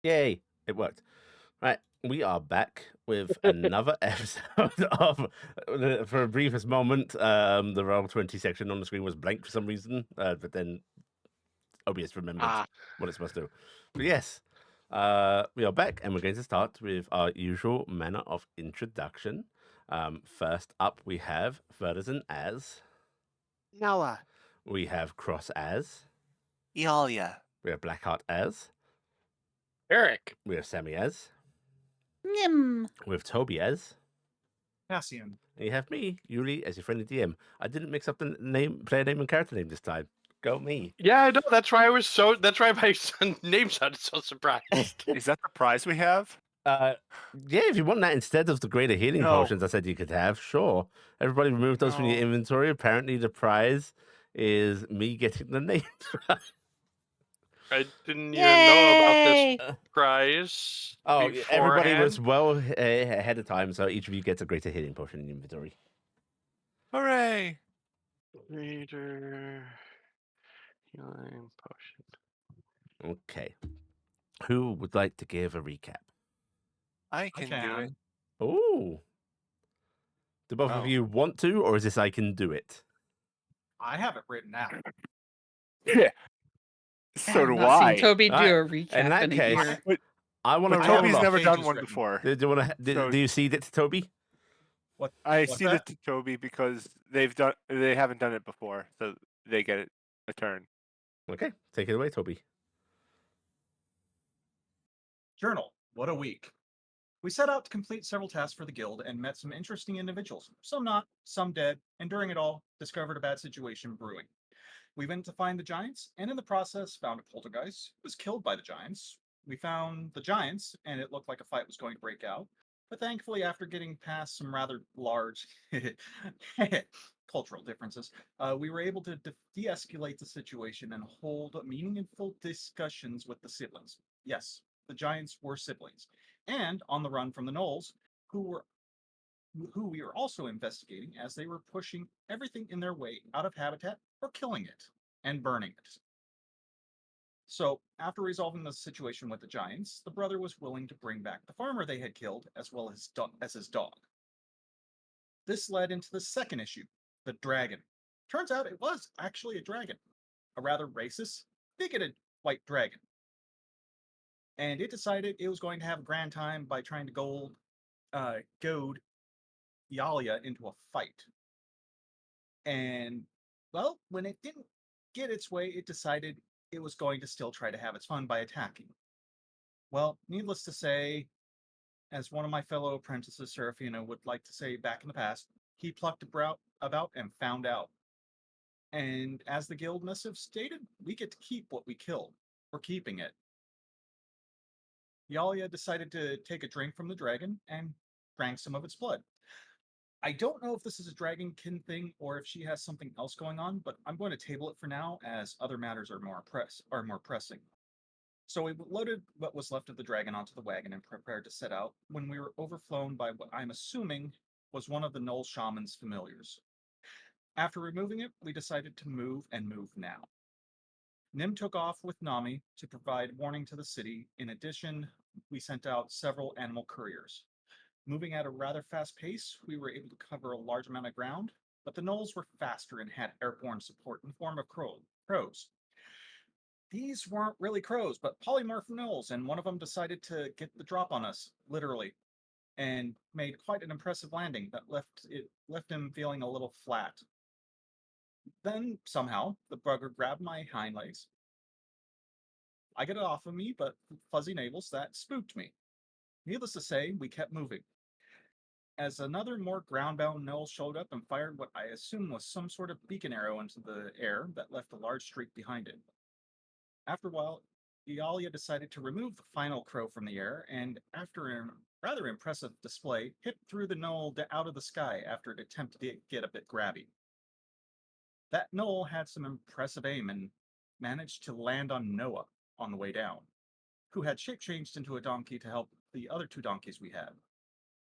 Yay! It worked. Right, we are back with another episode of. For a briefest moment, the Roll20 section on the screen was blank for some reason, but then Tobias remembered Ah, what it's supposed to do. But yes, we are back, and we're going to start with our usual manner of introduction. First up, we have Verdazin as. Iala. We have Cross as. Iala. We have Blackheart as. Taryc. We have Sammi as. Nim. We have Toby as. Cassian. And you have me, Yuli, as your friendly DM. I didn't mix up the player name and character name this time. Go me. Yeah, I know. That's why That's why my name sounded so surprised. Is that the prize we have? Yeah, if you want that instead of the greater healing No. potions I said you could have, sure. Everybody remove those from your No. inventory. Apparently the prize is me getting the names right. I didn't even know about Yay! this prize. Oh, everybody was beforehand. well ahead of time, so each of you gets a greater healing potion in your inventory. Hooray! Reader healing potion. Okay. Who would like to give a recap? I can do it. Ooh. Do both of Oh. you want to, or is this I can do it? I have it written out. So do I've not I. seen Toby do Alright, a recap in that case, year. I want to But roll Toby's off. never done Pages one written. before. Do you want to? So- Do you cede it to Toby? What? I what's see it that? to Toby because they haven't done it before, so they get a turn. Okay, take it away, Toby. Journal. What a week. We set out to complete several tasks for the guild and met some interesting individuals. Some not, some dead, and during it all, discovered a bad situation brewing. We went to find the giants, and in the process, found a poltergeist who was killed by the giants. We found the giants, and it looked like a fight was going to break out. But thankfully, after getting past some rather large cultural differences, we were able to de-escalate the situation and hold meaningful discussions with the siblings. Yes, the giants were siblings, and on the run from the gnolls, who we were also investigating as they were pushing everything in their way out of habitat or killing it and burning it. So, after resolving the situation with the giants, the brother was willing to bring back the farmer they had killed as well as his dog. This led into the second issue, the dragon. Turns out it was actually a dragon, a rather racist, bigoted white dragon. And it decided it was going to have a grand time by trying to goad Iala into a fight. And, well, when it didn't get its way, it decided it was going to still try to have its fun by attacking. Well, needless to say, as one of my fellow apprentices, Serafina, would like to say back in the past, he plucked about and found out. And as the guild missive stated, we get to keep what we killed. We're keeping it. Iala decided to take a drink from the dragon and drank some of its blood. I don't know if this is a dragonkin thing or if she has something else going on, but I'm going to table it for now as other matters are more pressing. So we loaded what was left of the dragon onto the wagon and prepared to set out when we were overflown by what I'm assuming was one of the Knoll shaman's familiars. After removing it, we decided to move and move now. Nim took off with Nami to provide warning to the city. In addition, we sent out several animal couriers. Moving at a rather fast pace, we were able to cover a large amount of ground, but the gnolls were faster and had airborne support in the form of crows. These weren't really crows, but polymorph gnolls, and one of them decided to get the drop on us, literally, and made quite an impressive landing that left him feeling a little flat. Then, somehow, the bugger grabbed my hind legs. I get it off of me, but fuzzy navels, that spooked me. Needless to say, we kept moving. As another more ground-bound gnoll showed up and fired what I assume was some sort of beacon arrow into the air that left a large streak behind it. After a while, Iala decided to remove the final crow from the air, and after a rather impressive display, hit through the gnoll out of the sky after it attempted to get a bit grabby. That gnoll had some impressive aim and managed to land on Noah on the way down, who had shape-changed into a donkey to help the other two donkeys we had.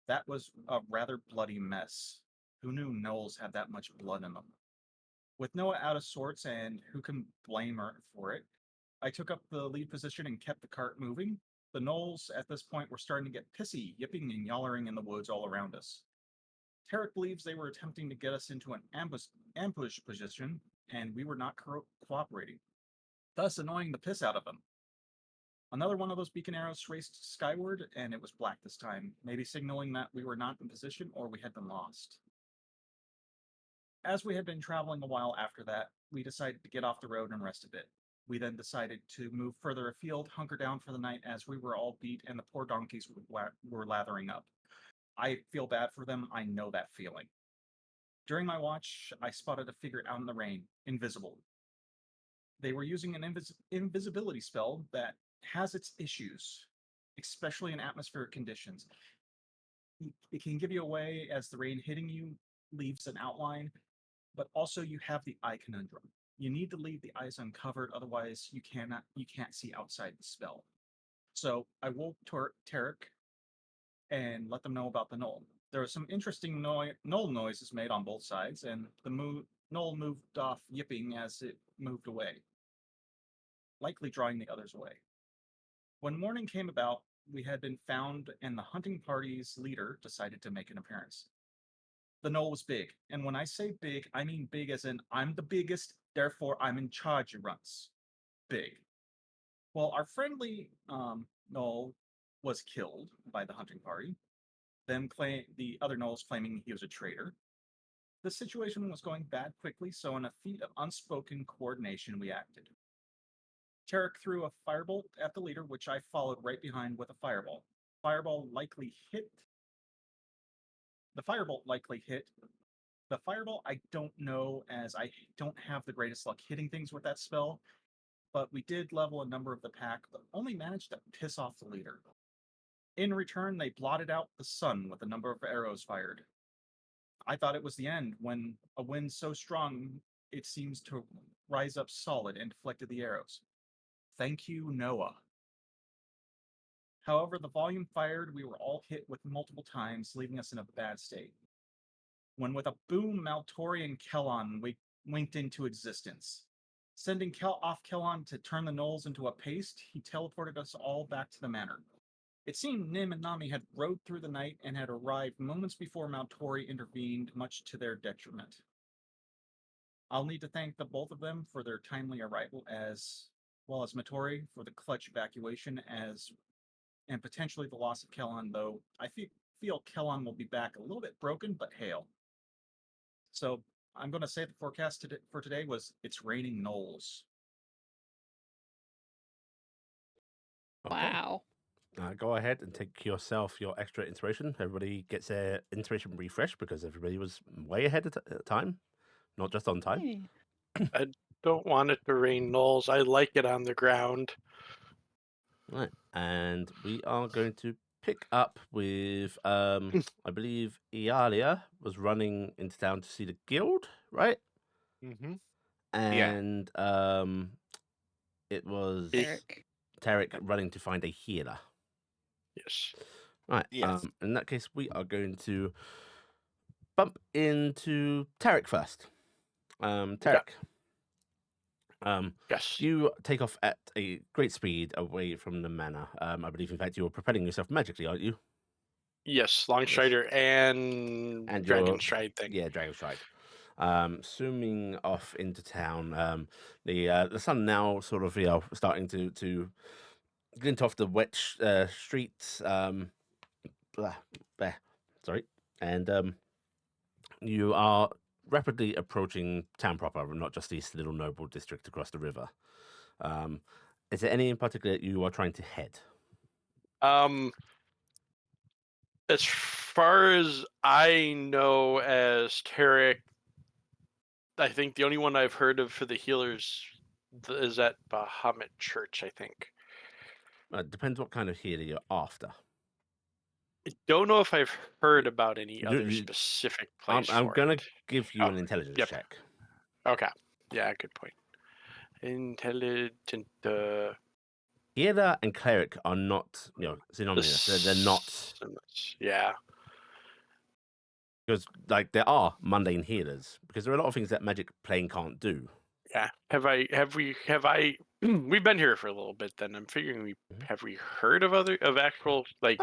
That was a rather bloody mess. Who knew gnolls had that much blood in them? With Noah out of sorts, and who can blame her for it, I took up the lead position and kept the cart moving. The gnolls at this point were starting to get pissy, yipping and yallering in the woods all around us. Taryc believes they were attempting to get us into an ambush position, and we were not cooperating, thus annoying the piss out of them. Another one of those beacon arrows raced skyward, and it was black this time, maybe signaling that we were not in position or we had been lost. As we had been traveling a while after that, we decided to get off the road and rest a bit. We then decided to move further afield, hunker down for the night as we were all beat and the poor donkeys were lathering up. I feel bad for them, I know that feeling. During my watch, I spotted a figure out in the rain, invisible. They were using an invisibility spell that has its issues, especially in atmospheric conditions. It can give you away as the rain hitting you leaves an outline, but also you have the eye conundrum. You need to leave the eyes uncovered, otherwise you can't see outside the spell. So I woke Taryc and let them know about the gnoll. There was some interesting gnoll noises made on both sides, and the gnoll moved off yipping as it moved away, likely drawing the others away. When morning came about, we had been found, and the hunting party's leader decided to make an appearance. The gnoll was big, and when I say big, I mean big as in I'm the biggest, therefore I'm in charge of runs. Big. Well, our friendly gnoll was killed by the hunting party, the other gnolls claiming he was a traitor. The situation was going bad quickly, so in a feat of unspoken coordination, we acted. Taryc threw a firebolt at the leader, which I followed right behind with a fireball. The firebolt likely hit. The fireball, I don't know, as I don't have the greatest luck hitting things with that spell, but we did level a number of the pack, but only managed to piss off the leader. In return, they blotted out the sun with a number of arrows fired. I thought it was the end when a wind so strong it seems to rise up solid and deflected the arrows. Thank you, Noah. However, the volume fired, we were all hit with multiple times, leaving us in a bad state. When with a boom, Maltori and Kellon winked into existence. Sending off Kellon to turn the gnolls into a paste, he teleported us all back to the manor. It seemed Nim and Nami had rode through the night and had arrived moments before Maltori intervened, much to their detriment. I'll need to thank the both of them for their timely arrival, as well as Matori for the clutch evacuation, and potentially the loss of Kellon, though I feel Kellon will be back a little bit broken, but hail. So I'm going to say the forecast for today was it's raining gnolls. Okay. Wow. Go ahead and take yourself your extra inspiration. Everybody gets their inspiration refresh because everybody was way ahead of time, not just on time. Hey. I don't want it to rain gnolls. I like it on the ground. Right, and we are going to pick up with I believe Iala was running into town to see the guild, right? Mm-hmm. And it was Taryc. Taryc running to find a healer. Yes. Right. Yes. In that case, we are going to bump into Taryc first. Taryc. Yes. You take off at a great speed away from the manor. I believe, in fact, you are propelling yourself magically, aren't you? Yes. Longstrider and Dragon your Stride thing. Yeah, Dragon Stride. Zooming off into town. The sun now sort of starting to glint off the wet streets. Sorry, and you are rapidly approaching town proper, not just this little noble district across the river. Is there any in particular you are trying to head? As far as I know, as Taryc, I think the only one I've heard of for the healers is at Bahamut Church, I think. Depends what kind of healer you're after. I don't know if I've heard about any other you- specific place I'm for gonna it. give you Oh, an intelligence yep. check. Okay. Yeah, good point. Intelligent. Healer and cleric are not, synonymous. They're not, Yeah. because like there are mundane healers, because there are a lot of things that magic plane can't do. Yeah. Have I we've been here for a little bit. Then I'm figuring have we heard of actual like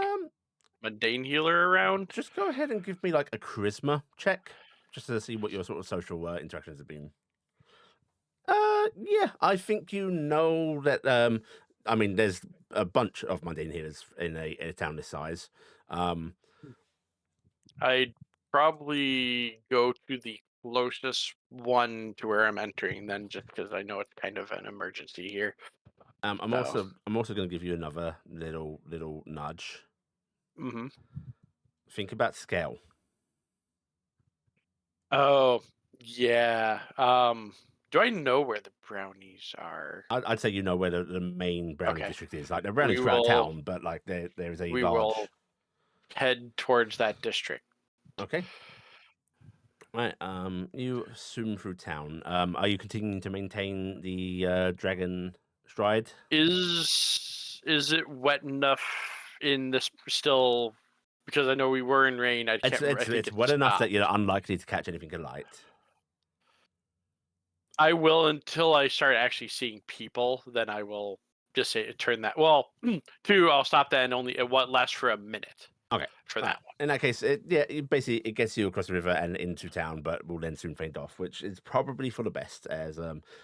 mundane healer around? Just go ahead and give me like a charisma check, just to see what your sort of social interactions have been. Yeah, I think you know that. I mean, there's a bunch of mundane healers in a town this size. I'd probably go to the closest one to where I'm entering, then, just because I know it's kind of an emergency here. I'm So. also going to give you another little nudge. Mm-hmm. Think about scale. Oh, yeah. Do I know where the brownies are? I'd say you know where the main brownie Okay. district is. Like, there are brownies We throughout will. town, but like there is a We large. will head towards that district. Okay. Right. You zoom through town. Are you continuing to maintain the dragon stride? Is it wet enough in this still? Because I know we were in rain. I can't remember. I think It's wet enough that stopped. you're unlikely to catch anything alight. I will until I start actually seeing people. Then I will just say turn that. Well, two. I'll stop that and only what lasts for a minute. Okay. For Right. that one. In that case, it basically it gets you across the river and into town, but will then soon fade off, which is probably for the best, as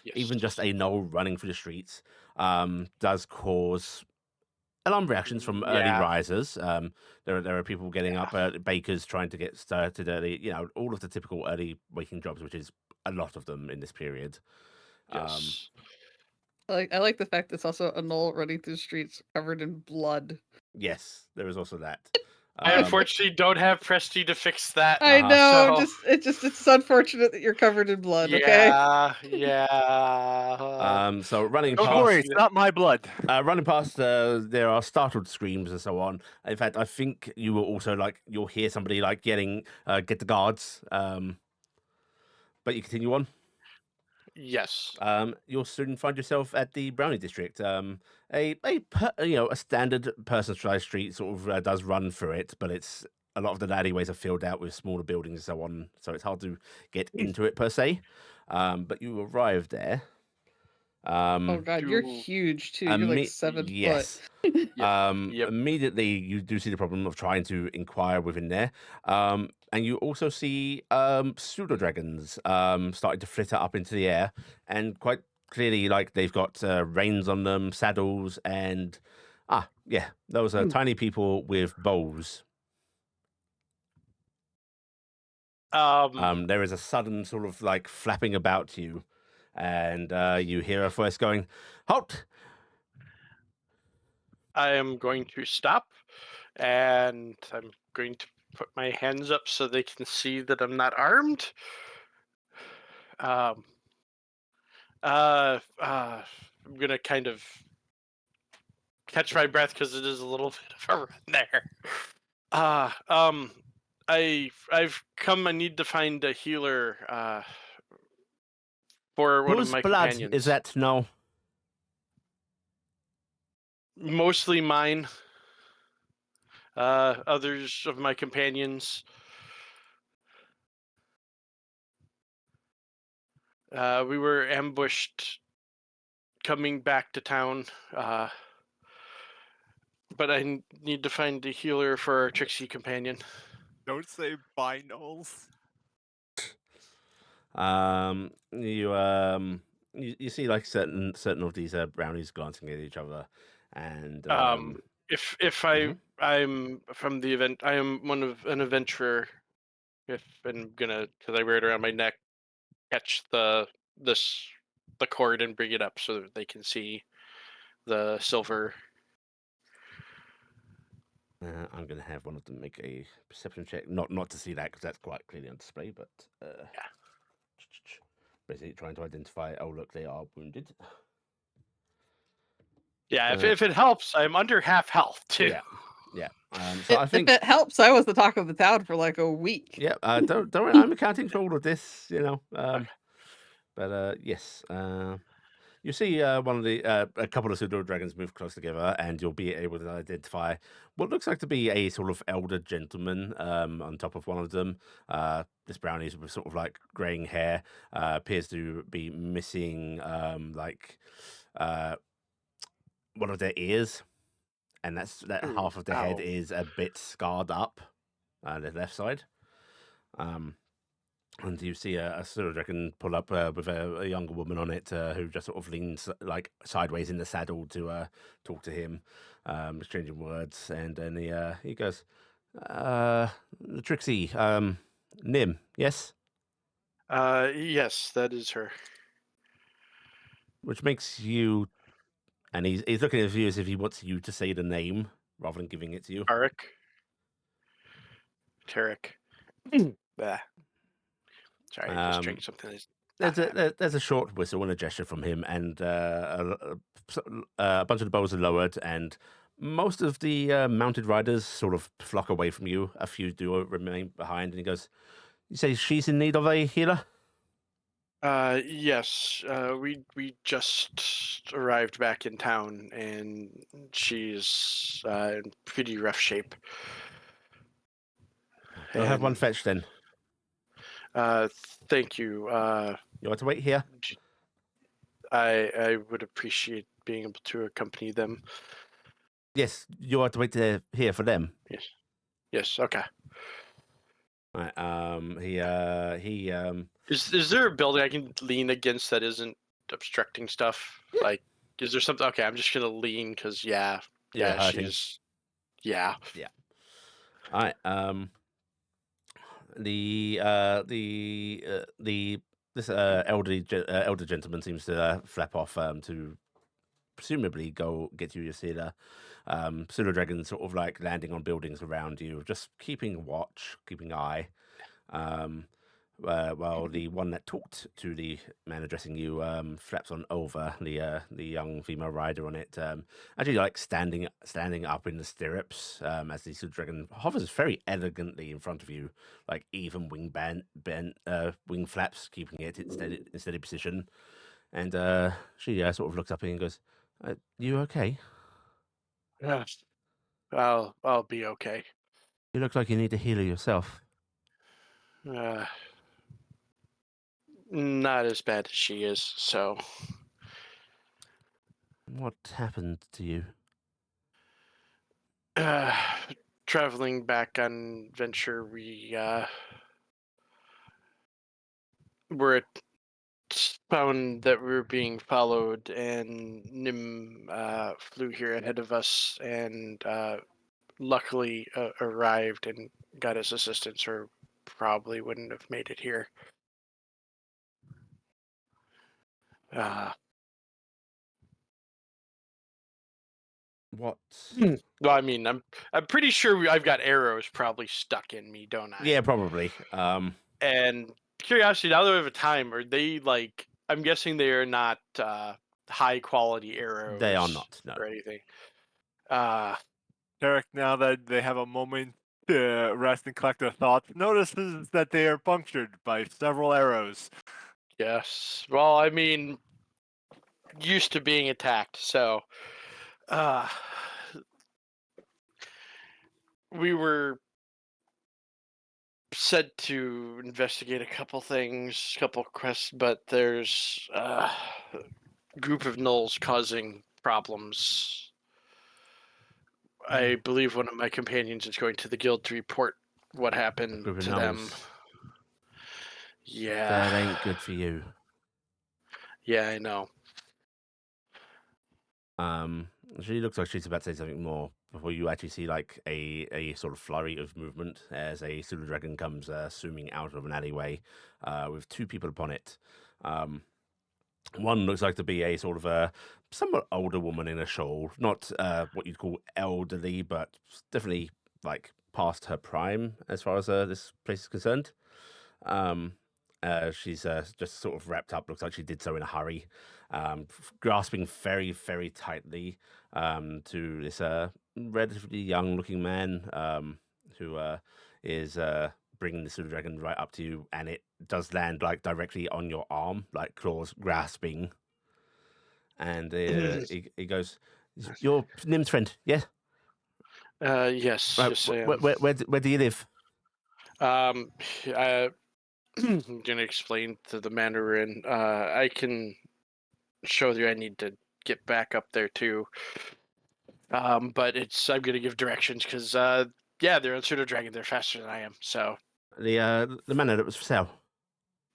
Yes. even just a null running through the streets does cause alarm reactions from early Yeah. risers. There are people getting up, bakers trying to get started early. All of the typical early waking jobs, which is a lot of them in this period. Yes. I like the fact it's also a gnoll running through the streets covered in blood. Yes, there is also that. I unfortunately don't have Prestige to fix that. I know, So. it's unfortunate that you're covered in blood. Okay. Yeah. So running Don't past, Worry, it's not my blood. running past, there are startled screams and so on. In fact, I think you will also you'll hear somebody yelling, "Get the guards!" But you continue on. Yes. You'll soon find yourself at the Brownie District. A standard person-sized street sort of does run through it, but it's a lot of the alleyways are filled out with smaller buildings and so on, so it's hard to get into it per se. But you arrive there. Oh god, you're huge too. You're like 7 Yes. foot. Yep. Immediately you do see the problem of trying to inquire within there. And you also see pseudo dragons starting to flitter up into the air, and quite clearly they've got reins on them, saddles, and those are tiny people with bows. There is a sudden sort of flapping about you, and you hear a voice going, "Halt!" I am going to stop, and I'm going to put my hands up so they can see that I'm not armed. I'm gonna kind of catch my breath because it is a little bit of a run there. I've come. I need to find a healer for one of Whose my blood companions. is that now? Mostly mine. Others of my companions. We were ambushed coming back to town. But I need to find a healer for our Trixie companion. Don't say binals. You see certain of these brownies glancing at each other, and If I'm from the event, I am an adventurer. If I'm gonna, because I wear it around my neck, catch the cord and bring it up so that they can see the silver. I'm going to have one of them make a perception check. Not to see that, because that's quite clearly on display, but basically trying to identify, oh, look, they are wounded. Yeah, if it helps, I'm under half health, too. Yeah. So I think if it helps, I was the talk of the town for like a week. Yeah, don't worry, I'm accounting for all of this, But yes, you see one of the a couple of pseudo dragons move close together, and you'll be able to identify what looks like to be a sort of elder gentleman on top of one of them. This brownie is with sort of graying hair, appears to be missing one of their ears, and that Ooh, half of the head ow. is a bit scarred up, the left side. And you see a silver dragon pull up with a younger woman on it who just sort of leans like sideways in the saddle to talk to him, exchanging words. And then he goes, Trixie, Nim, yes? Yes, that is her. Which makes you... And he's looking at you as if he wants you to say the name rather than giving it to you. Taryc. Bah. Sorry, just drank something. There's a short whistle and a gesture from him, and a bunch of the bows are lowered, and most of the mounted riders sort of flock away from you. A few do remain behind, and he goes, "You say she's in need of a healer?" Yes. We just arrived back in town, and she's in pretty rough shape. I'll have one And, fetched then. Thank you. You want to wait here? I would appreciate being able to accompany them. Yes, you want to wait here for them. Yes. Okay. Right. Is there a building I can lean against that isn't obstructing stuff? Yeah. Like, is there something? Okay, I'm just gonna lean because yeah, hurting. she's yeah. All right. This elder gentleman seems to flap off to presumably go get you your sealer. Pseudo dragon sort of like landing on buildings around you, just keeping watch, keeping eye. While the one that talked to the man addressing you flaps on over the young female rider on it, actually like standing up in the stirrups as the pseudo dragon hovers very elegantly in front of you, like even wing flaps, keeping it in steady position. And she sort of looks up at you and goes, "You okay? Yes. I'll be okay. You look like you need a healer yourself." Not as bad as she is. So, What happened to you? traveling back on venture, we were found that we were being followed, and Nim flew here ahead of us, and luckily arrived and got us assistance, or probably wouldn't have made it here. What? Well, I mean, I'm pretty sure I've got arrows probably stuck in me, don't I? Yeah, probably. And curiosity, now that we have a time, are they like? I'm guessing they are not high quality arrows. They are not. No. Or anything. Taryc, now that they have a moment to rest and collect their thoughts, notices that they are punctured by several arrows. Yes. Well, I mean, used to being attacked, so we were said to investigate a couple things, couple quests, but there's a group of gnolls causing problems. I believe one of my companions is going to the guild to report what happened Group of to them. gnolls. Yeah. That ain't good for you. Yeah, I know. She looks like she's about to say something more before you actually see like a sort of flurry of movement as a pseudo dragon comes zooming out of an alleyway with two people upon it. One looks like to be a sort of a somewhat older woman in a shawl, not what you'd call elderly, but definitely like past her prime as far as this place is concerned. She's just sort of wrapped up, looks like she did so in a hurry, grasping very, very tightly to this relatively young looking man who is bringing the pseudo dragon right up to you, and it does land like directly on your arm, like claws grasping. And he goes, "You're Nim's friend, yeah? Yes, Right, yes, I am. where do you live?" I'm gonna explain to the Mandarin. I can show you. I need to get back up there too. But I'm gonna give directions because they're on pseudo dragon. They're faster than I am. So The manor that was for sale.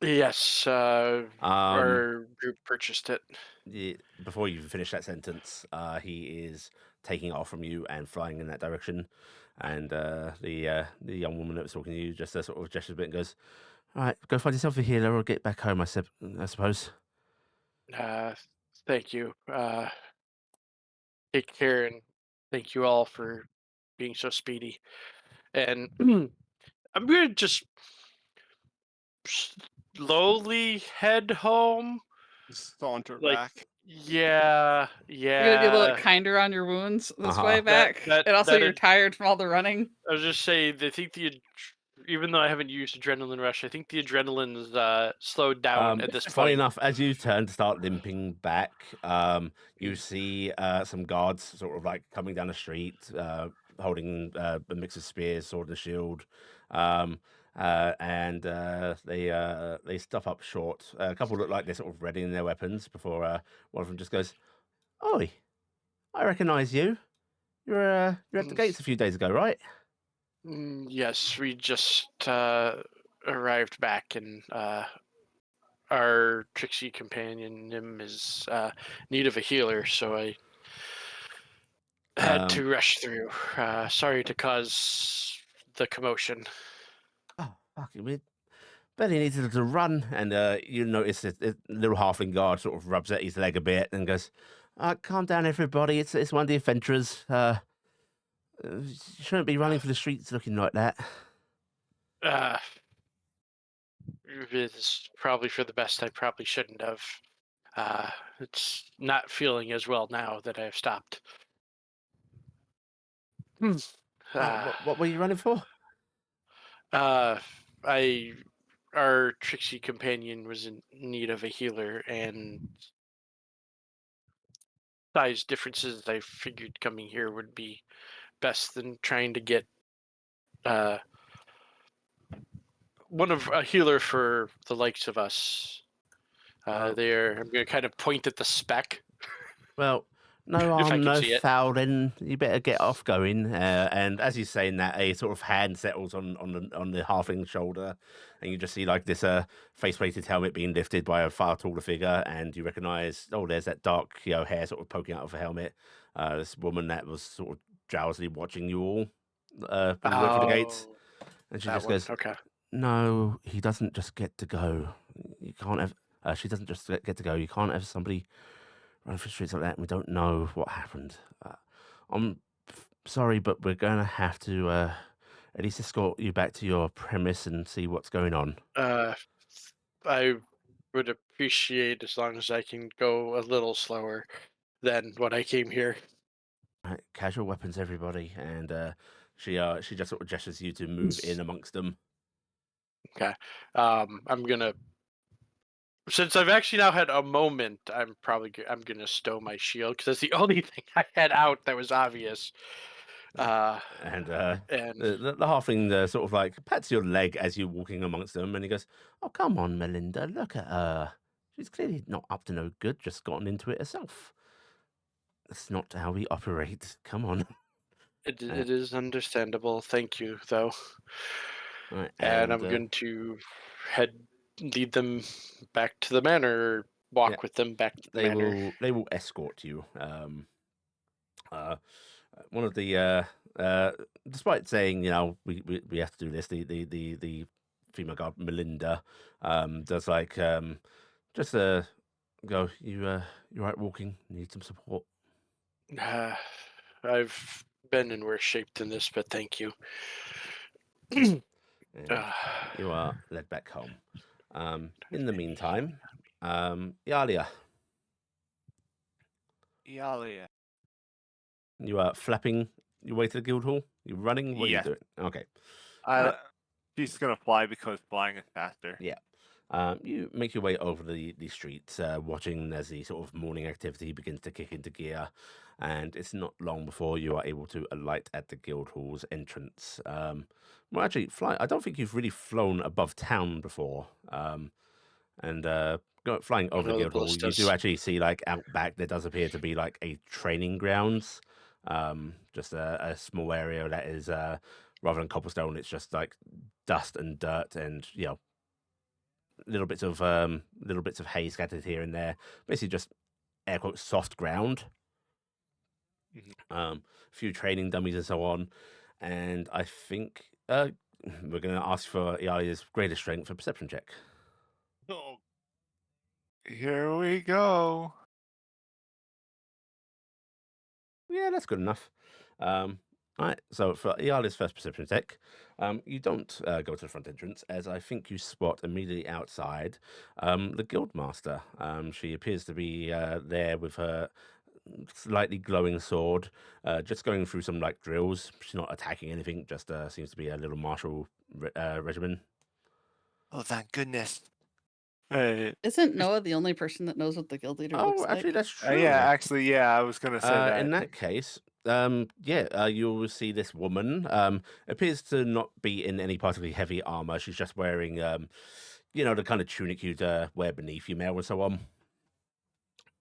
yes, our group purchased it. Before you even finish that sentence, he is taking off from you and flying in that direction. And the young woman that was talking to you just sort of gestures a bit and goes, "All right, go find yourself a healer or get back home." I suppose. Thank you. Take care, and thank you all for being so speedy. And I'm gonna just slowly head home. Saunter Like, back. yeah, You're gonna be a little yeah. kinder on your wounds this Uh-huh. way back, that and also that you're is- tired from all the running. I was just saying, I think even though I haven't used adrenaline rush, I think the adrenaline's slowed down at this Funny point. enough, as you turn to start limping back, you see some guards sort of like coming down the street, holding a mix of spears, sword, and shield. And they stop up short. A couple look like they're sort of readying their weapons before one of them just goes, "Oi, I recognise you. You're at the gates a few days ago, right?" Yes, we just arrived back, and our tricksy companion Nim is need of a healer, so I had to rush through. Sorry to cause the commotion. Oh, fuck it, we barely needed to run. And you notice a little halfling guard sort of rubs at his leg a bit and goes, "Calm down, everybody. It's one of the adventurers. You shouldn't be running for the streets looking like that." It's probably for the best. I probably shouldn't have. It's not feeling as well now that I've stopped. What were you running for? Our tricksy companion was in need of a healer, and size differences I figured coming here would be best than trying to get a healer for the likes of us. I'm gonna kind of point at the speck. Well, no If I harm, can no see it. foul. Then you better get off going. And as he's saying that, a sort of hand settles on the halfling's shoulder, and you just see like this face-plated helmet being lifted by a far taller figure, and you recognise, oh, there's that dark hair sort of poking out of a helmet. This woman that was sort of drowsily watching you all when you went through the gates, and she That just one. goes, Okay. "No, he doesn't just get to go. You can't have." She doesn't just get to go. You can't have somebody run through streets like that, and we don't know what happened. I'm sorry, but we're going to have to at least escort you back to your premise and see what's going on. I would appreciate as long as I can go a little slower than when I came here. Right, casual weapons, everybody, and she just sort of gestures you to move in amongst them. Okay. I'm gonna, since I've actually now had a moment, I'm gonna stow my shield because that's the only thing I had out that was obvious. And And the halfling sort of like pats your leg as you're walking amongst them, and he goes, "Oh, come on, Melinda, look at her. She's clearly not up to no good, just gotten into it herself. That's not how we operate. Come on." it is understandable. Thank you, though. Right, And I'm going to lead them back to the manor, or walk Yeah. with them back to the manor. they will escort you. One of the despite saying, we have to do this, the female guard Melinda does like just go, "You right walking? Need some support?" I've been in worse shape than this, but thank you. And you are led back home. In the meantime, Iala, Iala. you are flapping your way to the guild hall. You running? What are you Yes. doing? Okay. She's gonna fly because flying is faster. Yeah. You make your way over the streets, watching as the sort of morning activity begins to kick into gear, and it's not long before you are able to alight at the guild hall's entrance. Well, actually, I don't think you've really flown above town before. And flying over the know the Guildhall, you do ballistas. actually see like out back there does appear to be like a training grounds. Just a small area that is rather than cobblestone, it's just like dust and dirt and little bits of hay scattered here and there. Basically just air quotes soft ground. A few training dummies and so on. And I think we're going to ask for Iala's greatest strength for perception check. Oh, here we go. Yeah, that's good enough. All right, so for Iala's first perception check, you don't go to the front entrance, as I think you spot immediately outside the Guildmaster. She appears to be there with her slightly glowing sword, just going through some like drills. She's not attacking anything, just seems to be a little martial regimen. Oh, thank goodness. Isn't Noah the only person that knows what the guild leader looks Oh, actually, like? that's true. yeah, actually, yeah, I was gonna say that. In that case, you will see this woman. Appears to not be in any particularly heavy armor. She's just wearing, the kind of tunic you'd wear beneath your mail and so on.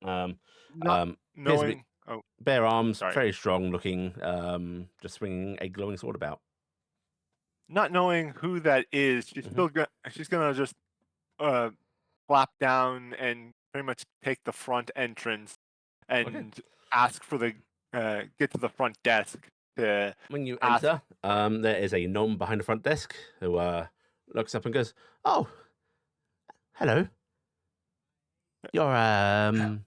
Not Appears to be knowing. Oh, bare arms, sorry. very strong looking. Just swinging a glowing sword about. Not knowing who that is, she's still she's gonna just flap down and pretty much take the front entrance and ask for the get to the front desk to When you ask. enter, there is a gnome behind the front desk who looks up and goes, "Oh, hello. You're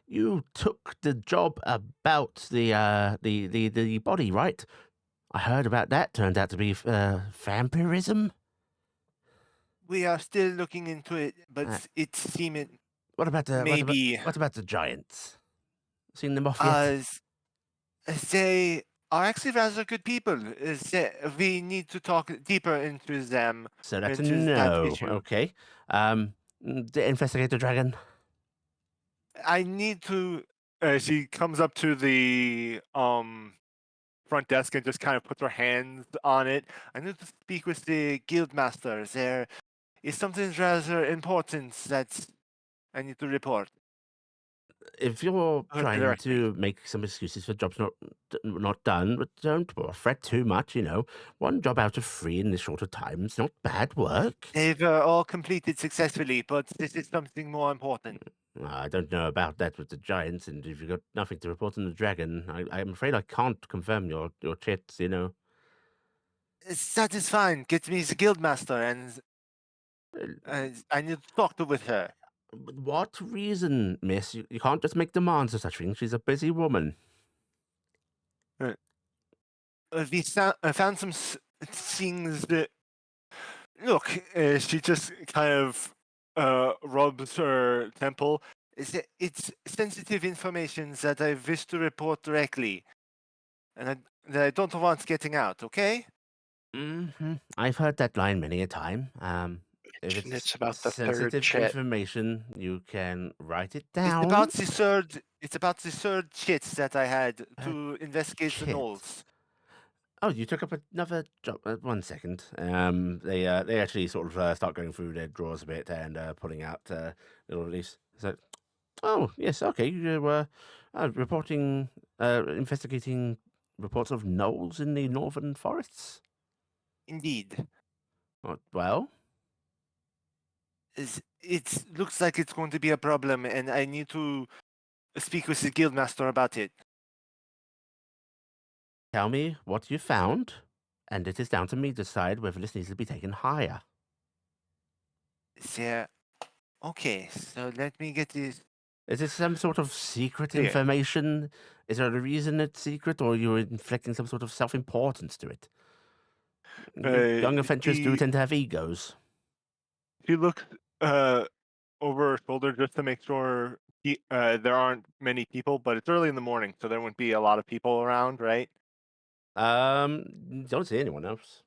you took the job about the body, right? I heard about that. Turned out to be vampirism. We are still looking into it, but Ah. it seems What about the maybe what about the giants? Seen them off yet? they are actually rather good people. We need to talk deeper into them. So that's a Into that no. issue. Okay. Investigate the dragon. I need to. She comes up to the front desk and just kind of puts her hands on it. I need to speak with the guildmaster. There is something rather important that I need to report. If you're trying Directly. to make some excuses for jobs not done, but don't fret too much. One job out of 3 in this short of time is not bad work. They've all completed successfully, but this is something more important. I don't know about that with the giants, and if you've got nothing to report on the dragon, I'm afraid I can't confirm your chits. That is fine. Get me the guildmaster, and Uh, I need to talk with her. What reason, miss? You can't just make demands of such things. She's a busy woman. We found some things that. Look, she just kind of rubs her temple. It's sensitive information that I wish to report directly, and that I don't want getting out. Okay? I've heard that line many a time. If It's about the third sensitive chit. information, you can write it down. It's about the third. It's about the third chit that I had to investigate the chit. gnolls. Oh, you took up another job. 1 second. They actually sort of start going through their drawers a bit and pulling out little leaves. So, oh yes, okay. You were reporting, investigating reports of gnolls in the northern forests. Indeed. Well, It looks like it's going to be a problem, and I need to speak with the guildmaster about it. tell me what you found, and it is down to me to decide whether this needs to be taken higher. There. Okay, so let me get this. Is this some sort of secret Clear. information? Is there a reason it's secret, or you're inflicting some sort of self-importance to it? Young adventurers do tend to have egos. She looks over her shoulder just to make sure there aren't many people, but it's early in the morning, so there wouldn't be a lot of people around, right? Don't see anyone else.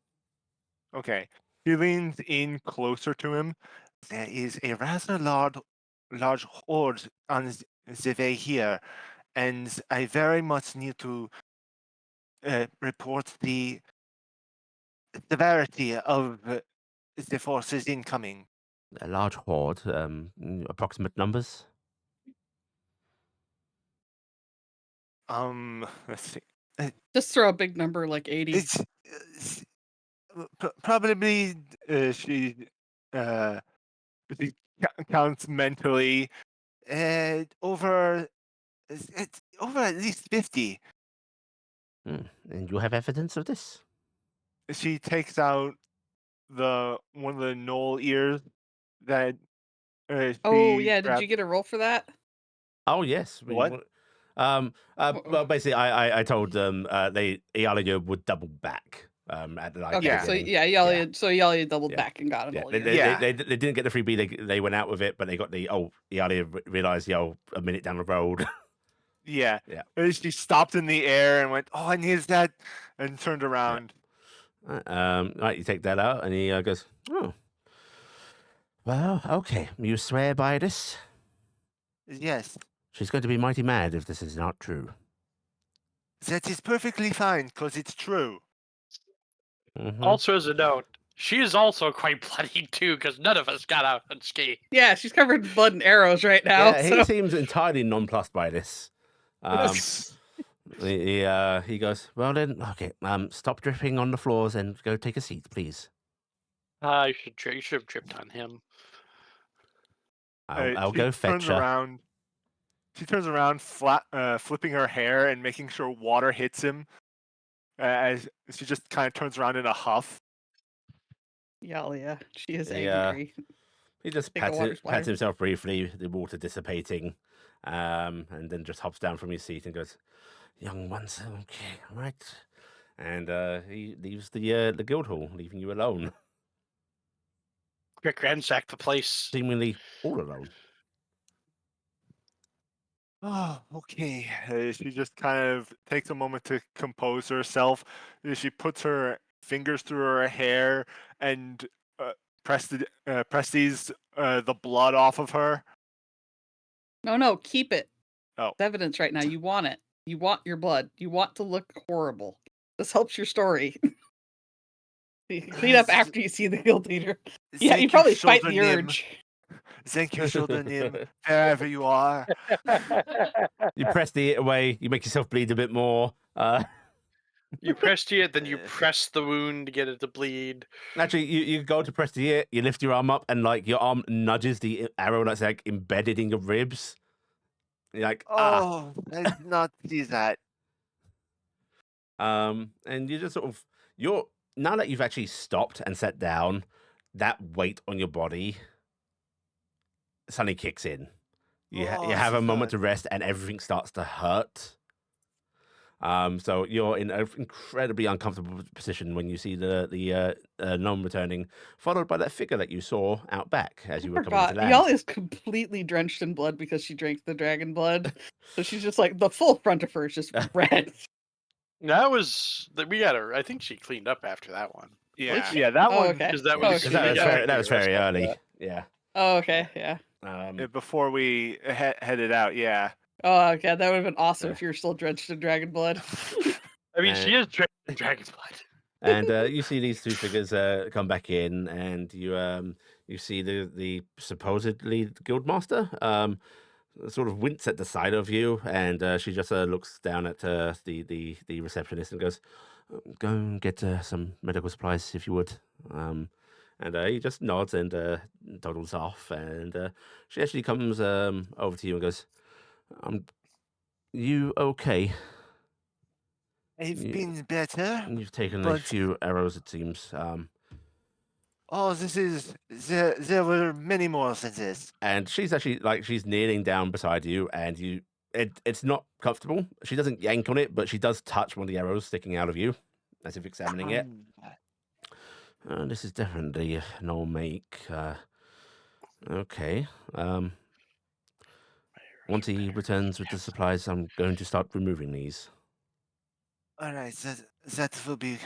Okay. She leans in closer to him. There is a rather large horde on the way here, and I very much need to report the severity of the forces incoming. A large horde. Approximate numbers. Let's see. Just throw a big number like 80. It's probably she counts mentally. Over it's over at least 50. And you have evidence of this? She takes out one of the knoll ears that Oh she yeah, did grabbed. you get a roll for that? Oh yes. What? Well, basically, I told them Iala would double back. At the Okay, Yeah. so beginning. yeah, Iala doubled Yeah. back and got an Yeah, all they, ear. they, Yeah. they, they didn't get the freebie. They went out with it, but they got the Iala realized a minute down the road. Yeah. Yeah. She stopped in the air and went, "Oh, I need that," and turned around. Right, you take that out, and he goes, "Oh, well, okay. You swear by this? Yes, She's going to be mighty mad if this is not true." that is perfectly fine because it's true. Mhm. Also, as a note, she is also quite bloody too, because none of us got out unscathed. Yeah, she's covered in blood and arrows right now. Yeah, he seems entirely nonplussed by this. He goes, "Well then, okay. Stop dripping on the floors and go take a seat, please. You should have tripped on him. I'll She go fetch turns her." around. She turns around, flipping her hair and making sure water hits him. As she just kind of turns around in a huff. Yeah, she is Yeah. angry. He just Take a water pats splatter. himself briefly, the water dissipating, and then just hops down from his seat and goes, "Young ones, okay, right." And he leaves the guild hall, leaving you alone, Quick, ransack the place. seemingly all alone. Oh, okay. She just kind of takes a moment to compose herself. She puts her fingers through her hair and presses the blood off of her. No, keep it. Oh. It's evidence right now. You want it. You want your blood. You want to look horrible. This helps your story. You can clean up after you see the guild leader. Yeah, Thank you probably you, fight the Shoulder-nim. urge. Thank you, Shoulder-nim, wherever you are. You press the it away, you make yourself bleed a bit more. You pressed it, then you press the wound to get it to bleed. Actually, you go to press the it, you lift your arm up, and like your arm nudges the arrow that's like embedded in your ribs. You're like, Oh, I did not see that. And you just sort of now that you've actually stopped and sat down, that weight on your body suddenly kicks in. You have a moment to rest, and everything starts to hurt. So you're in an incredibly uncomfortable position when you see the gnome returning, followed by that figure that you saw out back as you were coming to land. Iala is completely drenched in blood because she drank the dragon blood. So she's just like, the full front of her is just red. We got her. I think she cleaned up after that one. Yeah, she? yeah, that Oh, one. okay. Because that Oh, was okay. That was very arrested early. after Yeah. Oh, okay, yeah. Before we headed out, yeah. Oh, okay, that would have been awesome Yeah. if you were still drenched in dragon blood. I mean, she is dragon's blood. And you see these two figures come back in, and you see the supposedly guildmaster sort of wince at the side of you, and she just looks down at the receptionist and goes, "Go and get some medical supplies if you would." And he just nods and toddles off, and she actually comes over to you and goes, "You okay? I've You- been better. You've taken a But- few arrows, it seems." Oh, there were many more than this. And she's actually she's kneeling down beside you, and it's not comfortable. She doesn't yank on it, but she does touch one of the arrows sticking out of you, as if examining it. This is definitely no make. Okay. Once he returns with the supplies, I'm going to start removing these. All right, that will be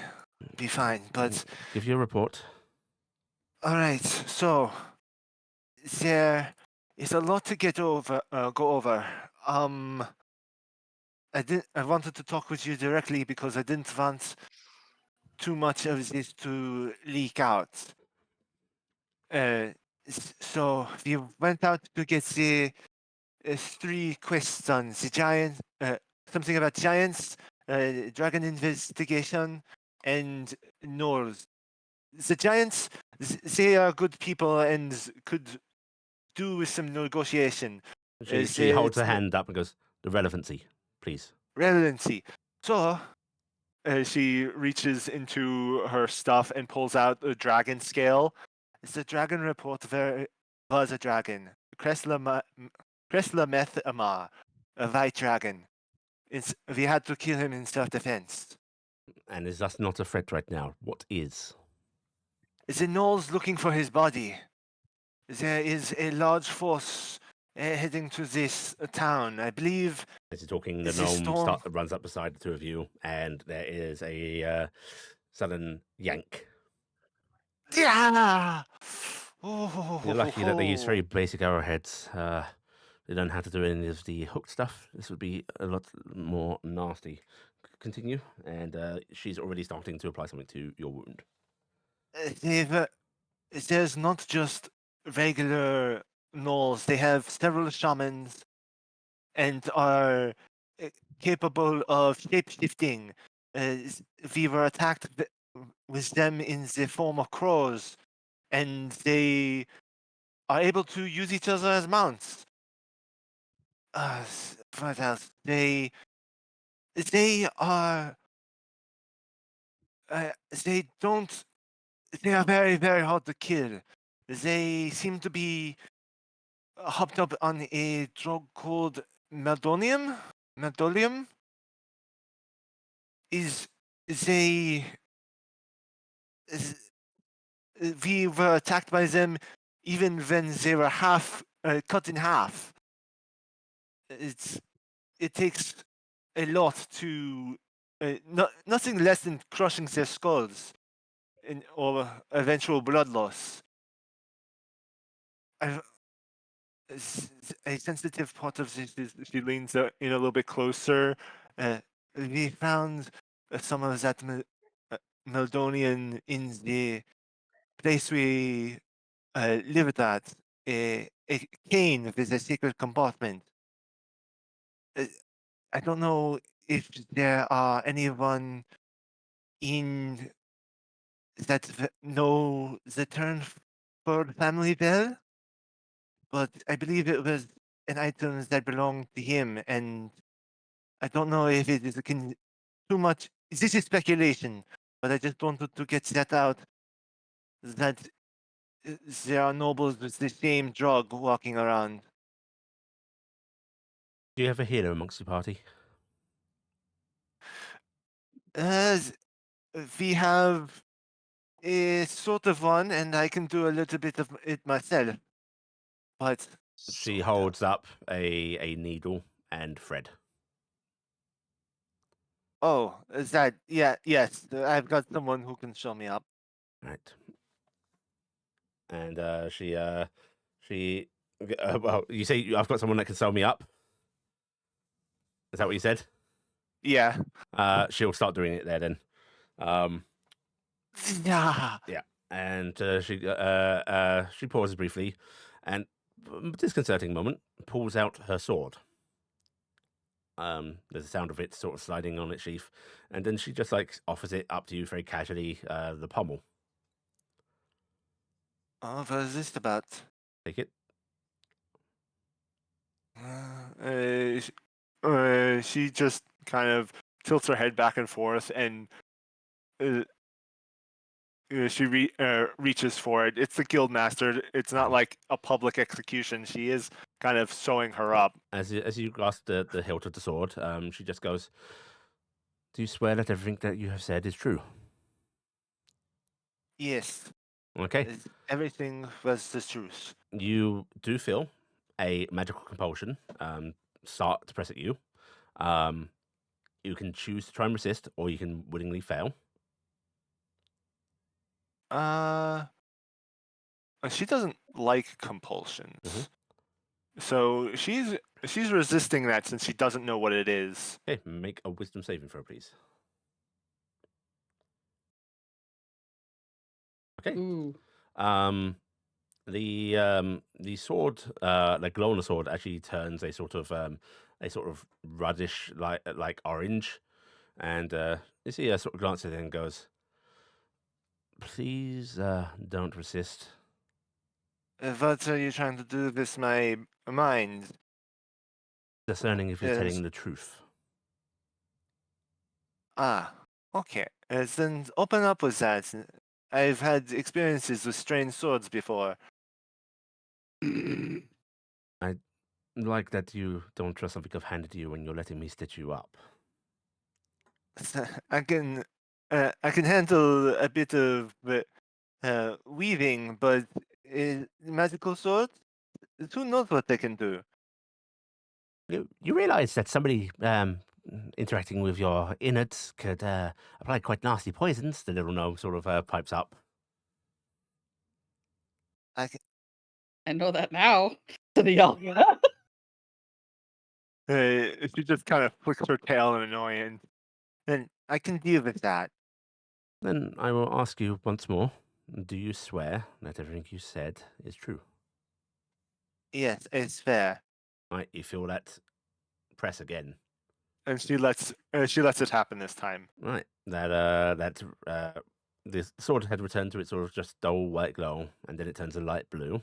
fine. But Give you a report. all right, so there is a lot to go over. I wanted to talk with you directly because I didn't want too much of this to leak out. So we went out to get the 3 quests done. The giant, something about giants, dragon investigation, and gnolls. The giants, they are good people and could do with some negotiation. She holds her It's hand up and goes, "The relevancy, please." relevancy. So she reaches into her stuff and pulls out a dragon scale. It's a dragon report. There was a dragon. Kressler Methama, a white dragon. We had to kill him in self-defense. And is that not a threat right now? What is? The gnolls looking for his body. There is a large force heading to this town. I believe. As you're talking, the Is this gnome storm? runs up beside the two of you, and there is a sudden yank. Yeah. You're lucky that they use very basic arrowheads. They don't know how to do any of the hooked stuff. This would be a lot more nasty. Continue, and she's already starting to apply something to your wound. There's not just regular gnolls. They have several shamans and are capable of shape-shifting. We were attacked with them in the form of crows, and they are able to use each other as mounts. What else? They are. They don't. They are very, very hard to kill. They seem to be hopped up on a drug called meldonium. Meldolium is they. is- We were attacked by them even when they were cut in half. It takes a lot to nothing less than crushing their skulls or eventual blood loss. A sensitive part of this is she leans in a little bit closer. We found some of that Meldonian in the place we lived at. A cane with a secret compartment. I don't know if there are anyone in that know the turn for the family bell, but I believe it was an item that belonged to him, and I don't know if it is too much. This is speculation, but I just wanted to get that out. That there are nobles with the same drug walking around. Do you have a healer amongst your party? As we have a sort of one, and I can do a little bit of it myself. But She sort of. holds up a needle and thread. Oh, is that? Yeah, yes. I've got someone who can show me up. Right. And she well, you say I've got someone that can sew me up. Is that what you said? Yeah. She'll start doing it there then. Yeah. Yeah, and she pauses briefly, and disconcerting moment, pulls out her sword. There's a sound of it sort of sliding on its sheath, and then she just like offers it up to you very casually. The pommel. Oh, what is this about? Take it. She just kind of tilts her head back and forth, and she reaches for it. It's the guildmaster. It's not like a public execution. She is kind of sewing her up. As you grasp the hilt of the sword, she just goes, "Do you swear that everything that you have said is true?" Yes. Okay. Everything was the truth. You do feel a magical compulsion start to press at you. You can choose to try and resist, or you can willingly fail. She doesn't like compulsions. Mhm. So she's resisting that since she doesn't know what it is. Okay, make a wisdom saving throw, please. Okay. Ooh. The sword, the glow on the sword, actually turns a sort of ruddish like orange, and you see sort of glance at it and goes, "Please don't resist." What are you trying to do with my mind? Discerning if you're Yes. telling the truth. Ah, okay. Then open up with that. I've had experiences with strange swords before. I like that you don't trust something I've handed you when you're letting me stitch you up. I can handle a bit of weaving, but magical swords? Who knows what they can do? You realize that somebody interacting with your innards could apply quite nasty poisons? The little gnome sort of pipes up. I can, I know that now. To the Iala. she just kind of flicks her tail in annoyance. And I can deal with that. Then I will ask you once more. Do you swear that everything you said is true? Yes, it's fair. Right, you feel that press again. And she lets it happen this time. Right, this sword had returned to its sort of just dull white glow, and then it turns a light blue.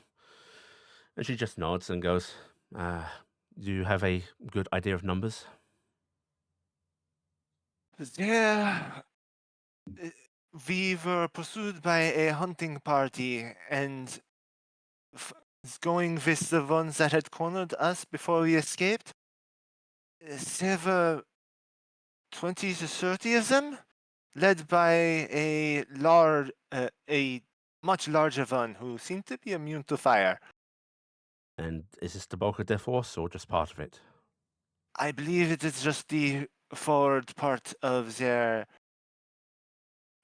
And she just nods and goes, "Do you have a good idea of numbers?" Yeah, we were pursued by a hunting party, and going with the ones that had cornered us before we escaped. There were 20 to 30 of them, led by a much larger one who seemed to be immune to fire. And is this the bulk of their force, or just part of it? I believe it is just the forward part of their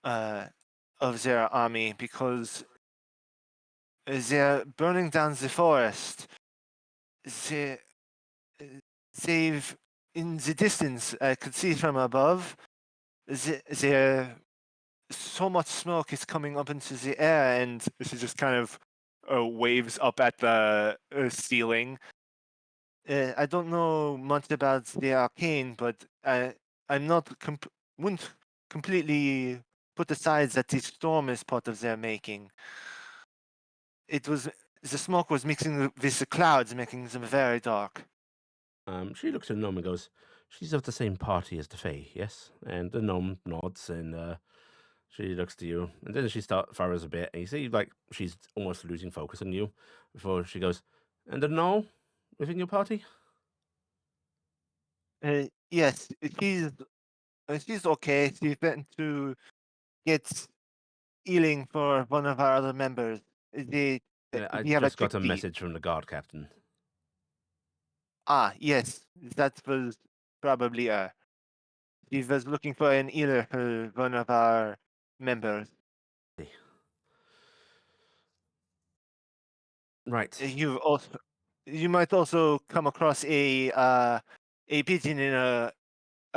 army, because they're burning down the forest. They, they've in the distance, I could see from above. There, so much smoke is coming up into the air, and she just kind of waves up at the ceiling. I don't know much about the arcane, but I'm not wouldn't completely put aside that the storm is part of their making. It was the smoke was mixing with the clouds, making them very dark. She looks at the gnome and goes, "She's of the same party as the Fae, yes?" And the gnome nods, and she looks to you, and then she furrows a bit, and you see like she's almost losing focus on you before she goes, "And the gnome within your party?" Yes, she's okay. She went to get healing for one of our other members. They, I we have a just got a chickpea. message from the guard captain. Ah, yes, that was probably her. She was looking for an healer for one of our members. Right. You might also come across a pigeon in a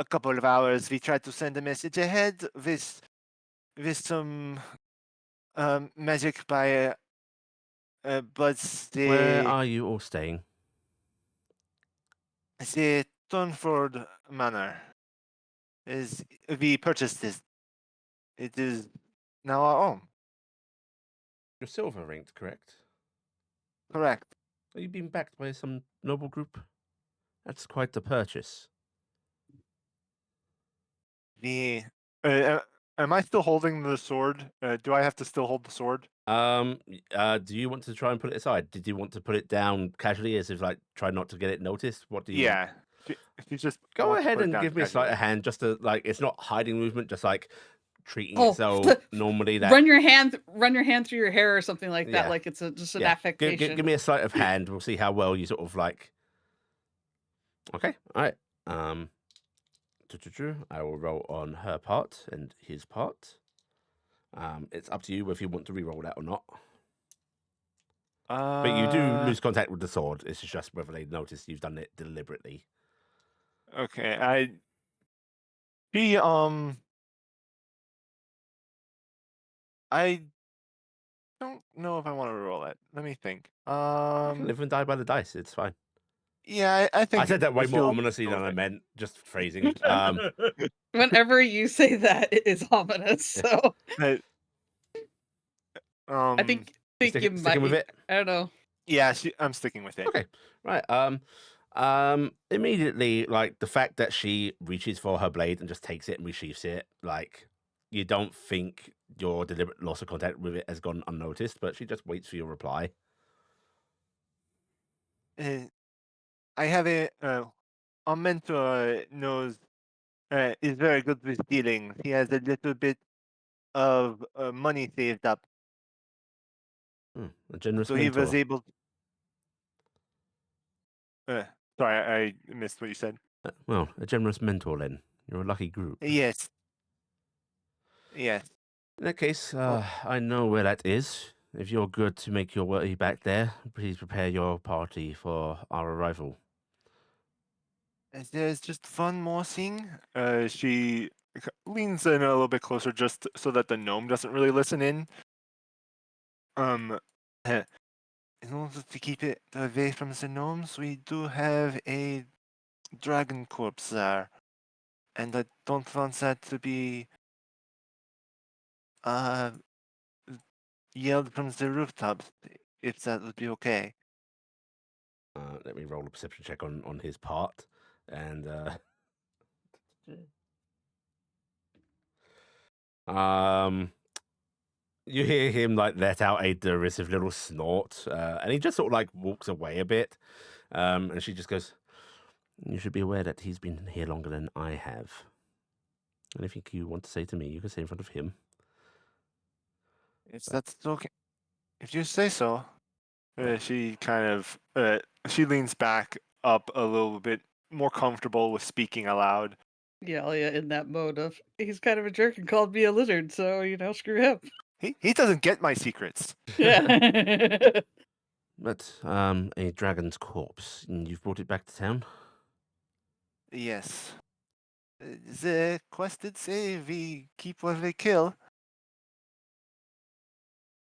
couple of hours. We tried to send a message ahead with some magic by but Where the are you all staying? Tonford Manor is we purchased this. It is now our own. You're silver ranked, correct? Correct. Are you being backed by some noble group? That's quite the purchase. The uh, am I still holding the sword? Do I have to still hold the sword? Do you want to try and put it aside? Did you want to put it down casually, as if like try not to get it noticed? What do you? Yeah. She just Go wants to ahead put it and down give me a sleight casually. of hand, just to like it's not hiding movement, just like treating Oh, it so normally that run your hand through your hair or something like that, Yeah. like it's just an yeah. affectation. Give me a sleight of hand. We'll see how well you sort of like. Okay, all right. I will roll on her part and his part. It's up to you whether you want to re-roll that or not. But you do lose contact with the sword. It's just whether they notice you've done it deliberately. Okay. She I don't know if I want to roll it. Let me think. You can live and die by the dice. It's fine. Yeah, I think I said that way more she'll ominously go than with I it. meant. Just phrasing. Whenever you say that, it is ominous. So But, I think you sticking might. with it. I don't know. yeah, I'm sticking with it. Okay, right. Immediately, like the fact that she reaches for her blade and just takes it and resheaths it, like you don't think your deliberate loss of contact with it has gone unnoticed, but she just waits for your reply. I have our mentor knows is very good with dealing. He has a little bit of money saved up, A generous so he was mentor. able. Sorry, I missed what you said. Well, a generous mentor, then. You're a lucky group. Yes. Yes. In that case, Well- I know where that is. If you're good to make your way back there, please prepare your party for our arrival. There's just one more thing. She leans in a little bit closer just so that the gnome doesn't really listen in. In order to keep it away from the gnomes, we do have a dragon corpse there. And I don't want that to be yelled from the rooftops, if that would be okay. Let me roll a perception check on his part. And you hear him like let out a derisive little snort, and he just sort of like walks away a bit. And she just goes, "You should be aware that he's been here longer than I have. Anything you want to say to me, you can say in front of him." If that's okay. If you say so. She kind of she leans back up a little bit more comfortable with speaking aloud. Iala in that mode of he's kind of a jerk and called me a lizard, so screw him. He doesn't get my secrets. Yeah. But a dragon's corpse, and you've brought it back to town? Yes. The quest did say we keep what we kill.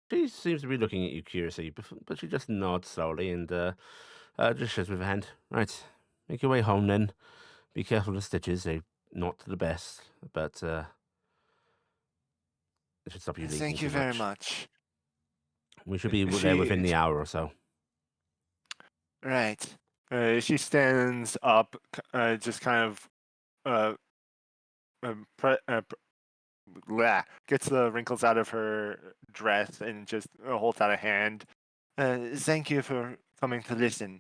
She seems to be looking at you curiously, but she just nods slowly and just shakes with her hand. Right, make your way home then. Be careful of the stitches; they're not the best, but it should stop you leaking Thank you too very much. much. We should be there within the hour or so. Right. She stands up, just kind of gets the wrinkles out of her dress and just holds out a hand. Thank you for coming to listen.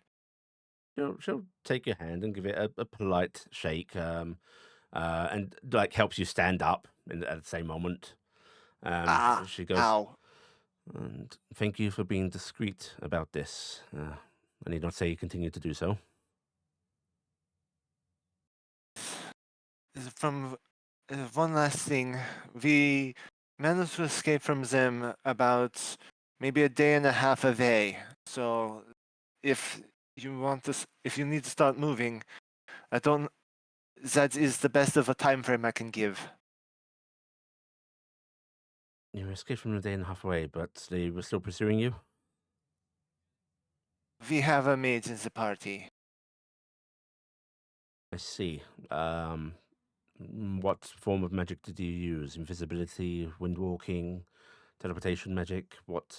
She'll take your hand and give it a polite shake, and like helps you stand up at the same moment. She goes, Ow. "And thank you for being discreet about this. I need not say you continue to do so." From one last thing, we managed to escape from them about maybe a day and a half away. So, if if you need to start moving, that is the best of a time frame I can give. You escaped from a day and a half away, but they were still pursuing you? We have a maid in the party. I see. What form of magic did you use? Invisibility, windwalking, teleportation magic? What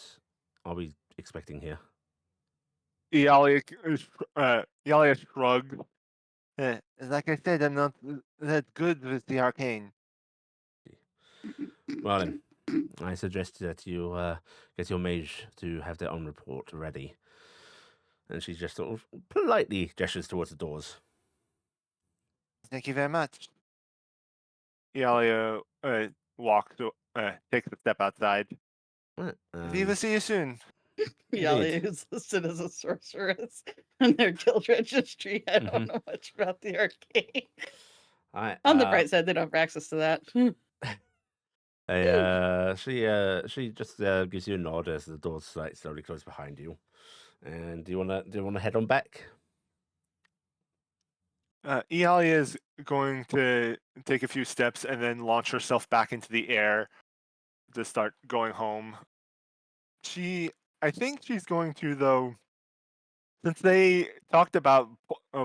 are we expecting here? Iala shrugged. Like I said, I'm not that good with the arcane. Well then, I suggest that you get your mage to have their own report ready. And she just sort of politely gestures towards the doors. Thank you very much. Iala takes a step outside. Right, We will see you soon. Iala Indeed. is listed as a sorceress in their guild registry. I don't Mhm. know much about the arcane. Alright, On the bright side, they don't have access to that. she just gives you a nod as the doors like slowly close behind you. And do you wanna head on back? Iala is going to take a few steps and then launch herself back into the air to start going home. I think she's going to, though, since they talked about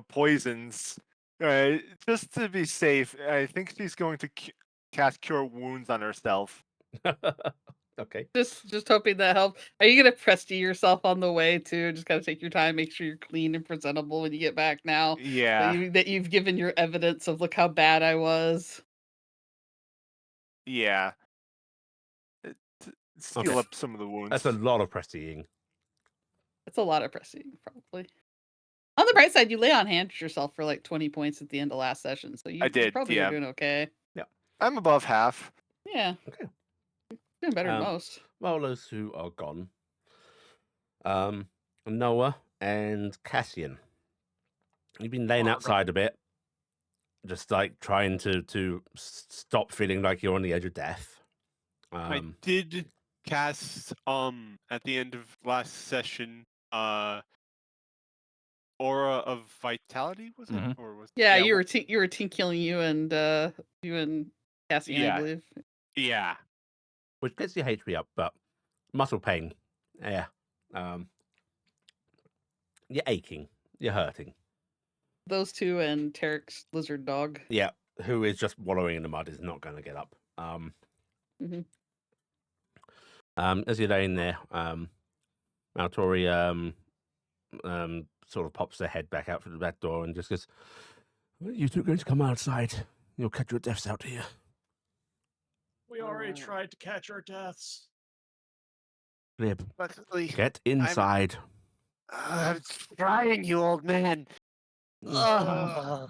poisons, just to be safe, I think she's going to cast Cure Wounds on herself. Okay. Just hoping that helps. Are you gonna presty yourself on the way too? Just gotta take your time, make sure you're clean and presentable when you get back now. Yeah, That you've given your evidence of look how bad I was. yeah. Seal Okay. up some of the wounds. That's a lot of pressying. That's a lot of presting, probably. On the bright side, you lay on hands yourself for like 20 points at the end of last session, so you did, probably yeah. are doing okay. I'm above half. Yeah. Okay. Doing better than Um, most. Well, those two are gone. Noah and Cassian. You've been laying outside a bit, just like trying to stop feeling like you're on the edge of death. I did cast at the end of last session Aura of Vitality, was it? Mhm. Or was Yeah, yeah, you were killing you and Cassian, I Yeah. believe. yeah. which gets your HP up, but muscle pain, yeah. You're aching, you're hurting. Those two and Taryc's lizard dog. Yeah, who is just wallowing in the mud is not going to get up. Mhm. As you're laying there, Maltori sort of pops their head back out from the back door and just goes, "Well, you two are going to come outside. You'll catch your deaths out here." We already tried to catch our deaths. Glib, Luckily, get inside. I'm trying, you old man. Oh,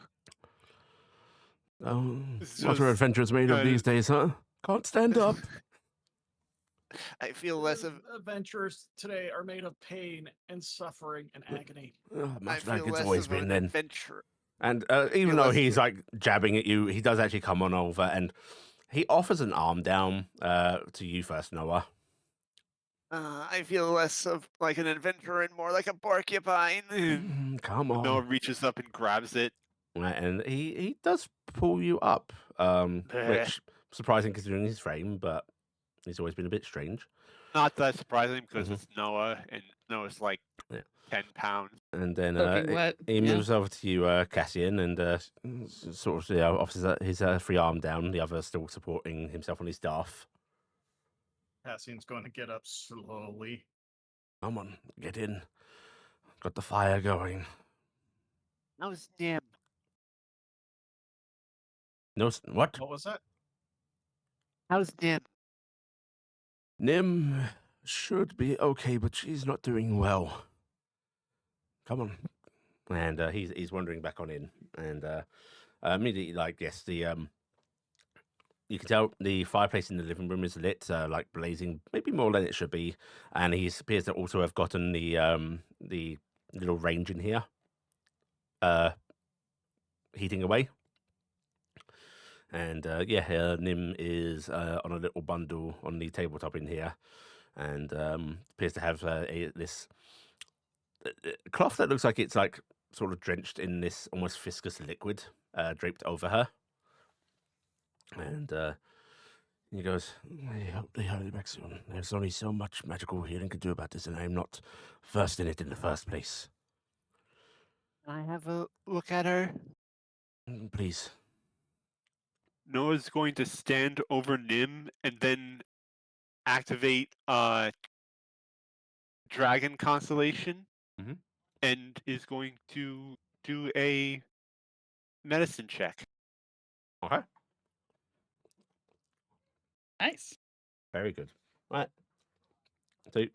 It's what are just adventures made of these days, huh? Can't stand up. I feel less of. Adventures today are made of pain and suffering and agony. Oh, I much like feel it's less always of been an then. adventure. And even feel though less he's of- like jabbing at you, he does actually come on over and he offers an arm down to you first, Noah. I feel less of like an adventurer and more like a porcupine. Come on. Noah reaches up and grabs it. Right, and he does pull you up, Bleh. which surprising considering his frame, but he's always been a bit strange. Not that surprising because Mhm. it's Noah, and Noah's like Yeah. 10 pounds. And then Soaking wet. he Yeah. moves over to you, Cassian, and sort of offers his free arm down. The other still supporting himself on his staff. Cassian's going to get up slowly. Come on, get in. Got the fire going. How's Nim? No, what? What was that? How's Nim? Nim should be okay, but she's not doing well. Come on. And he's wandering back on in, and immediately, like, yes, the you can tell the fireplace in the living room is lit, like blazing, maybe more than it should be, and he appears to also have gotten the little range in here, heating away. And Nim is on a little bundle on the tabletop in here, and appears to have this cloth that looks like it's like sort of drenched in this almost viscous liquid draped over her. And he goes, "I hope they hurry back soon. There's only so much magical healing can do about this, and I'm not versed in it in the first place. Can I have a look at her? Please." Noah's going to stand over Nim and then activate Dragon Constellation Mhm. and is going to do a medicine check. Okay. Nice. Very good. Right. So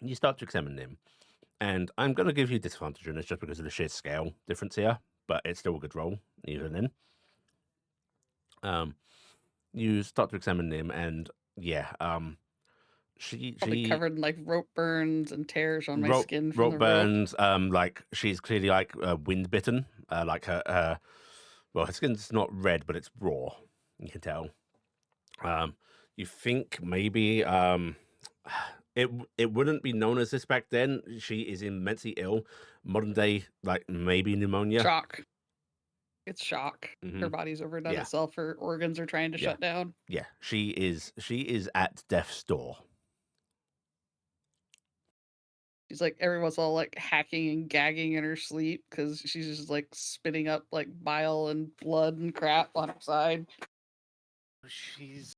you start to examine Nim, and I'm going to give you disadvantage on this just because of the sheer scale difference here, but it's still a good roll, even then. You start to examine Nim, and Probably covered in like rope burns and tears on my rope, skin from rope the rope. burns. Like she's clearly like wind bitten. Like her skin's not red, but it's raw. You can tell. You think maybe it wouldn't be known as this back then. She is immensely ill. Modern day, like maybe pneumonia. Shock. It's shock. Her Mhm. body's overdone Yeah. itself. Her organs are trying to Yeah. shut down. Yeah, she is at death's door. She's like everyone's all like hacking and gagging in her sleep because she's just like spitting up like bile and blood and crap on her side. She's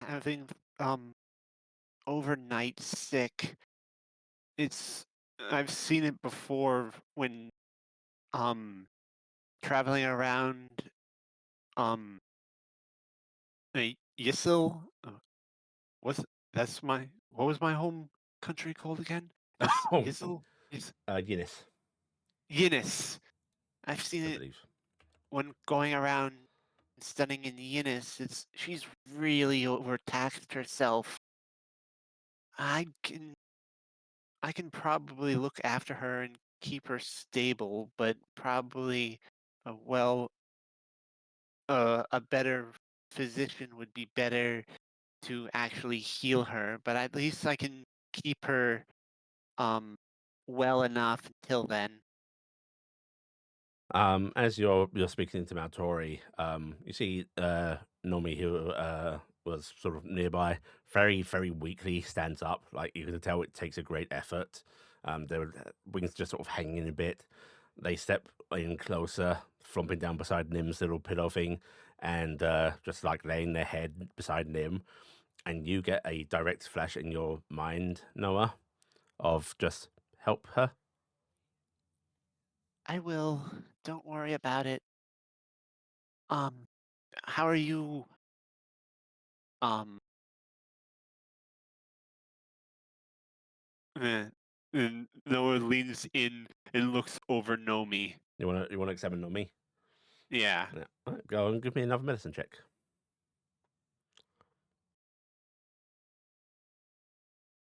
having overnight sick. I've seen it before when traveling around Yisil. What was my home country called again? Oh, Yisil? Yes. Guinness, Yinis. I've seen I it believe. when going around studying in Yinis. She's really overtaxed herself. I can probably look after her and keep her stable, but probably a better physician would be better to actually heal her. But at least I can keep her well enough until then. As you're speaking to Maltori, you see Nomi, who was sort of nearby, very, very weakly stands up. Like you can tell it takes a great effort. Their wings just sort of hanging a bit. They step in closer, flopping down beside Nim's little pillow thing, and just like laying their head beside Nim. And you get a direct flash in your mind, Noah, of just help her. I will. Don't worry about it. How are you? Um, and Noah leans in and looks over Nomi. You wanna examine Nomi? Yeah. Yeah. All right, go and give me another medicine check.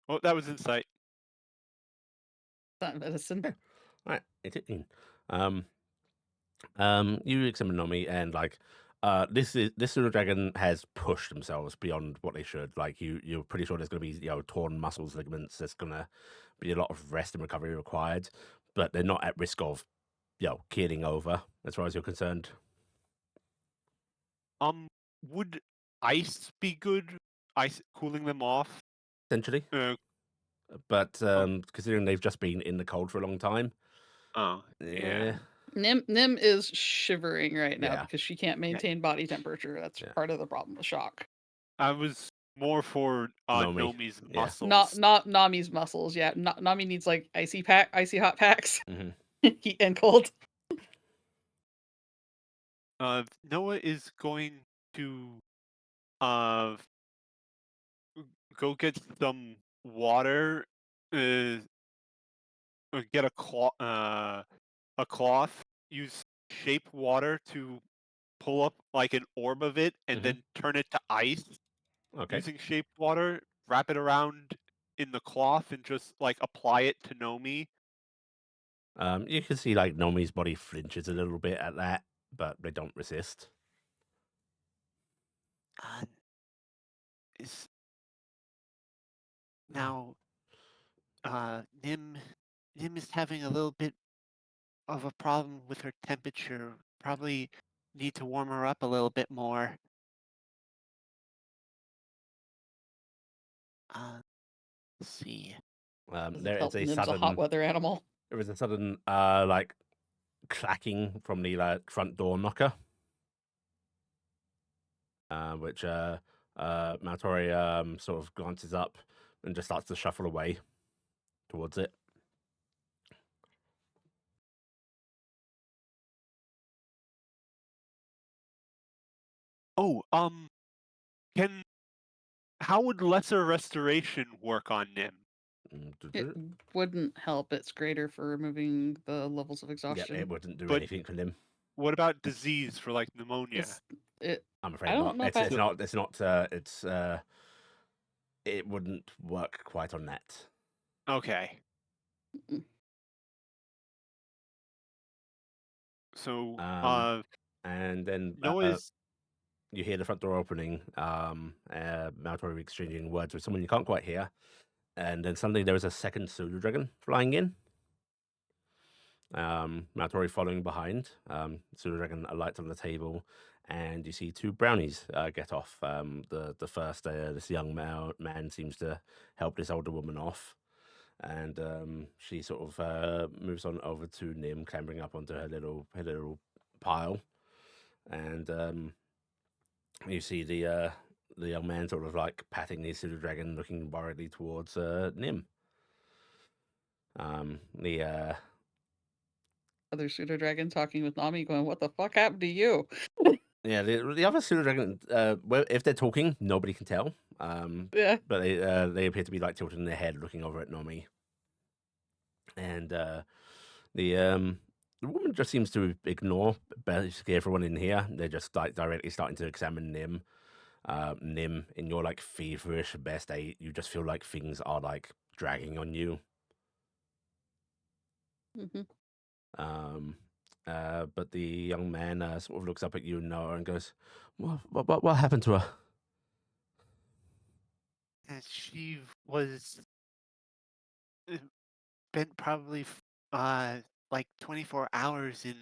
Oh, that was insight. Not medicine. Okay. All right, 18. Um, you examine Nomi and like, this little dragon has pushed themselves beyond what they should. Like you're pretty sure there's gonna be torn muscles, ligaments. There's gonna be a lot of rest and recovery required, but they're not at risk of keeling over as far as you're concerned. Would ice be good? Ice cooling them off? Essentially, Uh, but considering they've just been in the cold for a long time, oh, yeah. Nim is shivering right now Yeah. because she can't maintain body temperature. That's Yeah. part of the problem with shock. I was more for Nomi. Nomi's Yeah. muscles. Not Nami's muscles. Yeah, Nami needs like icy hot packs, Mhm. heat and cold. Noah is going to uh go get some water. Get a cloth. Use shape water to pull up like an orb of it, and Mhm. then turn it to ice. Okay. Using shape water, wrap it around in the cloth, and just like apply it to Nomi. You can see like Nomi's body flinches a little bit at that, but they don't resist. Uh, is now Nim is having a little bit of a problem with her temperature. Probably need to warm her up a little bit more. Let's see. Doesn't There is help. a Nim's a hot sudden weather animal. like clacking from the front door knocker, which Maltori sort of glances up and just starts to shuffle away towards it. Oh, how would lesser restoration work on Nim? It wouldn't help. It's greater for removing the levels of Yeah, exhaustion. it wouldn't do But- anything for him. What about disease for like pneumonia? I'm afraid I don't not. know if It's I- not. It's not. It wouldn't work quite on that. Okay. Mm. So, And then Noah is you hear the front door opening. Maltori exchanging words with someone you can't quite hear, and then suddenly there is a second pseudo dragon flying in. Maltori following behind. Pseudo Dragon alights on the table, and you see two brownies get off. The first, this young man seems to help this older woman off, and she sort of moves on over to Nim, clambering up onto her little pile, and you see the young man sort of like patting the pseudo dragon, looking worriedly towards Nim. The Other pseudo dragon talking with Nami, going, "What the fuck happened to you?" Yeah, the other pseudo dragon, well, if they're talking, nobody can tell. Yeah. But they appear to be like tilting their head, looking over at Nomi, and the woman just seems to ignore basically everyone in here. They're just like directly starting to examine Nim. Nim, in your like feverish best state, you just feel like things are like dragging on you. Hmm. But the young man sort of looks up at you, Noah, and goes, What happened to her?" And she was spent probably like 24 hours in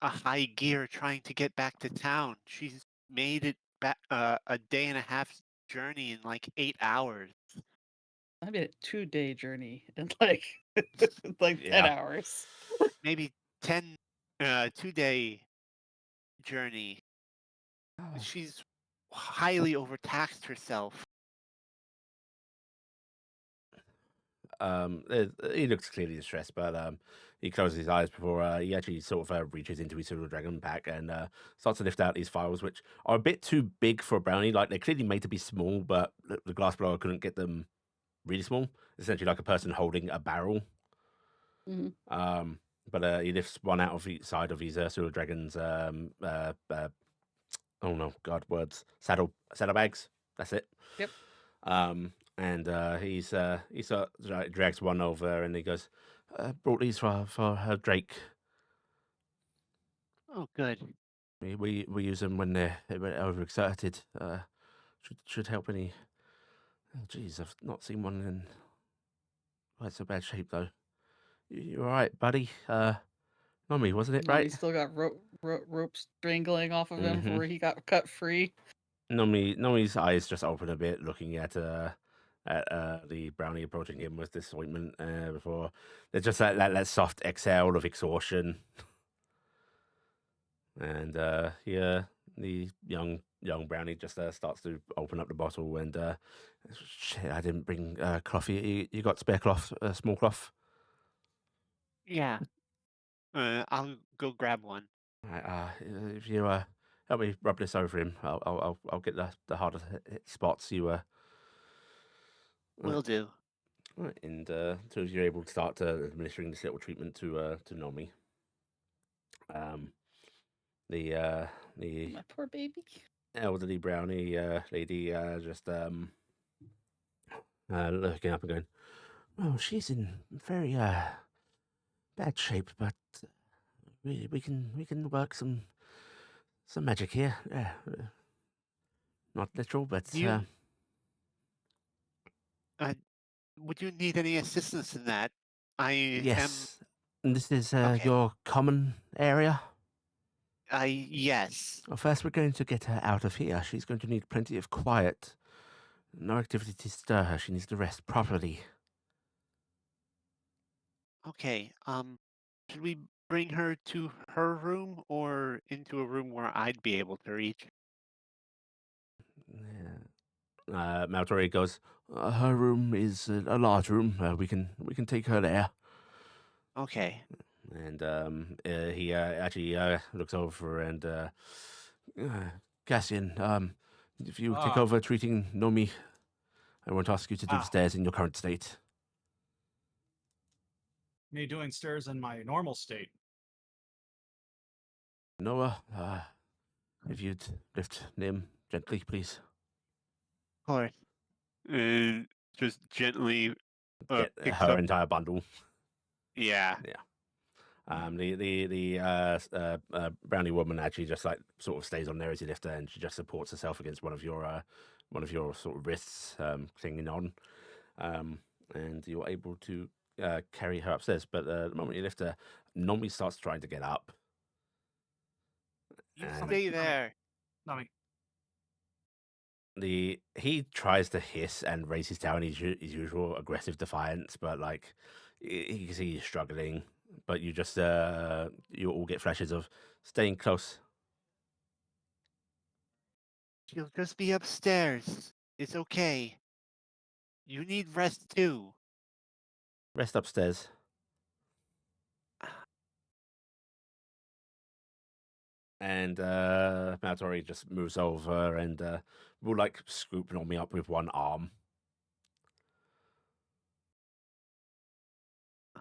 a high gear trying to get back to town. She's made it back a day and a half journey in like 8 hours. I made a 2-day journey in like like 10 Yeah. hours. Maybe 10 2-day journey. She's highly overtaxed herself. He looks clearly distressed, but he closes his eyes before he actually sort of reaches into his pseudo dragon pack and starts to lift out these files, which are a bit too big for a brownie. Like, they're clearly made to be small, but the glass blower couldn't get them really small. Essentially, like a person holding a barrel. Mhm. But he lifts one out of each side of his pseudo dragon's oh no, God, words, saddlebags. That's it. Yep. And he sort of drags one over, and he goes, "Brought these for her Drake. Oh, good. We use them when they're overexerted. Should help any. Oh, geez, I've not seen one in quite so bad shape though. You all right, buddy? Mummy, wasn't it Nami right?" still got ropes strangling off of him Mhm. before he got cut free. Nomi's eyes just open a bit, looking at the brownie approaching him with disappointment. Before there's just that soft exhale of exhaustion, and the young brownie just starts to open up the bottle and shit, I didn't bring coffee. You got spare cloth, small cloth? Yeah. I'll go grab one. Right, if you help me rub this over him, I'll get the harder hit spots. Will do. Right, and so you're able to start administering this little treatment to Nomi. The My poor baby. elderly brownie lady just looking up and going, "Well, she's in very bad shape, but we can work some magic here. Yeah, not literal, but You would you need any assistance in that? I am. yes. And this is Okay. your common area. Yes. Well, first, we're going to get her out of here. She's going to need plenty of quiet. No activity to stir her. She needs to rest properly. Okay. Should we bring her to her room or into a room where I'd be able to reach? Yeah. Maltori goes, her room is a large room. We can take her there. Okay. And he actually looks over and Cassian, if you take Ah. over treating Nomi, I won't ask you to do the Ah. stairs in your current state. Me doing stairs in my normal state. Noah, if you'd lift Nim gently, please. Of course. Just gently Get picks her up. entire bundle. Yeah. The brownie woman actually just like sort of stays on there as you lift her, and she just supports herself against one of your sort of wrists, clinging on, and you're able to carry her upstairs. But the moment you lift her, Nomi starts trying to get up. You And stay there. Nami. He tries to hiss and raise his tail in his usual aggressive defiance, but like you can see he's struggling. But you just you all get flashes of staying close. She'll just be upstairs. It's okay. You need rest too. Rest upstairs. And Maltori just moves over and will like scoop Nomi up with one arm.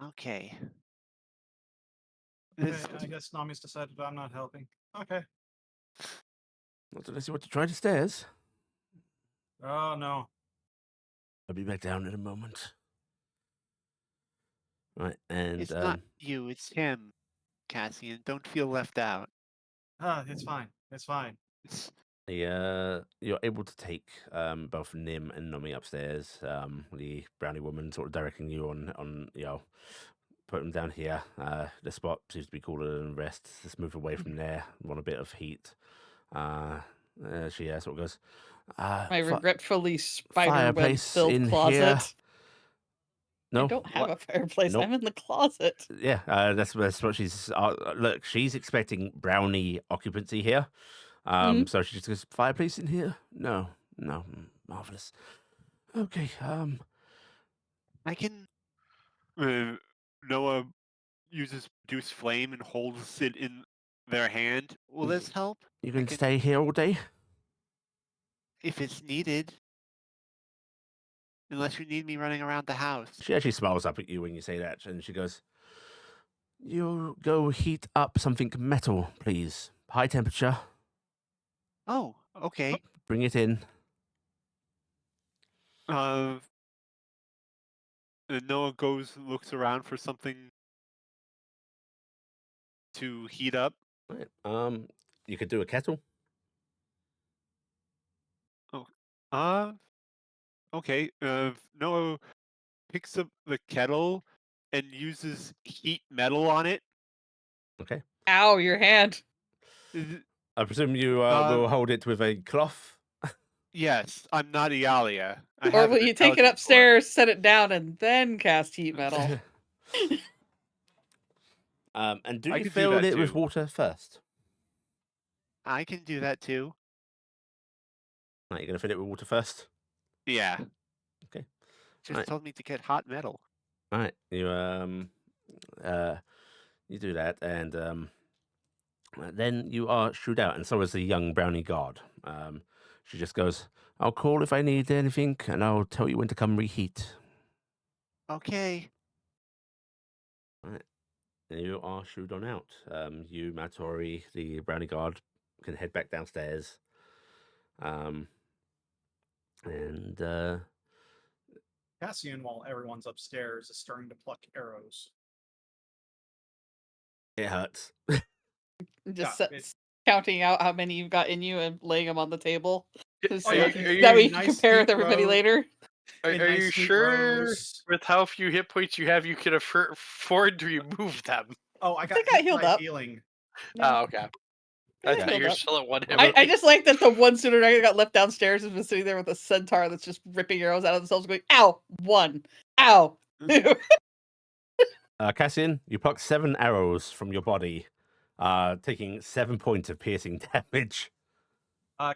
Okay. Okay, This- I guess Nami's decided I'm not helping. Okay. Not unless you want to try the stairs. Oh no. I'll be back down in a moment. Right, and It's not you, it's him, Cassian. Don't feel left out. It's fine. It's fine. It's- you're able to take both Nim and Nomi upstairs. The brownie woman sort of directing you on put them down here. The spot seems to be cooler than the rest. Let's move away from there. Want a bit of heat. She sort of goes. My regretfully spider web fireplace filled in closet. here. No, I don't have What? a fireplace. Nope. I'm in the closet. Yeah, that's what she's. Look, she's expecting brownie occupancy here. So she just goes, fireplace in here? No, marvelous. Okay, I can. Noah uses produce flame and holds it in their hand. Will this help? you I can can- stay here all day? If it's needed. Unless you need me running around the house. She actually smiles up at you when you say that, and she goes, "You go heat up something metal, please. High temperature. Oh, okay. Bring it in." And Noah looks around for something to heat up. Right. You could do a kettle. Okay. Noah picks up the kettle and uses heat metal on it. Okay. Ow, your hand. I presume you will hold it with a cloth. Yes, I'm not Iala. Or will you take it upstairs, set it down, and then cast heat metal? And do I you could do fill that it with too. water first? I can do that too. Right, you're gonna fill it with water first. Yeah. Okay. Just Right. told me to get hot metal. All right, you do that, and then you are shooed out, and so is the young brownie guard. She just goes, "I'll call if I need anything, and I'll tell you when to come reheat." Okay. You are shooed on out. You, Matori, the brownie guard, can head back downstairs. And Cassian, while everyone's upstairs, is starting to pluck arrows. it hurts. Just Yeah, it- counting out how many you've got in you and laying them on the table. Oh, yeah, That way you can nice compare with deep everybody row. later. Are in you nice neat sure rows. with how few hit points you have, you can afford to remove them? Oh, I They got got hit healed by up. healing. Oh, okay. They I got thought healed you were up. still at one hit. I just like that the one student I got left downstairs has been sitting there with a centaur that's just ripping arrows out of themselves, going, "Ow, one, ow." Cassian, you pluck 7 arrows from your body, taking 7 points of piercing damage.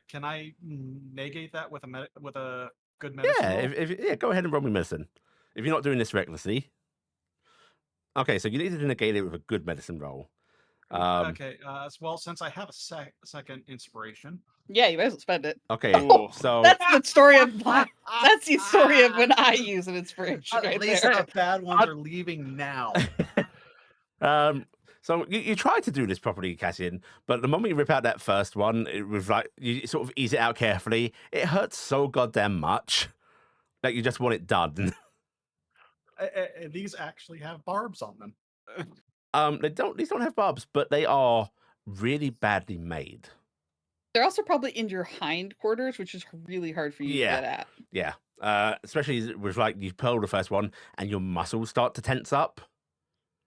Can I negate that with a good medicine Yeah, roll? yeah, go ahead and roll me medicine. If you're not doing this recklessly. Okay, so you need to negate it with a good medicine roll. Okay. Well, since I have a second inspiration. Yeah, you might as well spend it. Okay, Ooh. so That's the story of that's the story of when I use an inspiration At right least there. the bad ones are leaving now. so you try to do this properly, Cassian, but the moment you rip out that first one, it was like you sort of ease it out carefully. It hurts so goddamn much that you just want it done. These actually have barbs on them. These don't have barbs, but they are really badly made. They're also probably in your hindquarters, which is really hard for you to get at. Yeah. especially with like you pearl the first one and your muscles start to tense up.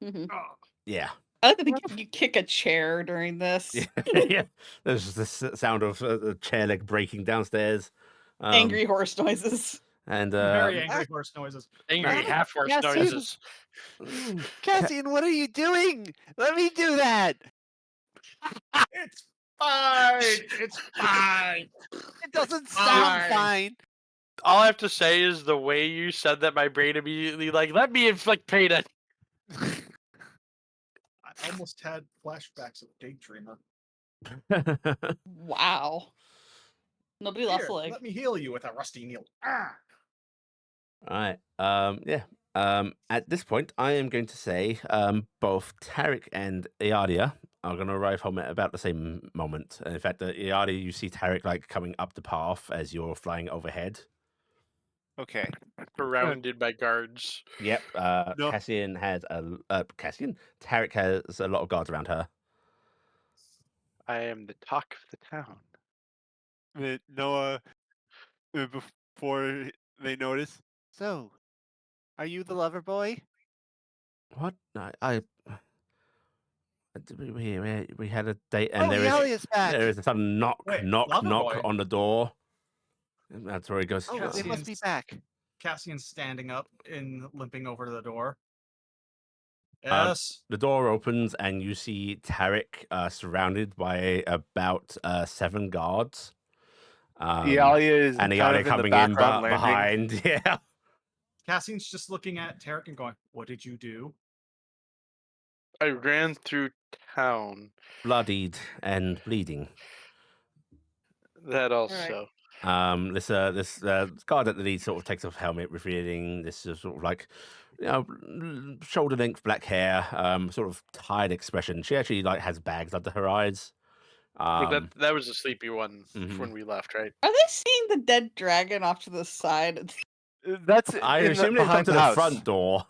Mhm. Oh, Yeah. I like to think you kick a chair during this. Yeah. There's this sound of the chair leg breaking downstairs. Angry horse noises. And very angry horse noises. Angry half horse Cassian. noises. Cassian, what are you doing? Let me do that. It's fine. It's fine. It doesn't fine. sound fine. All I have to say is the way you said that, my brain immediately like, let me inflict pain at. I almost had flashbacks of Daydreamer. Wow. Nobody lost Here, a leg. let me heal you with a rusty needle. Ah! All right. Yeah. At this point, I am going to say both Taryc and Iala are going to arrive home at about the same moment. In fact, Iala, you see Taryc like coming up the path as you're flying overhead. Okay. Surrounded by guards. Yep. No. Cassian has Cassian. Taryc has a lot of guards around her. I am the talk of the town. Noah, before they notice. So, are you the lover boy? What? We had a date, and Oh, there Ialia's back. is a sudden knock Wait, lover boy? on the door. And that's where he goes. Oh, they must be Cassian's- back. Cassian's standing up and limping over to the door. Um, Yes. The door opens and you see Taryc surrounded by about 7 guards. Iala is and kind Iala of in the coming in background landing. behind. Yeah. Cassian's just looking at Taryc and going, "What did you do?" I ran through town. Bloodied and bleeding. That also. This guard at the lead sort of takes off helmet, revealing this sort of like, shoulder length black hair, sort of tired expression. She actually like has bags under her eyes. But that was a sleepy one Mhm. when we left, right? Are they seeing the dead dragon off to the side? That's I in assume the, they come behind to the the house. front door.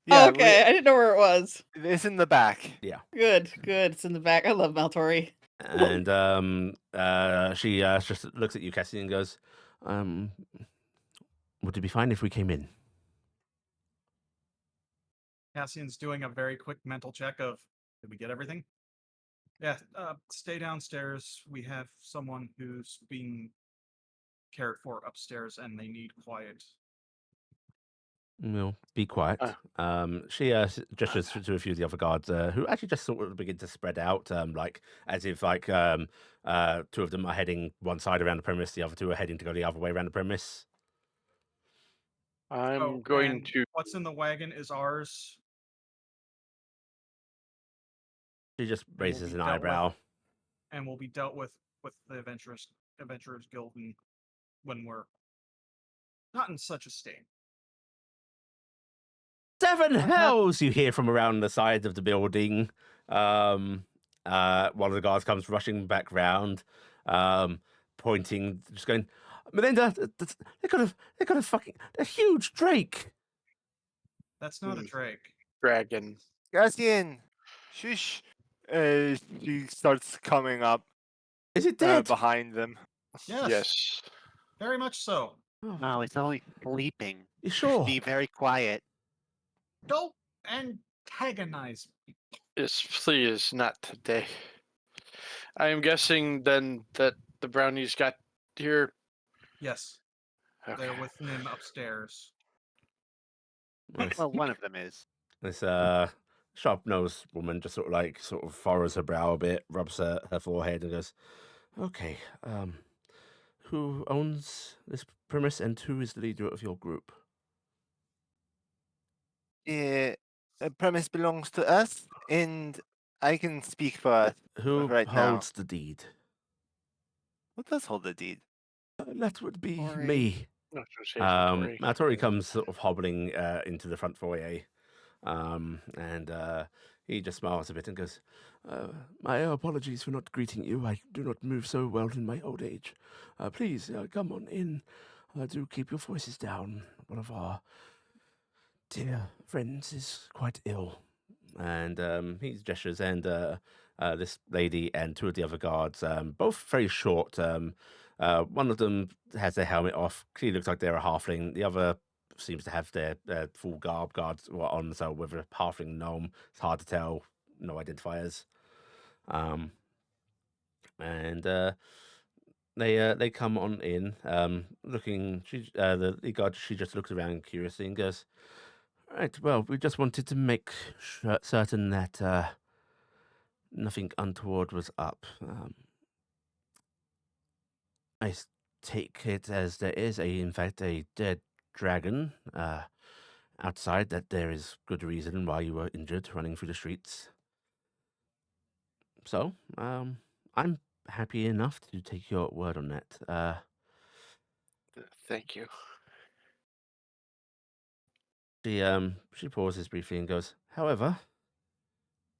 Yeah, Okay, I didn't know where it was. it's in the back. Good. It's in the back. I love Maltori. And she just looks at you, Cassian, and goes, would it be fine if we came in? Cassian's doing a very quick mental check of, did we get everything? Yeah, stay downstairs. We have someone who's being cared for upstairs and they need quiet. No, be quiet. She gestures to a few of the other guards, who actually just sort of begin to spread out, like as if like 2 of them are heading one side around the premise, the other 2 are heading to go the other way around the premise. I'm Oh, going and to. what's in the wagon is ours. She just will raises be an dealt with. eyebrow. And will be dealt with the Adventurers Guild when we're not in such a state. 7 hells! You hear from around the side of the building. One of the guards comes rushing back round, pointing, just going, Melinda, they got a fucking a huge drake. That's not a Drake. Dragon. Cassian, shush. She starts coming up Is it dead? behind them. Yes. Very much so. Oh, No, it's only sleeping. you sure? Be very quiet. Don't antagonize me. Yes, please, not today. I am guessing then that the brownies got here. Yes, Okay. they're with Nim upstairs. Well, one of them is. This sharp-nosed woman just sort of furrows her brow a bit, rubs her forehead, and goes, "Okay, who owns this premise, and who is the leader of your group?" The premise belongs to us, and I can speak for us Who right now. holds the deed? Who does hold the deed? That would be Tori. me. I was gonna say it's Tori. Tori comes sort of hobbling into the front foyer, and he just smiles a bit and goes, "My apologies for not greeting you. I do not move so well in my old age. Please come on in. Do keep your voices down. One of our dear friends is quite ill." And he gestures, and this lady and 2 of the other guards, both very short, One of them has their helmet off. Clearly looks like they're a halfling. The other seems to have their full guards on. So whether a halfling gnome, it's hard to tell. No identifiers. And they come on in, looking. The guard. She just looks around curiously and goes, "Right. Well, we just wanted to make certain that nothing untoward was up. I take it as there is in fact, a dead dragon outside. That there is good reason why you were injured running through the streets. So, I'm happy enough to take your word on that. Thank you. She pauses briefly and goes, however,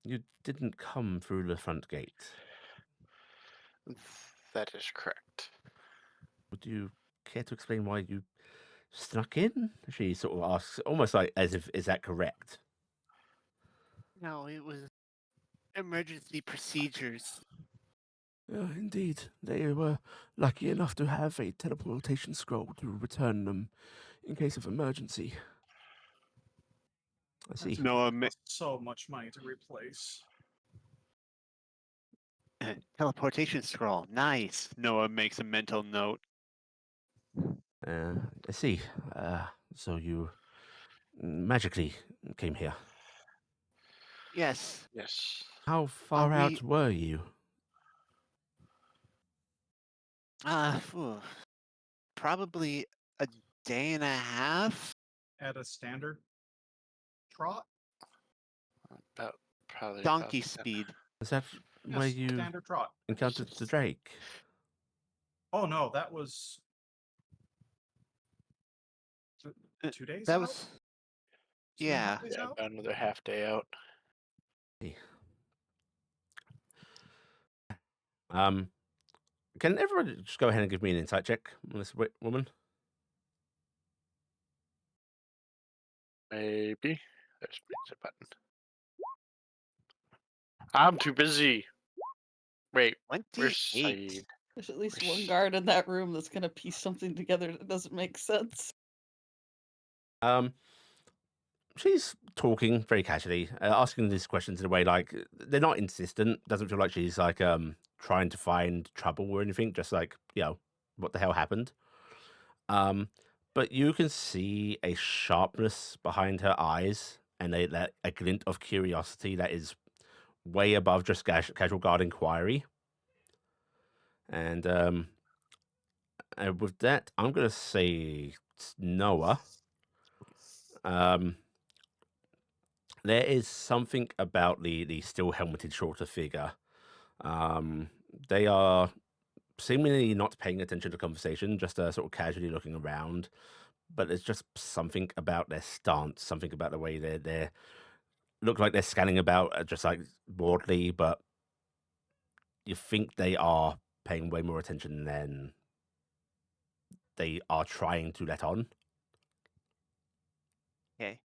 you didn't come through the front gate. That is correct. Would you care to explain why you snuck in? She sort of asks, almost like as if, is that correct? No, it was emergency procedures. Indeed. They were lucky enough to have a teleportation scroll to return them in case of emergency. I see. Noah, So much money to replace. teleportation scroll. Nice. Noah makes a mental note. I see. So you magically came here. Yes. Yes. How far we- out were you? Probably a day and a half. At a standard trot? About probably Donkey about that. speed. Is that where Yes, you standard trot. encountered the Drake? Oh no, that was 2 days That out? was. 2.5 Yeah. days Yeah, out? about another half day out. Can everyone just go ahead and give me an insight check on this woman? Maybe. There's a button. I'm too busy. Wait, where's 28. Saeed? There's at least Where's- one guard in that room that's gonna piece something together that doesn't make sense. She's talking very casually, asking these questions in a way like they're not insistent. Doesn't feel like she's like trying to find trouble or anything. Just like, what the hell happened? But you can see a sharpness behind her eyes and a glint of curiosity that is way above just casual guard inquiry. And with that, I'm gonna say Noah. There is something about the still helmeted shorter figure. They are seemingly not paying attention to conversation, just sort of casually looking around. But there's just something about their stance, something about the way they look like they're scanning about, just like broadly. But you think they are paying way more attention than they are trying to let on. Okay.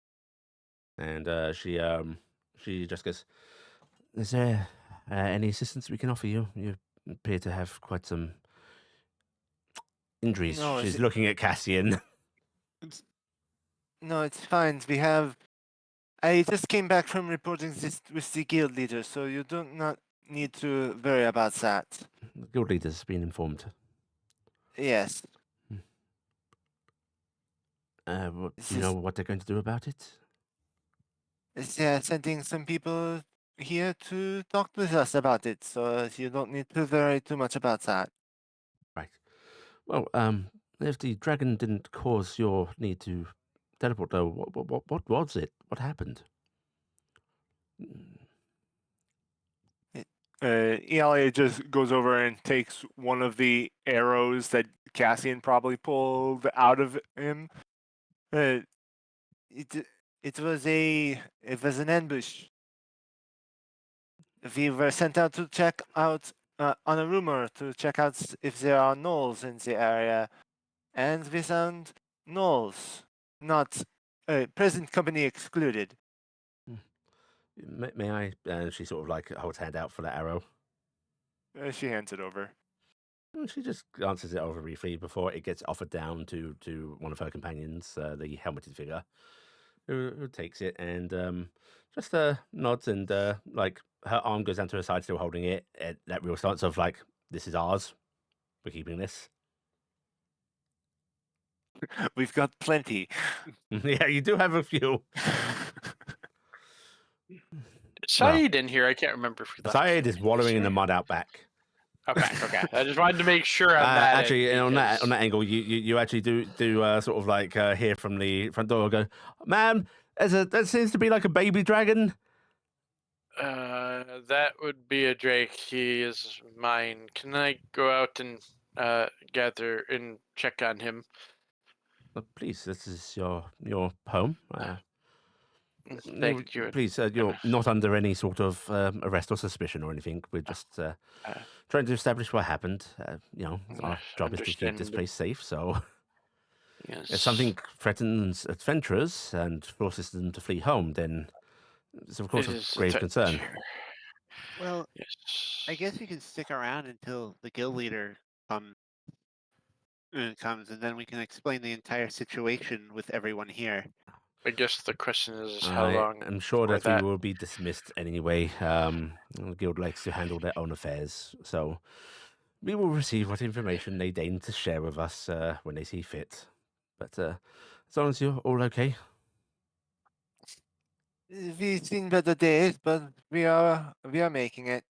And she just goes, "Is there any assistance we can offer you? You appear to have quite some injuries." No, She's looking at Cassian. No, it's fine. I just came back from reporting this with the guild leader, so you do not need to worry about that. The guild leader's been informed. Yes. Do you know what they're going to do about it? They're sending some people here to talk with us about it, so you don't need to worry too much about that. Right. Well, if the dragon didn't cause your need to teleport, though, what was it? What happened? Iala just goes over and takes one of the arrows that Cassian probably pulled out of him. It was an ambush. We were sent out to check out on a rumor to check out if there are gnolls in the area, and we found gnolls, not present company excluded. May I? She sort of like holds hand out for that arrow. She hands it over. She just glances it over briefly before it gets offered down to one of her companions, the helmeted figure, who takes it and just nods and like her arm goes down to her side, still holding it. At that real stance of like, this is ours. We're keeping this. We've got plenty. Yeah, you do have a few. Is Saeed in here? I can't remember if we left. Saeed is wallowing in the mud out back. Okay. I just wanted to make sure on that. Actually, end on that because- angle, you actually do sort of like hear from the front door go, "Ma'am, there seems to be like a baby dragon." That would be a Drake. He is mine. Can I go out and gather and check on him? Please, this is your home. Thank you. Please, you're not under any sort of arrest or suspicion or anything. We're just trying to establish what happened. Our job is to keep this Understand. place safe. So Yes. if something threatens adventurers and forces them to flee home, then it's of course It a is grave threat concern. here. Well, Yes. I guess we can stick around until the guild leader comes, and then we can explain the entire situation with everyone here. I guess the question is how long. I'm sure before that we will be dismissed anyway. The guild likes to handle their own affairs, so we will receive what information they deign to share with us when they see fit. But as long as you're all okay. We've seen better days, but we are making it.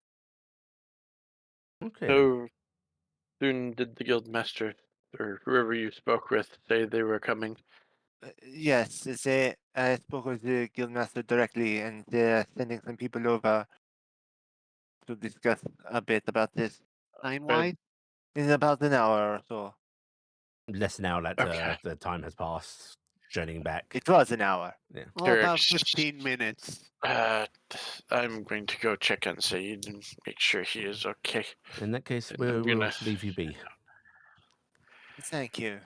Okay. So soon did the guild master or whoever you spoke with say they were coming? Yes, I spoke with the guildmaster directly, and they're sending some people over to discuss a bit about this Time-wise, in about an hour or so. Less now that Okay. the time has passed, journeying back. It was an hour. well, about Taryc, 15 minutes. I'm going to go check on Saeed and make sure he is okay. In that case, I'm we'll gonna- leave you be. Thank you.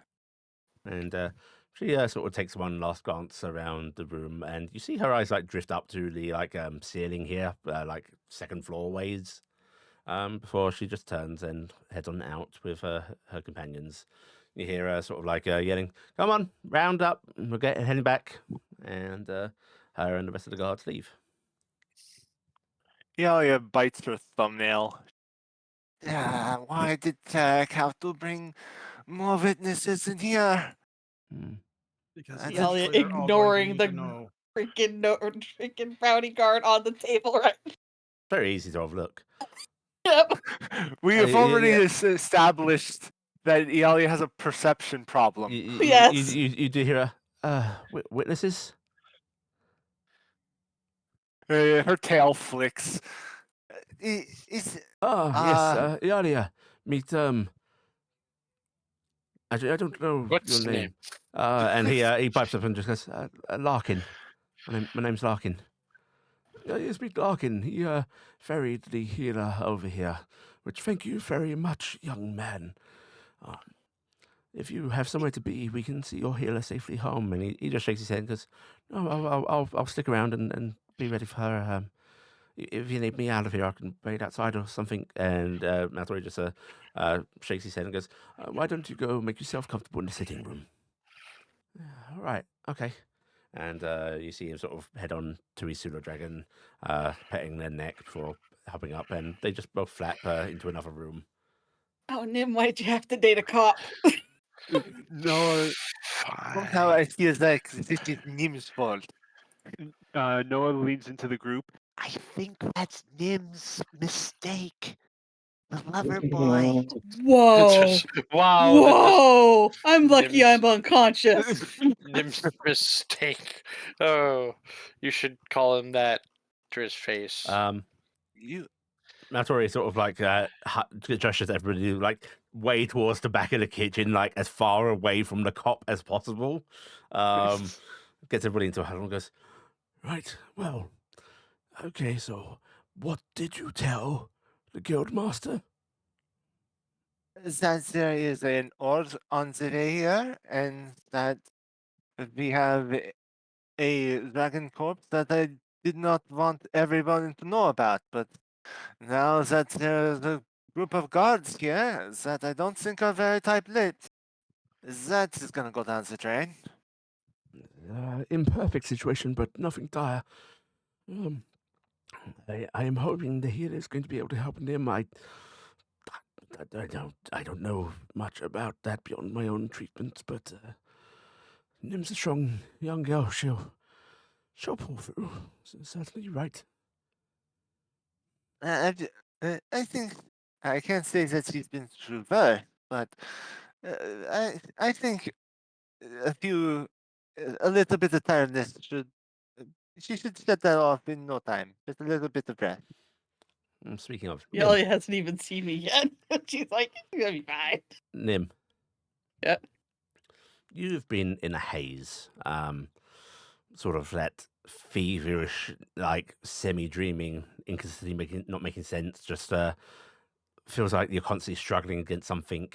And she sort of takes one last glance around the room, and you see her eyes like drift up to the ceiling here, like second floor ways, before she just turns and heads on out with her companions. You hear her sort of like yelling, "Come on, round up! We're heading back," and her and the rest of the guards leave. Iala bites her thumbnail. Why did Taryc have to bring more witnesses in here? Because That's it's Iala clear all going ignoring to the need to know. freaking bounty guard on the table, right? Very easy to overlook. Yep. We have yeah, already yeah. established that Iala has a perception problem. Yes. You do hear witnesses? Her tail flicks. Is Yes, Iala. Meet I don't know What's your the name? And he pipes up and just goes, Larkin. My name's Larkin. Yes, meet Larkin. He ferried the healer over here, which thank you very much, young man. If you have somewhere to be, we can see your healer safely home. And he just shakes his head and goes, "No, I'll stick around and be ready for her. If you need me out of here, I can wait outside or something." And Matori just shakes his head and goes, "Why don't you go make yourself comfortable in the sitting room?" All right, okay. And you see him sort of head on to his pseudo dragon, petting their neck before hopping up, and they just both flap into another room. Oh, Nim, why'd you have to date a cop? no? Somehow I feel like this is Nim's fault. Noah leans into the group. I think that's Nim's mistake. The lover boy. Whoa. Wow. Whoa. I'm lucky Nim's- I'm unconscious. Nim's mistake. Oh, you should call him that to his face. You Matori sort of like gestures everybody to like way towards the back of the kitchen, like as far away from the cop as possible. Gets everybody into a huddle and goes, "Right, well, okay, so what did you tell the guild master?" that there is an ord on the way here, and that we have a dragon corpse that I did not want everyone to know about, but now that there's a group of guards here that I don't think are very tight-lipped. That is gonna go down the drain. Imperfect situation, but nothing dire. I am hoping the healer is going to be able to help Nim. I don't know much about that beyond my own treatment, but Nim's a strong young girl. She'll pull through. Certainly right. I think I can't say that she's been through birth, but I think a little bit of tiredness she should shut that off in no time. Just a little bit of breath. Speaking of Yuli hasn't even seen me yet. She's like, "You're gonna be fine." Nim, Yep. you've been in a haze, sort of that feverish, like semi-dreaming, inconsistently not making sense. Just feels like you're constantly struggling against something.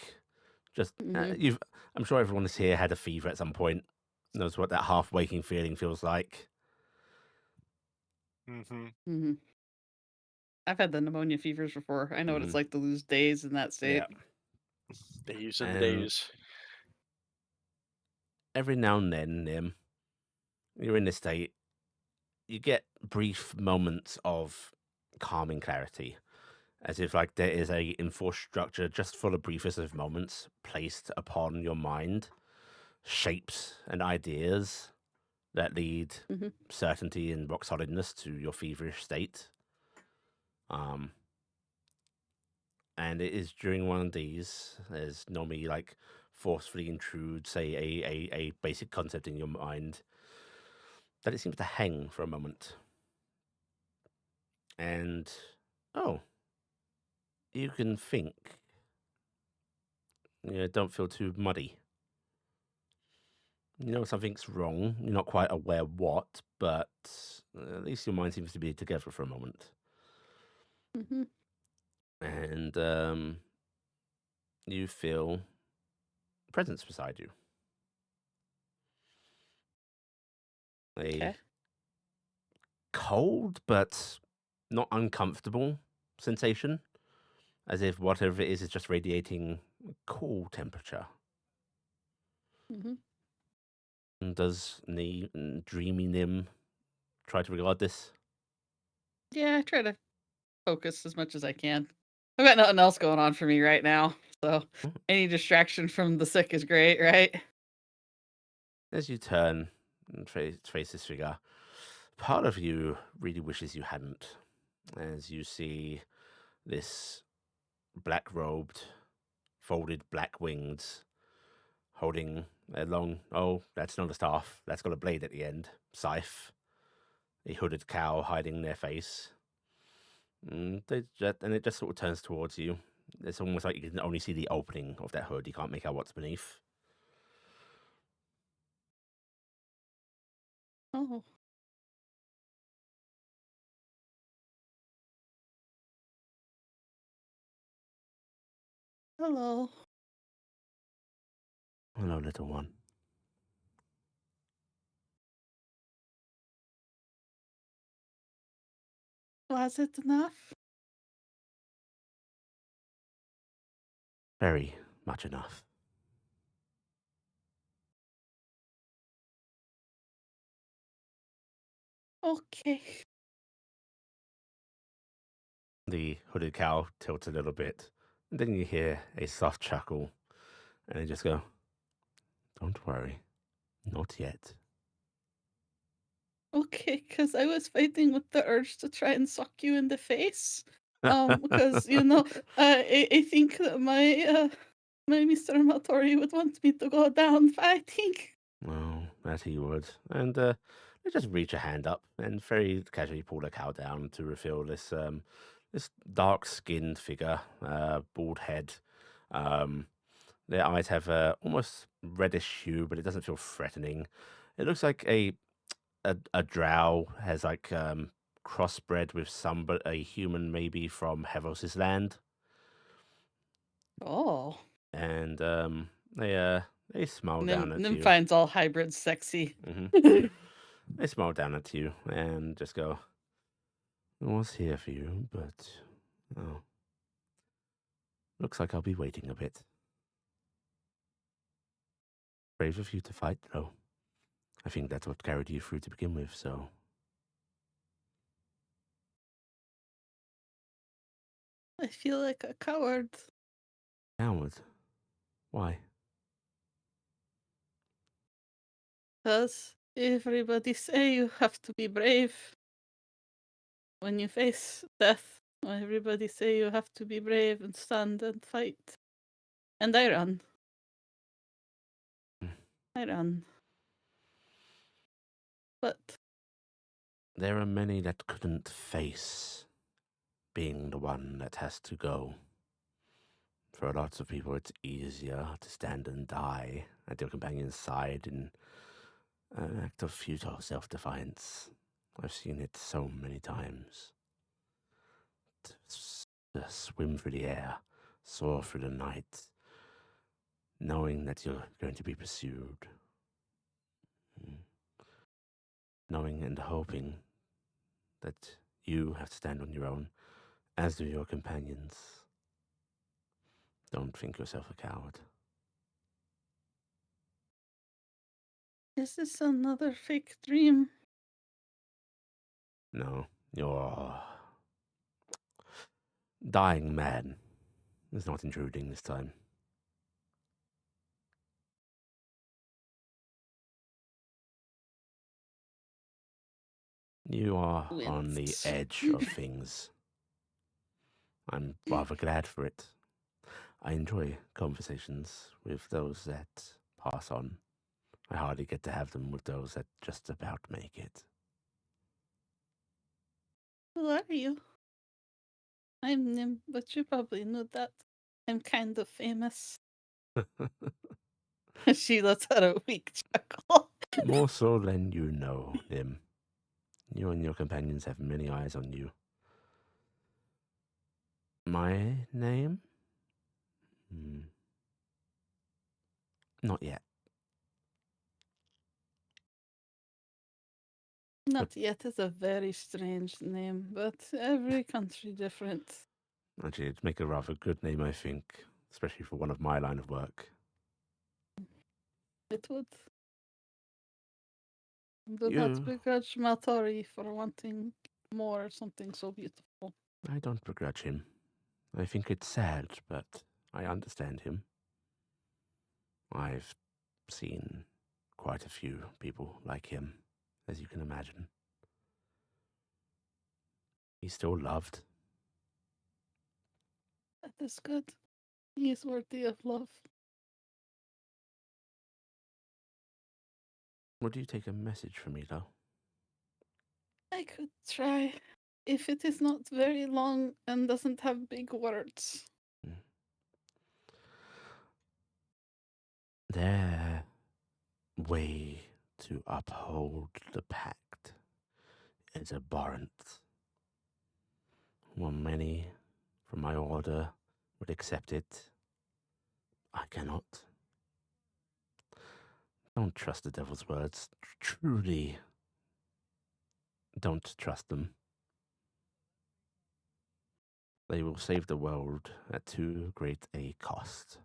Just Mhm. I'm sure everyone here had a fever at some point. Knows what that half-waking feeling feels like. Mm-hmm. Mm-hmm. I've had the pneumonia fevers before. I know what it's Mhm. like to lose days in that state. Yeah. Days and And days. every now and then, Nim, you're in this state. You get brief moments of calming clarity, as if like there is a enforced structure just full of briefest of moments placed upon your mind, shapes and ideas that lead Mhm. certainty and rock solidness to your feverish state. And it is during one of these, as normally like forcefully intrude, say a basic concept in your mind, that it seems to hang for a moment. And oh, you can think. Don't feel too muddy. You know something's wrong. You're not quite aware what, but at least your mind seems to be together for a moment. Mm-hmm. And you feel presence beside you. A Okay. cold but not uncomfortable sensation, as if whatever it is just radiating cool temperature. Mm-hmm. And does the dreamy Nim try to regard this? Yeah, I try to focus as much as I can. I've got nothing else going on for me right now, so any distraction from the sick is great, right? As you turn and face this figure, part of you really wishes you hadn't, as you see this black robed, folded black wings, holding a long, oh, that's not a staff, that's got a blade at the end, scythe, a hooded cow hiding their face. And it just sort of turns towards you. It's almost like you can only see the opening of that hood. You can't make out what's beneath. Oh. Hello. Hello, little one. Was it enough? Very much enough. Okay. The hooded cow tilts a little bit, and then you hear a soft chuckle, and they just go, "Don't worry, not yet." Okay, because I was fighting with the urge to try and suck you in the face. Because I think that my Mr. Matori would want me to go down fighting. Oh, that he would. And they just reach a hand up and very casually pull the cow down to reveal this dark-skinned figure, bald head. Um, their eyes have a almost reddish hue, but it doesn't feel threatening. It looks like a drow has like crossbred with a human maybe from Hevos's land, Oh. and they smile down at Nim you. finds all hybrids sexy. Hmm. They smile down at you and just go, "I was here for you, but oh, Looks like I'll be waiting a bit. Brave of you to fight, though. I think that's what carried you through to begin with, so... I feel like a coward. Coward? Why? Because everybody say you have to be brave when you face death. Everybody say you have to be brave and stand and fight. And I run. I run. But There are many that couldn't face being the one that has to go. For lots of people, it's easier to stand and die at your companion's side in an act of futile self-defiance. I've seen it so many times. To swim through the air, soar through the night, knowing that you're going to be pursued. Knowing and hoping that you have to stand on your own, as do your companions. Don't think yourself a coward. is this another fake dream? No, your dying man is not intruding this time. You are on the Wince. edge of things. I'm rather glad for it. I enjoy conversations with those that pass on. I hardly get to have them with those that just about make it. Who are you? I'm Nim, but you probably knew that. I'm kind of famous. She lets out a weak chuckle. More so than you know, Nim. You and your companions have many eyes on you. My name? Not yet. Not yet is a very strange name, but every country different. Actually, it'd make a rather good name, I think, especially for one of my line of work. It would. Do You- not begrudge Maltori for wanting more something so beautiful. I don't begrudge him. I think it's sad, but I understand him. I've seen quite a few people like him, as you can imagine. He's still loved. That is good. He is worthy of love. Would you take a message from me, though? I could try. If it is not very long and doesn't have big words. Their way to uphold the pact is abhorrent. While many from my order would accept it, I cannot. Don't trust the devil's words. Truly, don't trust them. They will save the world at too great a cost.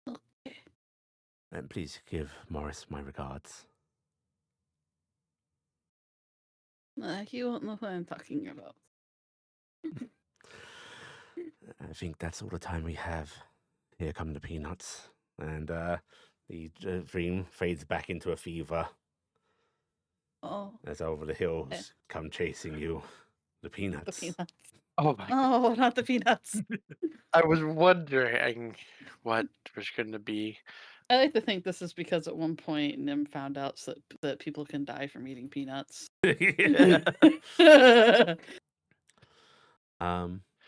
Okay. And please give Morris my regards. He won't know what I'm talking about. I think that's all the time we have. Here come the peanuts. And the dream fades back into a fever Oh, as over the hills come chasing you. The the peanuts. peanuts. Oh my! Oh, not the peanuts. I was wondering what was going to be. I like to think this is because at one point Nim found out that people can die from eating peanuts. Yeah.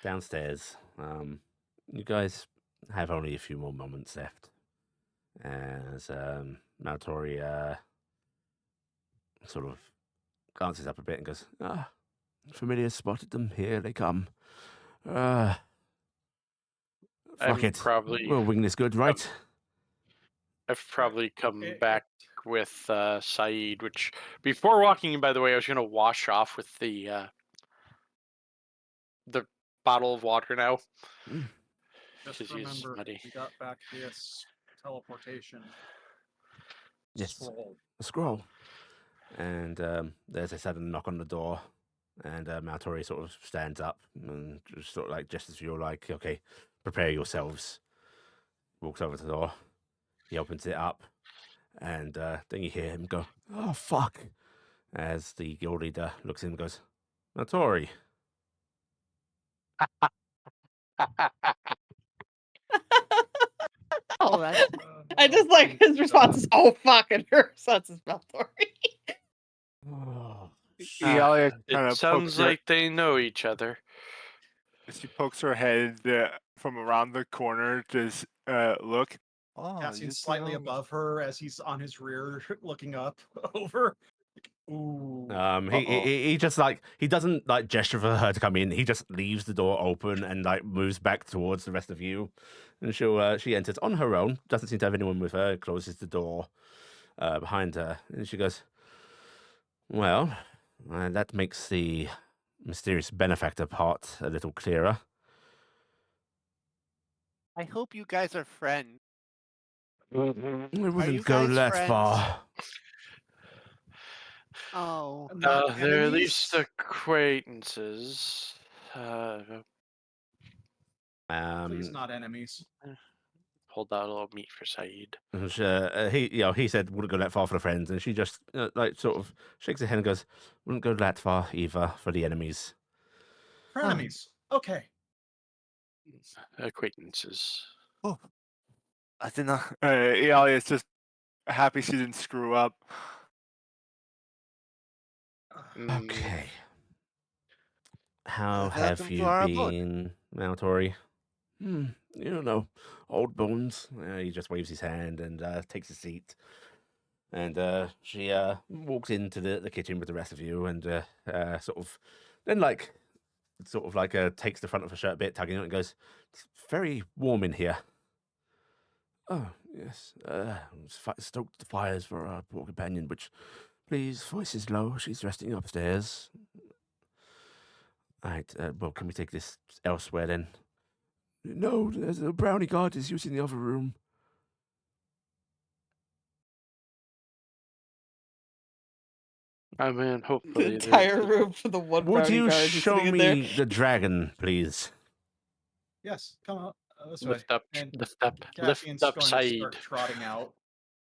Downstairs. You guys have only a few more moments left. As Maltori sort of glances up a bit and goes, familiar spotted them. Here they come. Fuck I'm it. probably- We'll wing this good, right? I've probably come back with Saeed, which before walking in, by the way, I was going to wash off with the the bottle of water now. Just Because he's remember, muddy. we got back this teleportation Yes. scroll. A scroll. And there's a sudden knock on the door, and Maltori sort of stands up and just sort of like gestures to you, like, okay, prepare yourselves. Walks over to the door. He opens it up, and then you hear him go, "Oh fuck!" As the guild leader looks at him and goes, "Maltori." Oh, that's I just like his response is, "Oh fuck," and her response is Maltori. Oh, Iala kind It of sounds like they know each other. she pokes her head from around the corner. Just look. Oh, Cassian's slightly above her as he's on his rear, looking up over. Ooh. he just like he doesn't like gesture for her to come in. He just leaves the door open and like moves back towards the rest of you, and she enters on her own. Doesn't seem to have anyone with her. Closes the door behind her, and she goes, "Well, that makes the mysterious benefactor part a little clearer." I hope you guys are friends. I wouldn't you go guys that friends? far. Oh, Not They're at enemies? least acquaintances. Please, Um, not enemies. Hold out a little meat for Saeed. and he said wouldn't go that far for the friends, and she just like sort of shakes her head and goes, "Wouldn't go that far either for the enemies." For enemies. Okay. Acquaintances. oh, I did not. Iala is just happy she didn't screw up. Mm, Okay. How Welcome have to you our abode. been, Maltori? You don't know, old bones. He just waves his hand and takes a seat. And she walks into the kitchen with the rest of you, and sort of then takes the front of her shirt a bit, tugging it, and goes, "It's very warm in here." "Oh yes, stoked the fires for our poor companion, which please, voice is low. She's resting upstairs." "Right, well, can we take this elsewhere then?" "No, there's a brownie guard is using the other room." I mean, The hopefully. entire room for the one "Would brownie you guard who's show sitting in there. me the dragon, please?" Yes, come out this way. Lift up, And lift up, Cassian's lift up, going to Saeed. start trotting out.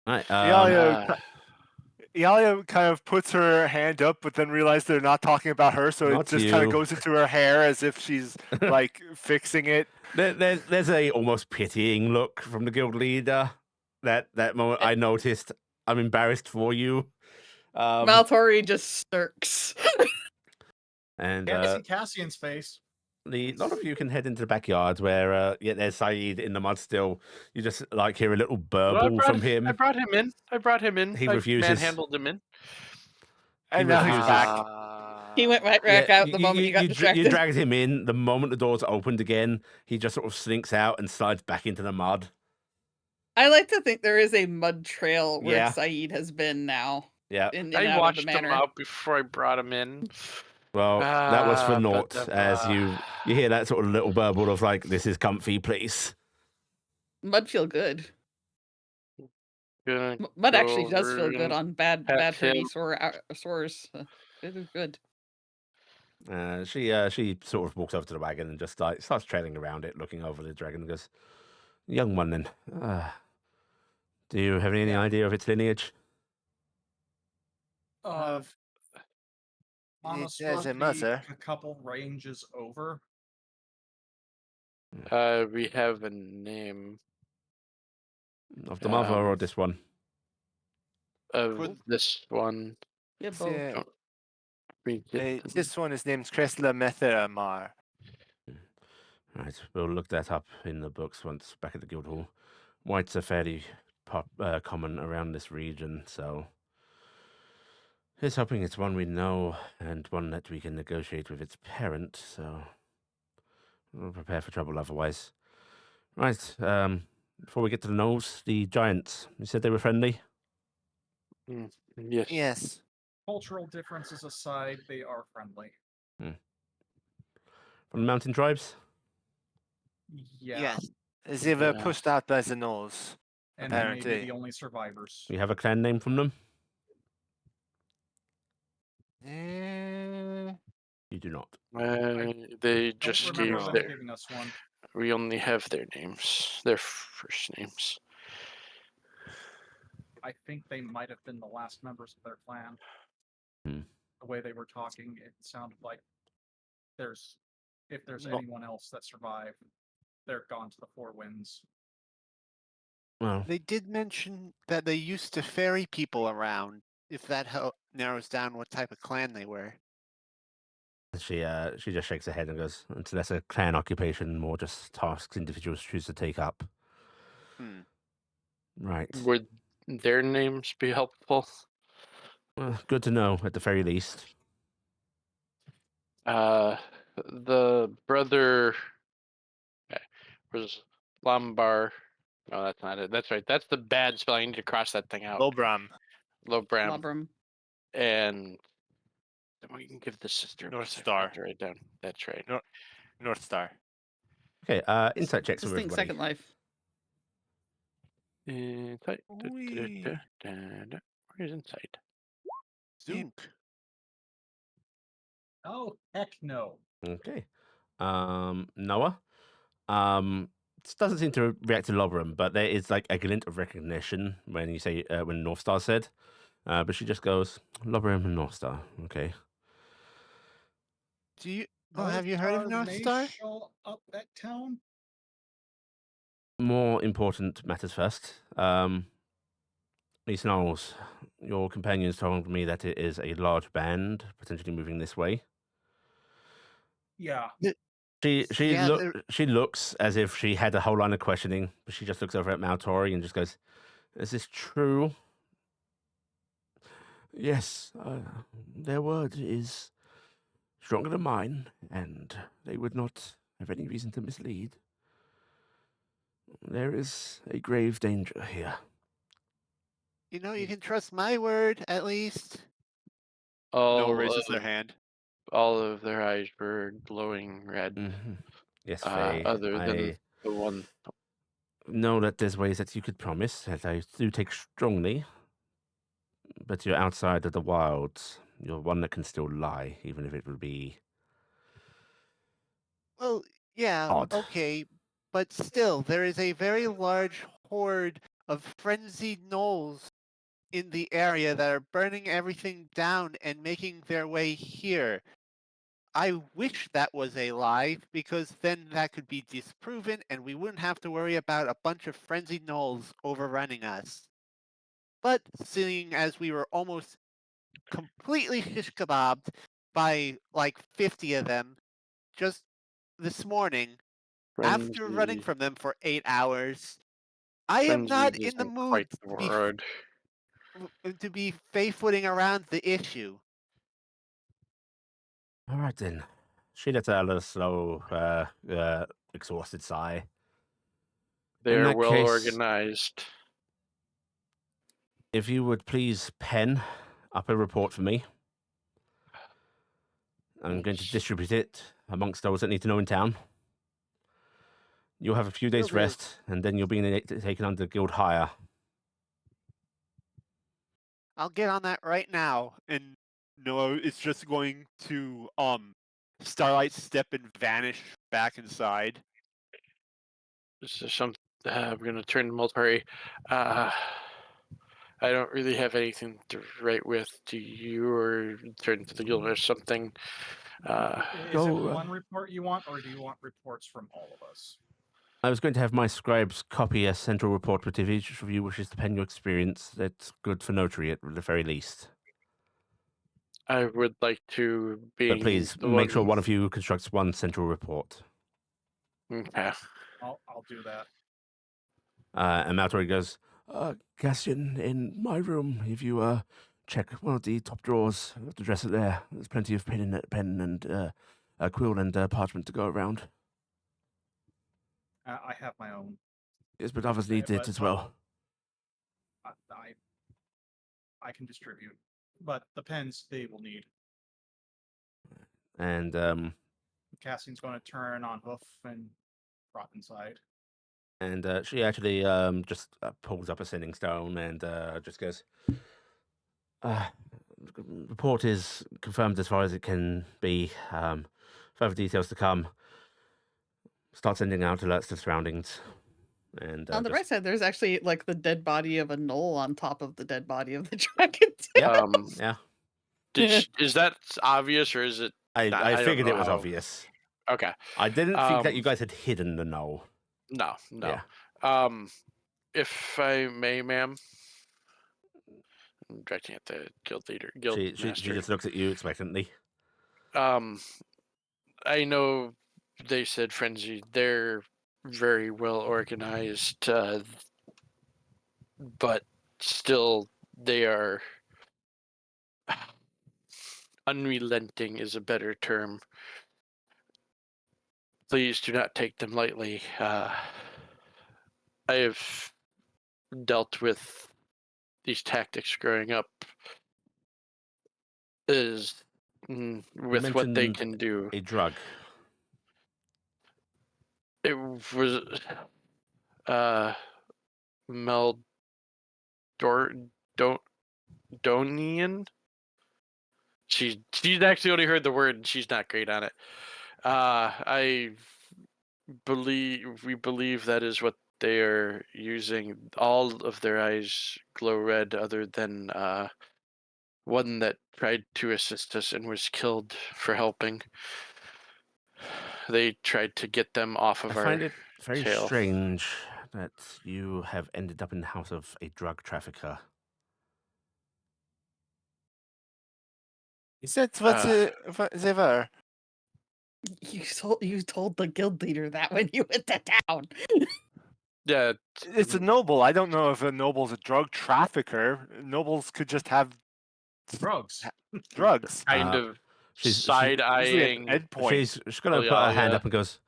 Right, Iala kind of puts her hand up, but then realizes they're not talking about her, so Not it just kind you. of goes into her hair as if she's like fixing it. there's a almost pitying look from the guild leader. That moment I noticed. I'm embarrassed for you. Maltori just smirks. And Can't see Cassian's face. a lot of you can head into the backyard where there's Saeed in the mud still. You just like hear a little burble from him. I brought him in. He I refuses. manhandled him in. And now he's refuses. back. He went right back out the moment he got you distracted. dragged him in. The moment the doors opened again, he just sort of slinks out and slides back into the mud. I like to think there is a mud trail where Yeah. Saeed has been now. Yeah. In I and out of the watched him manor. out before I brought him in. Well, that was for naught, but, as you hear that sort of little burble of like, "This is comfy, please." Mud feel good. Gonna Mud go actually does feel over good and on bad pet herdy him. sores. It is good. She sort of walks over to the wagon and just like starts trailing around it, looking over the dragon, and goes, "Young one, then. Do you have any idea of its lineage?" Almost It has a must be mother. a couple ranges over. We have a name Of the mother or Um, this one? of Could- this one. Yeah, It's, both. Don't we get them? this one is named Kresla Methamar. Right, we'll look that up in the books once back at the guild hall. Whites are fairly common around this region, so here's hoping it's one we know and one that we can negotiate with its parent, so we'll prepare for trouble otherwise. Right, before we get to the nose, the giants, you said they were friendly? Yes. Yes. Cultural differences aside, they are friendly. From the mountain tribes? Yeah, Yes. They were Yeah. pushed out by the gnolls. and they may be apparently. the only survivors. You have a clan name from them? You do not. They Don't just remember gave them their. giving us one. We only have their names, their first names. I think they might have been the last members of their clan. Hmm. The way they were talking, it sounded like if there's No. anyone else that survived, they're gone to the Four Winds. Well, They did mention that they used to ferry people around, if that narrows down what type of clan they were. she just shakes her head and goes, "It's less a clan occupation, more just tasks individuals choose to take up." Hmm. Right. Would their names be helpful? Well, good to know at the very least. The brother was Lombar. No, that's not it. That's right. That's the bad spelling. I need to cross that thing out. Lobram. Lobram. Labrum. And then we can give the sister. North 'cause I Star. forgot to write it down. That's right. North Star. Okay, insight checks from Distinct everybody. Second Life. Insight. Wee. Where's insight? Zook. Oh, heck no. Okay. Noah. This doesn't seem to react to Lobram, but there is like a glint of recognition when you say when North Star said. But she just goes, Lobram and North Star. Okay. Do you? Oh, have you heard of Star North may Star? show up at town. More important matters first. Lisa Knowles, your companions told me that it is a large band potentially moving this way. Yeah, Yeah, She looks as if she had a whole line of questioning, but she just looks over at Maltori and just goes, "Is this true?" Yes, their word is stronger than mine, and they would not have any reason to mislead. There is a grave danger here. you can trust my word at least. No All raises of, their hand. all of their eyes were glowing red. Mm-hmm. Yes, Faye. Other than I the one. know that there's ways that you could promise that I do take strongly, but you're outside of the wilds. You're one that can still lie, even if it would be Well, yeah, odd. okay, but still, there is a very large horde of frenzied gnolls in the area that are burning everything down and making their way here. I wish that was a lie, because then that could be disproven and we wouldn't have to worry about a bunch of frenzied gnolls overrunning us. But seeing as we were almost completely shish kebabbed by like 50 of them just this morning, after running Frenzy. from them for 8 hours, I am not Frenzied in the isn't mood quite the word. to be fay-footing around the issue. All right then. She lets out a slow, exhausted sigh. They're that well case- organized. If you would please pen up a report for me. I'm going to Yes. distribute it amongst those that need to know in town. You'll have a few days Will do. rest, and then you'll be taken under guild hire. I'll get on that right now. And Noah is just going to Starlight step and vanish back inside. This is some. I'm gonna turn to Mulberry. I don't really have anything to write with. Do you, or turn to the guild or something? Is it one report you want, or do you want reports from all of us? I was going to have my scribes copy a central report, but if each of you wishes to pen your experience, that's good for notary at the very least. I would like to be. But please make sure one of you constructs one central report. Okay. I'll do that. And Maltori goes, Cassian, in my room, if you check one of the top drawers of the dresser there, there's plenty of pen and quill and parchment to go around. I have my own. Yes, but others need it as well. I can distribute, but the pens they will need. And Cassian's going to turn on hoof and drop inside. And she actually just pulls up a sending stone and just goes, report is confirmed as far as it can be. Further details to come. Start sending out alerts to surroundings. And On the just- right side, there's actually like the dead body of a knoll on top of the dead body of the dragon. Yeah. Yeah. Is that obvious or is it? I don't figured know it was how- obvious. Okay. I didn't think that you Um, guys had hidden the knoll. No. Yeah. If I may, ma'am. I'm directing at the guild leader, guild She master. just looks at you expectantly. I know they said frenzy. They're very well organized, but still they are unrelenting is a better term. Please do not take them lightly. I have dealt with these tactics growing up. With what they mentioned can do. A drug. It was Donian. She's actually only heard the word and she's not great on it. We believe that is what they are using. All of their eyes glow red, other than one that tried to assist us and was killed for helping. They tried to get them off of I our find it very tail. strange that you have ended up in the house of a drug trafficker. Is that what they were? You told the guild leader that when you went to town. Yeah, It's a noble. I don't know if a noble's a drug trafficker. Nobles could just have Drugs. drugs. kind Uh, of she's- side Usually an eyeing. endpoint. She's gonna Oh, put her yeah, hand yeah. up and goes,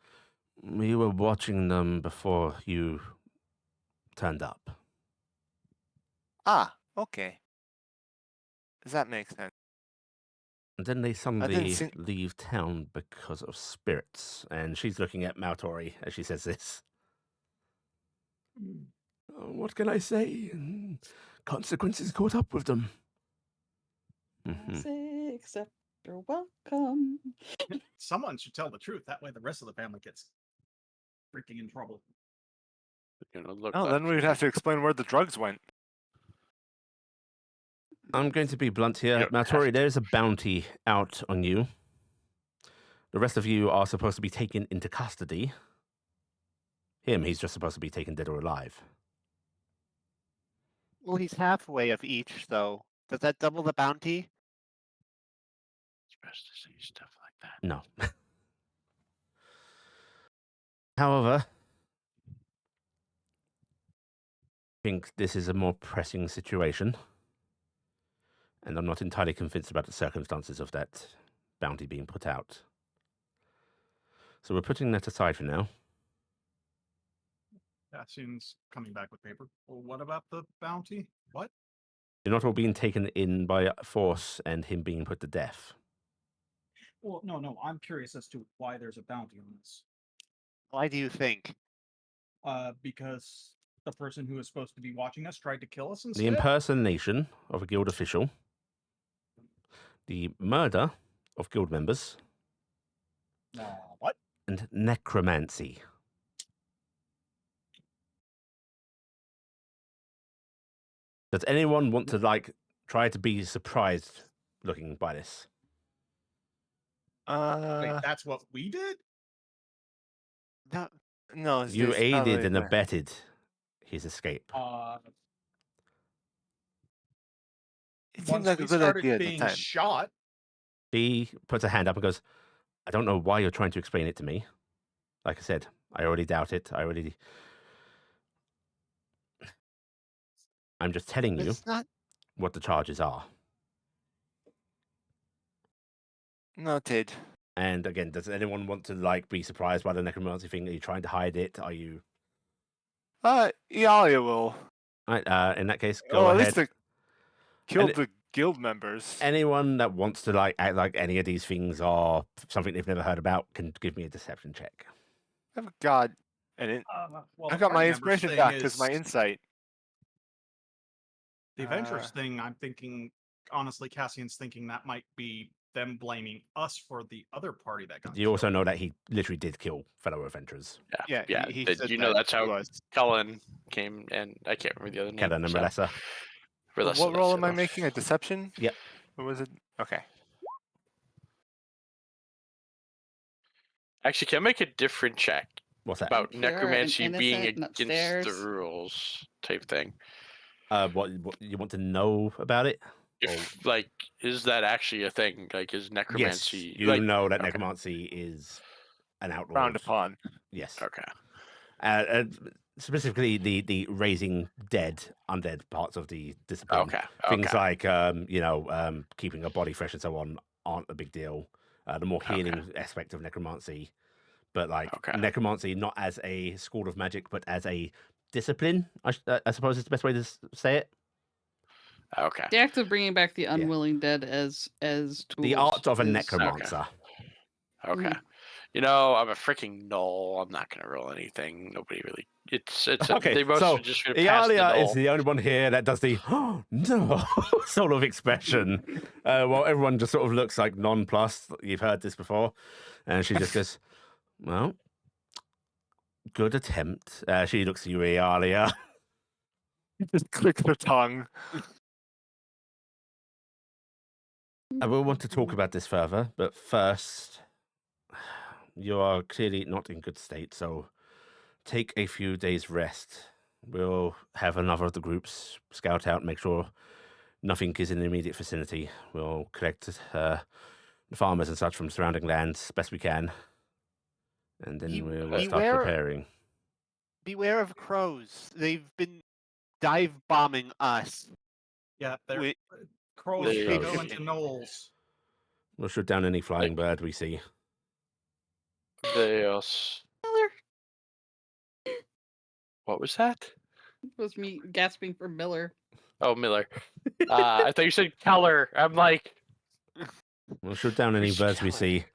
"We were watching them before you turned up." Ah, okay. Does that make sense? And then they suddenly see- leave town because of spirits. And she's looking at Maltori as she says this. What can I say? Consequences caught up with them. Mhm. Say, except you're welcome. Someone should tell the truth. That way the rest of the family gets freaking in trouble. Look Oh, back then for we'd me. have to explain where the drugs went. I'm going to be blunt here. You don't have Maltori, to. there's a bounty out on you. The rest of you are supposed to be taken into custody. He's just supposed to be taken dead or alive. Well, he's halfway of each, so does that double the bounty? It's best to say stuff like that. No. However, I think this is a more pressing situation. And I'm not entirely convinced about the circumstances of that bounty being put out. So we're putting that aside for now. Cassian's coming back with paper. Well, what about the bounty? What? You're not all being taken in by force and him being put to death. Well, no. I'm curious as to why there's a bounty on this. Why do you think? Because the person who is supposed to be watching us tried to kill us The instead. impersonation of a guild official, the murder of guild members, What? and necromancy. Does anyone want to try to be surprised looking by this? Wait, that's what we did? No, No, You there's aided probably and the- abetted his escape. It seemed Once like we a good started idea at the being time. shot, He puts a hand up and goes, "I don't know why you're trying to explain it to me. Like I said, I already doubt it. I'm just telling you it's not. what the charges are." Noted. And again, does anyone want to be surprised by the necromancy thing? Are you trying to hide it? Are you? Iala will. Right, in that case, go Oh, at ahead. least they killed it- the guild members. Anyone that wants to like act like any of these things are something they've never heard about can give me a deception check. Oh God! And Well, I the got my party members inspiration thing back because is my insight. the Avengers thing. I'm thinking, honestly, Cassian's thinking that might be them blaming us for the other party that got You also killed. know that he literally did kill fellow adventurers. Yeah, Yeah. he that- said you know that that's to how us. Cullen came, and I can't remember the other name. Kellen and so- Relessa. Relessa, What role that's am I it. making? A deception? Yep. Or was it? Okay. Actually, can I make a different check What's that? about Pure and necromancy being innocent and against the upstairs. rules type thing? What you want to know about it? If like, is that actually a thing? Like, is necromancy? Yes, you like, know that okay. necromancy is an outlaw. Frowned upon. Yes. Okay. Specifically, the raising undead parts of the discipline. Okay. Things Okay. like keeping a body fresh and so on aren't a big deal. The more Okay. healing aspect of necromancy, but like Okay. necromancy not as a school of magic, but as a discipline. I suppose is the best way to say it. Okay. The act of bringing back the unwilling dead as tools. The art of a is- necromancer. Okay. Mm. You know, I'm a freaking null. I'm not gonna roll anything. Nobody really. It's. Okay, They most so are just gonna pass the Iala is null. the only one here that does the no sort of expression. While everyone just sort of looks like nonplussed. You've heard this before, and she just goes, "Well, good attempt." She looks at you, Iala. Just click the tongue. I will want to talk about this further, but first, you are clearly not in good state, so take a few days rest. We'll have another of the groups scout out, make sure nothing is in the immediate vicinity. We'll collect the farmers and such from surrounding lands best we can, and then we'll start beware- preparing. Beware of crows. They've been dive bombing us. Yeah, they're Wait. crows They can are. go into knolls. We'll shoot down any flying bird we see. They also. Miller. What was that? It was me gasping for Miller. Oh, Miller. I thought you said Keller. I'm like, We'll shoot down any Who's birds we Keller? see.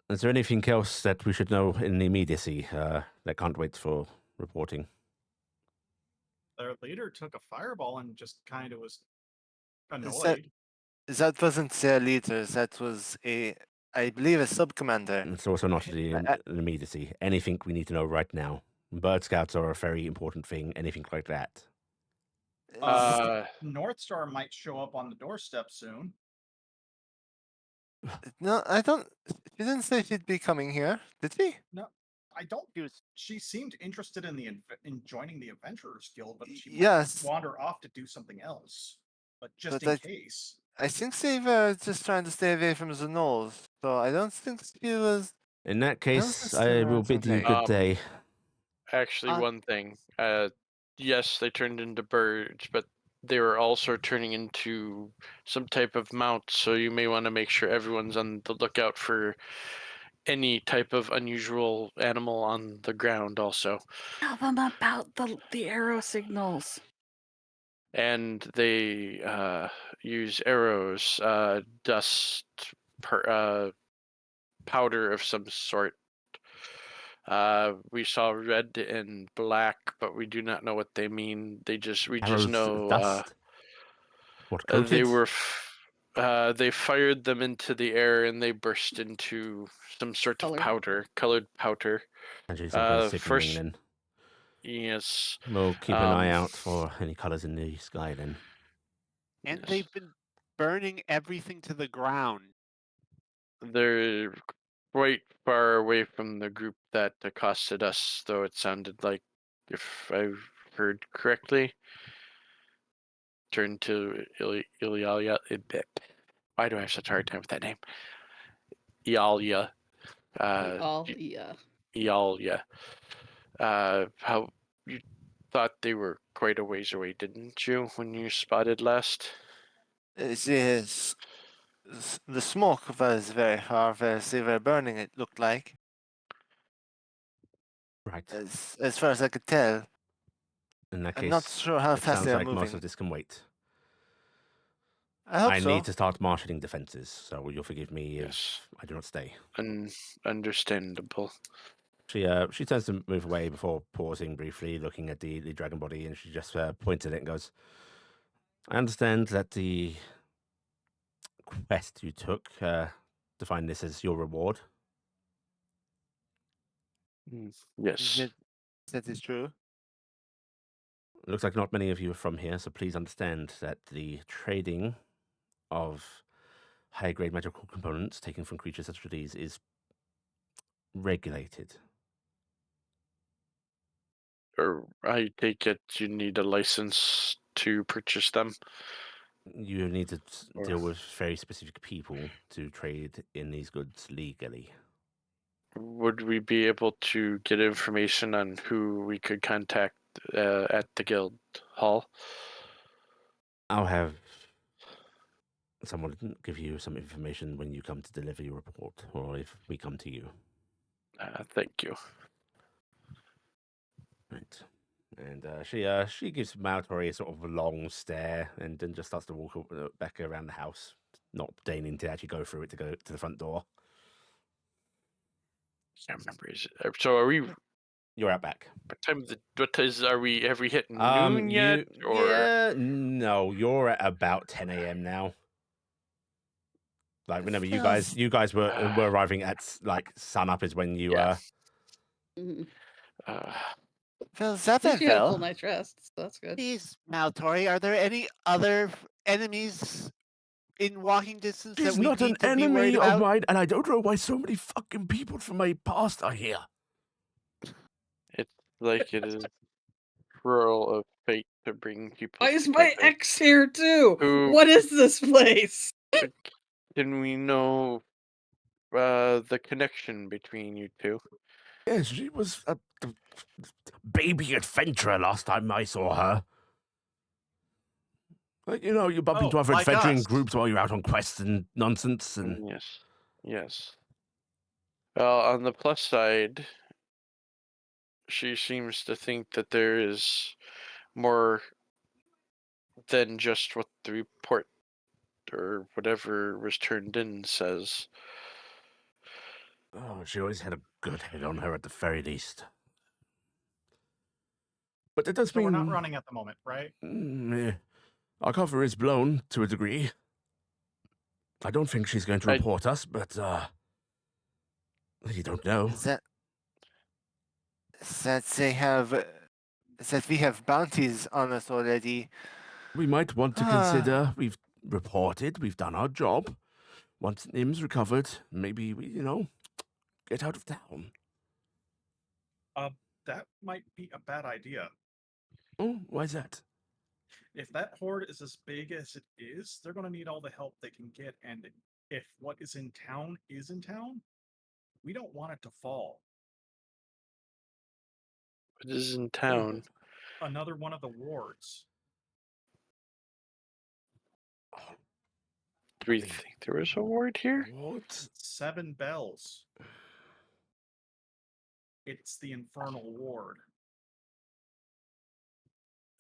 Is there anything else that we should know in the immediacy that can't wait for reporting? Their leader took a fireball and just kind of was Is that- annoyed. That wasn't their leader. That was I believe, a sub-commander. It's also not the immediacy. Anything we need to know right now. Bird scouts are a very important thing. Anything like that. North Star might show up on the doorstep soon. No, I don't. She didn't say she'd be coming here, did she? I don't. He was- She seemed interested in in joining the Adventurers Guild, but she might Yes. wander off to do something else. But just But in case. I think they were just trying to stay away from the knolls, so I don't think she was. In that case, it's I will it's bid you okay. good day. actually, Uh, one thing. Yes, they turned into birds, but they were also turning into some type of mount. So you may want to make sure everyone's on the lookout for any type of unusual animal on the ground, also. Tell them about the arrow signals. And they use arrows, dust, powder of some sort. We saw red and black, but we do not know what they mean. We just Arrows of know dust. What coated? they were. They fired them into the air and they burst into some sort Colored. of powder, colored powder. Actually, some kind of signaling first- then. Yes. We'll keep an eye um, out for any colours in the sky then. And Yes. they've been burning everything to the ground. They're quite far away from the group that accosted us, though it sounded like, if I heard correctly. Turn to Ilia. Why do I have such a hard time with that name? Ialia. Yeah. Ialia. How you thought they were quite a ways away, didn't you, when you spotted last? Yes. The smoke was very far where they were burning, it looked like, Right. as far as I could tell. In that I'm case, not sure how it fast sounds they are like most moving. of this can wait. I hope I so. need to start marshalling defenses, so you'll forgive me if Yes. I do not stay. Understandable. She turns to move away before pausing briefly, looking at the dragon body, and she just points at it and goes, I understand that the quest you took to find this as your reward. Yes. That is true. Looks like not many of you are from here, so please understand that the trading of high-grade magical components taken from creatures such as these is regulated. Or I take it you need a license to purchase them. You need to deal Or- with very specific people to trade in these goods legally. Would we be able to get information on who we could contact at the guild hall? I'll have someone give you some information when you come to deliver your report, or if we come to you. Thank you. Right. And she gives Maltori a sort of long stare, and then just starts to walk back around the house, not deigning to actually go through it to go to the front door. Can't remember. So are we? You're out back. Are we? Have we hit noon yet? Or No, you're at about 10 a.m. now. Like, remember, you Feels- guys were arriving at like sun up is when you Yeah. Mhm. Feels At least you had a full Phil. night's rest, so that's good. Please, Maltori, are there any other enemies in walking distance that She's we not need an to be worried enemy of about? mine, and I don't know why so many fucking people from my past are here. it's like it is cruel of fate to bring people Why is my together. ex here too? Who- What is this place? Can we know the connection between you two? Yes, she was a baby adventurer last time I saw her. Like, you know, you bump into other like adventuring us. groups while you're out on quests and nonsense, and Yes. Yes. Well, on the plus side, she seems to think that there is more than just what the report or whatever was turned in says. oh, she always had a good head on her at the very least. But that does So we're mean not running at the moment, right? Our cover is blown to a degree. I don't think she's going to report us, but you don't know. Is that they have that we have bounties on us already? We might want to consider. We've reported. We've done our job. Once Nim's recovered, maybe we, get out of town. That might be a bad idea. Oh, why's that? If that horde is as big as it is, they're going to need all the help they can get. And if what is in town, we don't want it to fall. What is in town? Another one of the wards. Do we think there was a ward here? What? 7 bells. It's the Infernal Ward.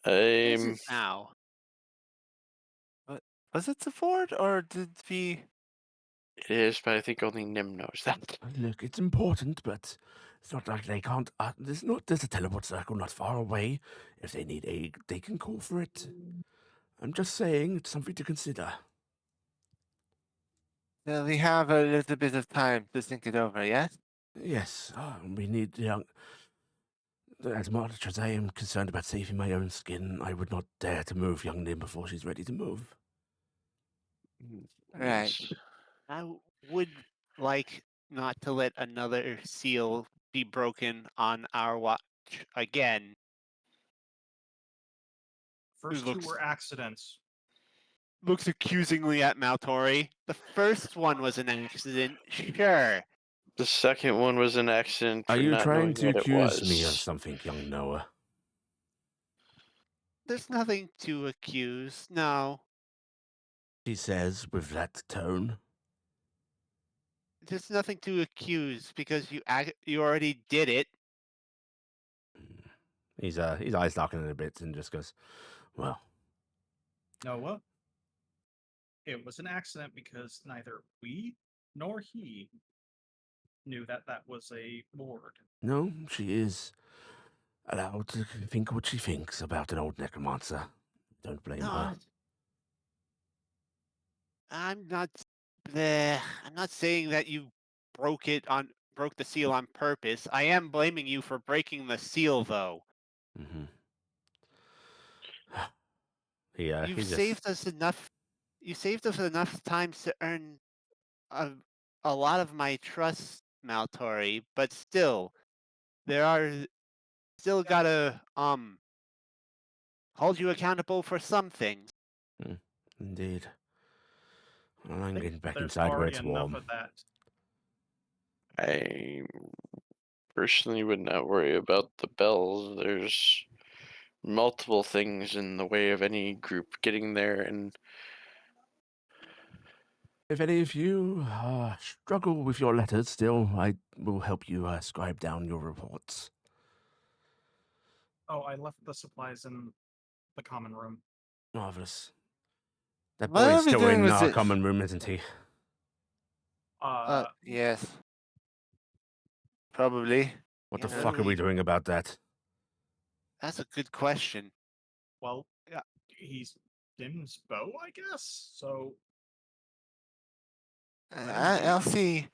Is it now? Was it the fort, or did we? It is, but I think only Nim knows that. Look, it's important, but it's not like they can't. There's a teleport circle not far away. If they need aid, they can call for it. I'm just saying, it's something to consider. Well, we have a little bit of time to think it over, yes? Yes, we need young. As much as I am concerned about saving my own skin, I would not dare to move young Nim before she's ready to move. Right. Yes. I would like not to let another seal be broken on our watch again. First Looks- two were accidents. Looks accusingly at Maltori. The first one was an accident, sure. The second one was an accident. Are for you not trying knowing to what it accuse me of was. something, young Noah? There's nothing to accuse, no. She says with that tone. There's nothing to accuse because you already did it. His eyes darken a bit and just goes, well. Noah? it was an accident because neither we nor he knew that that was a ward. No, she is allowed to think what she thinks about an old necromancer. Don't blame No, her. I'm not. I'm not saying that you broke the seal on purpose. I am blaming you for breaking the seal, though. Mm-hmm. Yeah, You've he just... saved us enough. You saved us enough time to earn a lot of my trust, Maltori. But still, there are still gotta hold you accountable for some things. Indeed. Well, I'm think getting back there's inside where already it's enough warm. of that. I personally would not worry about the bells. There's multiple things in the way of any group getting there, and If any of you struggle with your letters still, I will help you scribe down your reports. Oh, I left the supplies in the common room. Marvelous. That What boy are is we still doing in with our this? common room, isn't he? Yes. Probably. What the Yeah, fuck are we really. doing about that? That's a good question. Well, Yeah. he's Dim's bow, I guess. So I'll see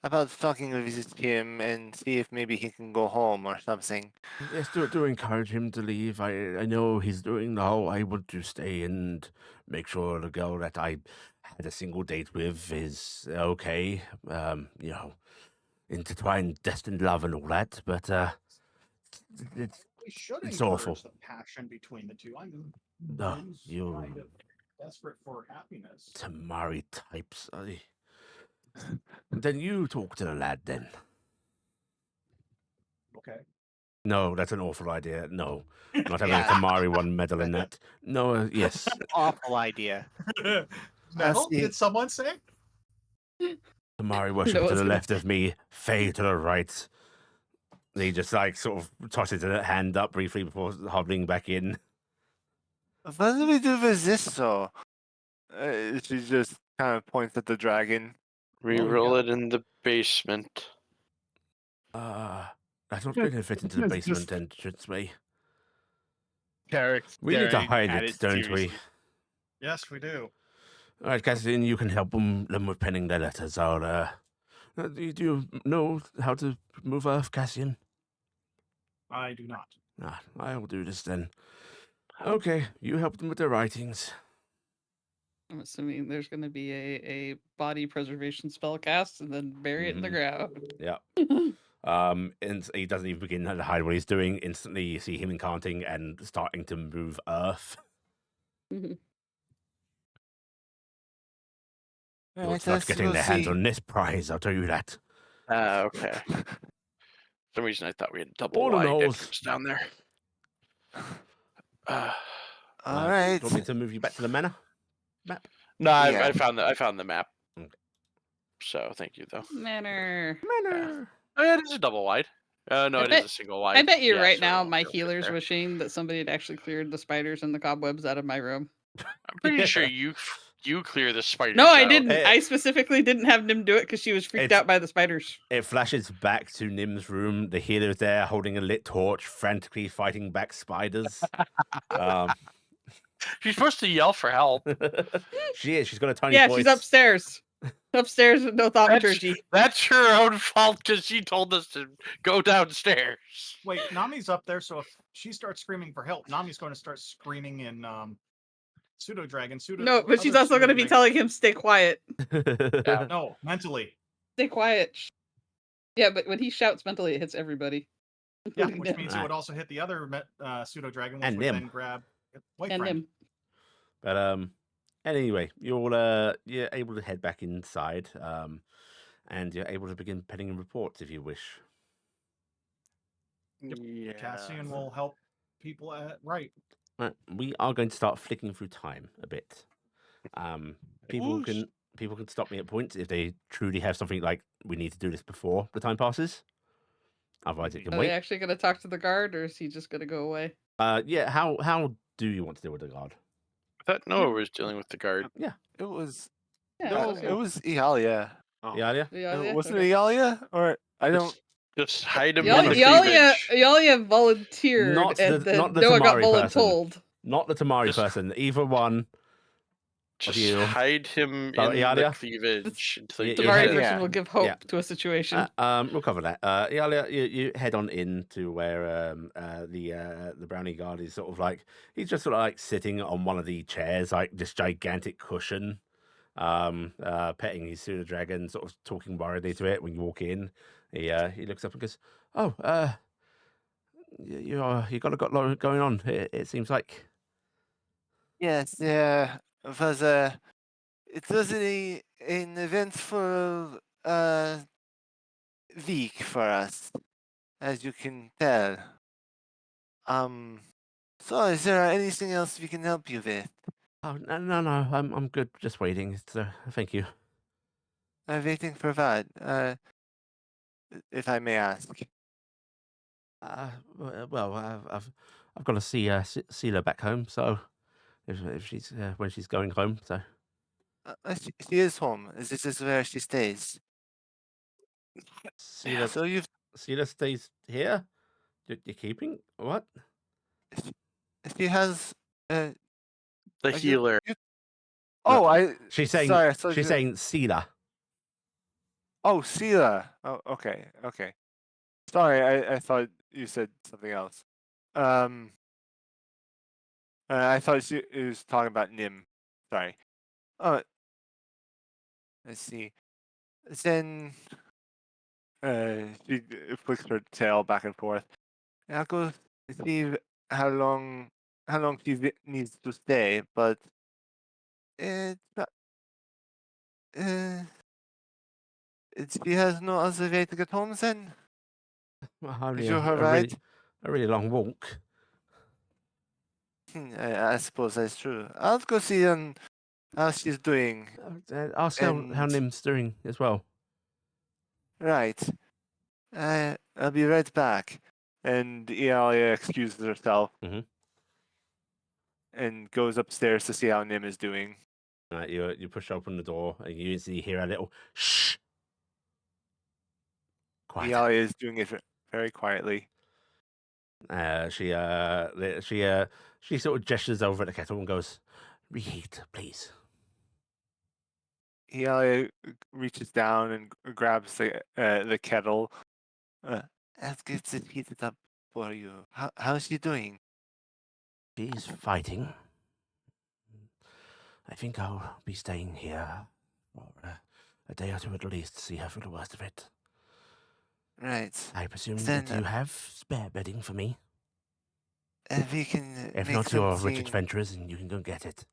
about talking with him and see if maybe he can go home or something. Yes, do encourage him to leave. I know he's doing the whole I want to stay and make sure the girl that I had a single date with is okay. You know, intertwined destined love and all that, but it's we should It's encourage awful. the passion between the two. I mean, Oh, Dim's you kind of desperate for happiness. Tamari types. Then you talk to the lad then. Okay. No, that's an awful idea. No, not having Yeah. a Tamari one meddle in that. No, yes. Awful idea. Metal? see. Did someone say? Tamari worship No to one's the gonna- left of me, Faye to the right. He just like sort of tosses a hand up briefly before hobbling back in. What do we do with this, though? She just kind of points at the dragon. re-roll it in the basement. That's not going to fit into the It's basement just- entranceway. Taryc We need to staring hide at it, don't we? seriously. Yes, we do. All right, Cassian, you can help them with penning their letters. Do you know how to move Earth, Cassian? I do not. I'll do this then. Okay, you help them with their writings. I'm assuming there's going to be a body preservation spell cast and then bury it in the ground. Yeah. And he doesn't even begin to hide what he's doing. Instantly, you see him incanting and starting to move Earth. Alright, Starts let's getting go their hands see. on this prize, I'll tell you that. Okay. For some reason, I thought we had double All in wide all- entrance down there. All Do right. you want me to move you back to the manor map? No, Yeah. I found the map. Okay. So thank you though. Manor. Oh, yeah, it is a double wide. No, I it bet- is a single wide. I bet you Yeah, right so it now won't my fit healer's there. wishing that somebody had actually cleared the spiders and the cobwebs out of my room. I'm pretty sure you clear the spiders. No, I out. didn't. Eh. I specifically didn't have Nim do it because she was freaked It's- out by the spiders. It flashes back to Nim's room. The healer's there holding a lit torch, frantically fighting back spiders. She's supposed to yell for help. She is. She's got a tiny Yeah, voice. she's upstairs. Upstairs with no thaumaturgy. That's her own fault because she told us to go downstairs. Wait, Nami's up there, so if she starts screaming for help, Nami's going to start screaming in pseudo dragon. No, but she's also going to be telling him stay quiet. Yeah. No, mentally. Stay quiet. Yeah, but when he shouts mentally, it hits everybody. Yeah, including which Nim. means it would also hit the other pseudo dragon, which And would Nim. then grab And boyfriend. Nim. But anyway, you're able to head back inside, and you're able to begin penning reports if you wish. Yeah. Cassian will help people right. Right, we are going to start flicking through time a bit. People Whoosh. can stop me at points if they truly have something like we need to do this before the time passes. Otherwise, it can Are they wait. actually going to talk to the guard, or is he just going to go away? Yeah. How do you want to deal with the guard? I thought Noah was dealing with the guard. Yeah. It was Yeah, no, okay. it was Ialia. Oh, Ialia? Ialia? wasn't Okay. it Ialia? Or I don't. Just hide him Not in the the- cleavage. Ialia volunteered, Not the- and then not the Noah got Tamari person. voluntold. Not the Tamari Just- person. Either one. Just you. hide him So, in the Ialia? cleavage until You- he you Tamari head- gets person Yeah. will give hope Yeah. to a situation. We'll cover that. Ialia, you head on in to where the brownie guard is sort of like, he's just sort of like sitting on one of the chairs, like this gigantic cushion, petting his pseudo dragon, sort of talking worriedly to it when you walk in. He looks up and goes, "Oh, you got a lot going on. It seems like." Yes, it was an eventful week for us, as you can tell. So is there anything else we can help you with? Oh, no, I'm good. Just waiting. Thank you. Waiting for what? If I may ask. Well, I've got to see Sela back home. So if she's when she's going home, so She is home. This is where she stays. Sela So Sela stays here. You're keeping what? she has the are you- healer. Oh, She's saying sorry, I thought she's you- saying Sela. Oh, Sela. Oh, okay. Sorry, I thought you said something else. I thought she was talking about Nim. Sorry. Let's see. Then, she flicks her tail back and forth. I'll go see how long she needs to stay, but it, she has no other way to get home then. Well, only You're right. a really long walk. I suppose that's true. I'll go see how she's doing. Ask how And- Nim's doing as well. Right. I'll be right back. And Ialia excuses herself Mhm. and goes upstairs to see how Nim is doing. You push open the door and you instantly hear a little shh. Quiet. Ialia is doing it very quietly. She sort of gestures over at the kettle and goes, "Reheat, please." Ialia reaches down and grabs the kettle. I'll get it heated up for you. How's she doing? She's fighting. I think I'll be staying here for a day or two at least to see her through the worst of it. Right. I presume Then, that you have spare bedding for me. We can If make not, you're rich something. adventurers and you can go get it.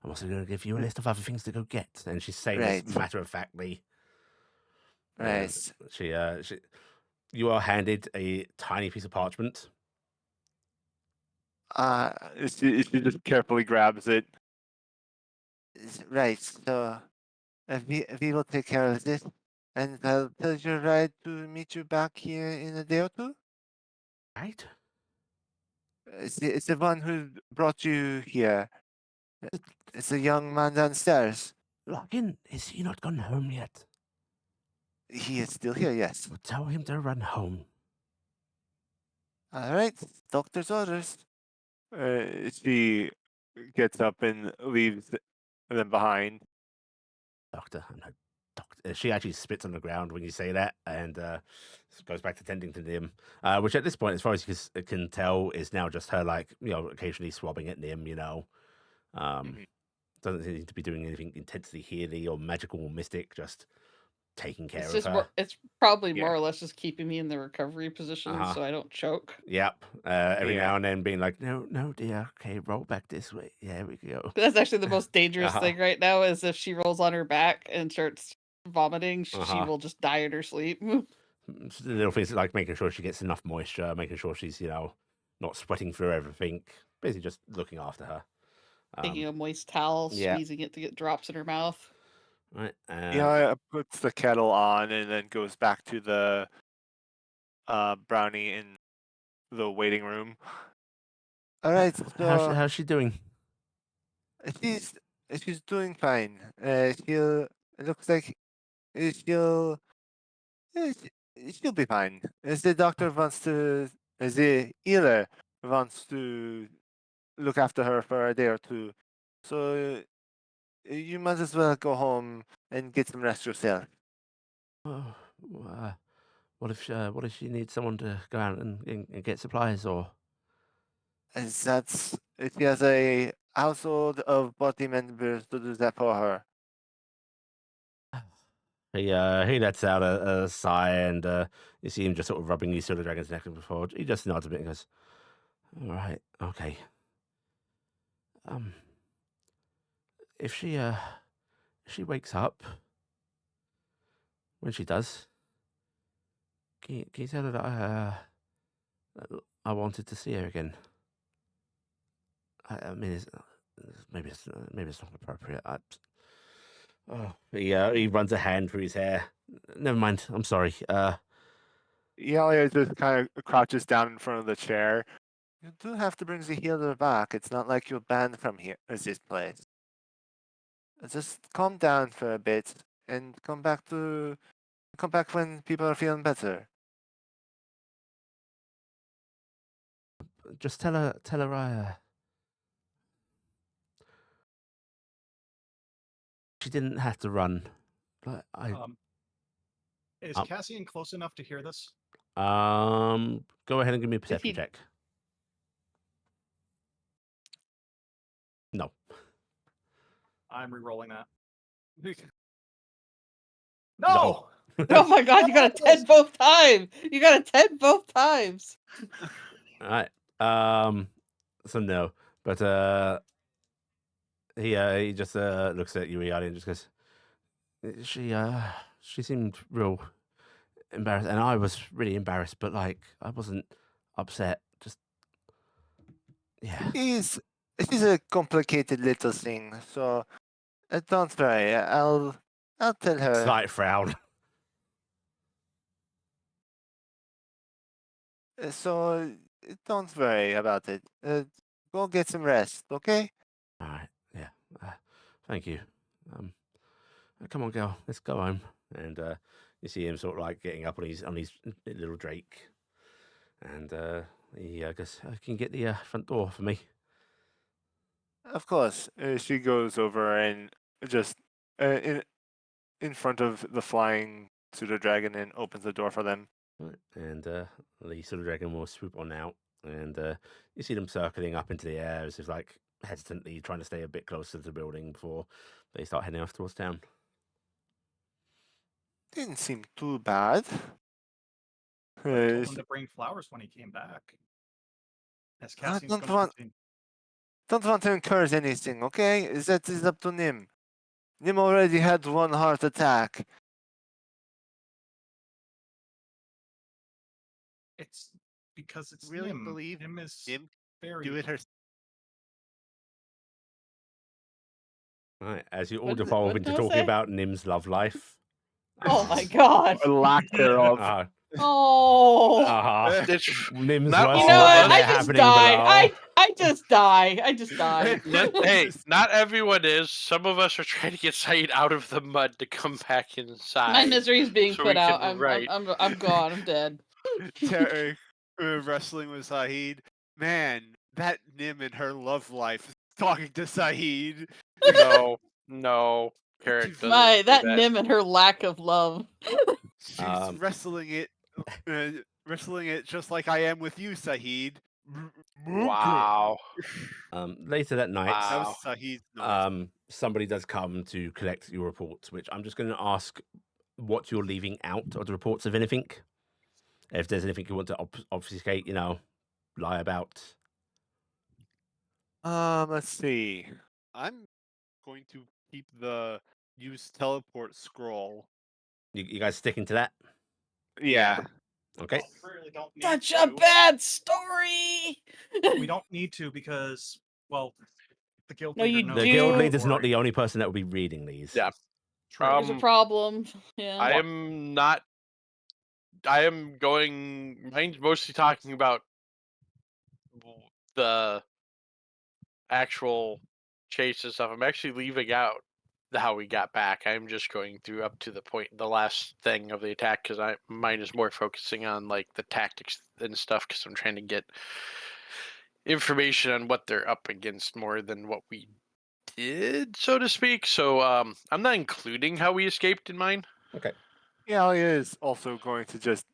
I'm also going to give you a list of other things to go get. And she's saying this Right. matter of factly. Right. You are handed a tiny piece of parchment. She just carefully grabs it. Right. So we will take care of this, and I'll tell your ride to meet you back here in a day or two. Right? It's the one who brought you here. It's a young man downstairs. Login, is he not gone home yet? He is still here, yes. Well, tell him to run home. All right, doctor's orders. She gets up and leaves them behind. Doctor, I'm no doctor. She actually spits on the ground when you say that and goes back to tending to Nim, which at this point, as far as you can tell, is now just her, like, occasionally swabbing at Nim, Doesn't seem to be doing anything intensely healy or magical or mystic, just taking care It's of just her. it's probably Yeah. more or less just keeping me in the recovery position Uh-huh. so I don't choke. Yep. Every Yeah. now and then being like, no, dear. Okay, roll back this way. Yeah, we go. That's actually the most dangerous Uh-huh. thing right now is if she rolls on her back and starts vomiting, she Uh-huh. will just die in her sleep. The little things like making sure she gets enough moisture, making sure she's, not sweating through everything. Basically just looking after her. Taking a moist towel, yeah. squeezing it to get drops in her mouth. Right. Ialia puts the kettle on and then goes back to the brownie in the waiting room. All right, so How's she doing? She's she's doing fine. She'll it looks like she'll she'll be fine. As the doctor wants to, as the healer wants to look after her for a day or two, so you might as well go home and get some rest yourself. Oh, what if she needs someone to go out and get supplies or? As she has a household of body members to do that for her. He lets out a sigh, and you see him just sort of rubbing his silver dragon's neck before he just nods a bit and goes, "All right, okay. If she wakes up, when she does, can you tell her that I wanted to see her again? I mean, maybe it's not appropriate. He runs a hand through his hair. Never mind. I'm sorry. Iala just kind of crouches down in front of the chair. You do have to bring the healer back. It's not like you're banned from here, this place. Just calm down for a bit and come back when people are feeling better. Just tell her she didn't have to run. But Is Um, Cassian close enough to hear this? go ahead and give me a perception he- check. No. I'm re-rolling that. No. Oh my god, you got a 10 both times! You got a 10 both times! All right. So no, but he just looks at you, Iali, and just goes, she seemed real embarrassed, and I was really embarrassed, but like I wasn't upset. Just yeah. She's a complicated little thing, so don't worry. I'll tell her. Slight frown. So don't worry about it. Go get some rest, okay? All right. Yeah. Thank you. Come on, girl. Let's go home. And you see him sort of like getting up on his little drake, and he goes, "Can you get the front door for me?" Of course. She goes over and just in front of the flying pseudo dragon and opens the door for them. Right. And the sort of dragon will swoop on out, and you see them circling up into the air as if like hesitantly trying to stay a bit closer to the building before they start heading off towards town. Didn't seem too bad. I told him to bring flowers when he came back. As I Cassian's don't gonna want- continue. Don't want to encourage anything, okay? That is up to Nim. Nim already had one heart attack. It's because it's Really Nim. believe Nim is Nim very do it herself. All right. As you all What devolve did into I talking say? about Nim's love life. Oh my god! Or lack thereof. Oh! It's Nim's Not worst You know all what? of nightmare I just happening die. below. I just die. I just die. hey, not everyone is. Some of us are trying to get Saeed out of the mud to come back inside. My misery is being so put we out. can write. I'm gone. I'm dead. Taryc wrestling with Saeed. Man, that Nim and her love life talking to Saeed. No, Taryc doesn't My do that that. Nim and her lack of love. She's wrestling it just like I am with you, Saeed. Wow. Later that night, That Wow. was Saeed's noise. somebody does come to collect your reports, which I'm just going to ask what you're leaving out of the reports, of anything. If there's anything you want to obfuscate, lie about. Let's see. I'm going to keep the use teleport scroll. You guys sticking to that? Yeah. Okay. We really don't need Such to. a bad story. We don't need to because, well, the guild No, leader you knows. The do. guild leader's not the only person that will be reading these. Yeah. True. There's a problem. Yeah. I am not. I am going. Mine's mostly talking about the actual chase and stuff. I'm actually leaving out how we got back. I'm just going through up to the last thing of the attack, because mine is more focusing on like the tactics and stuff, because I'm trying to get information on what they're up against more than what we did, so to speak. So I'm not including how we escaped in mine. Okay. Iala is also going to just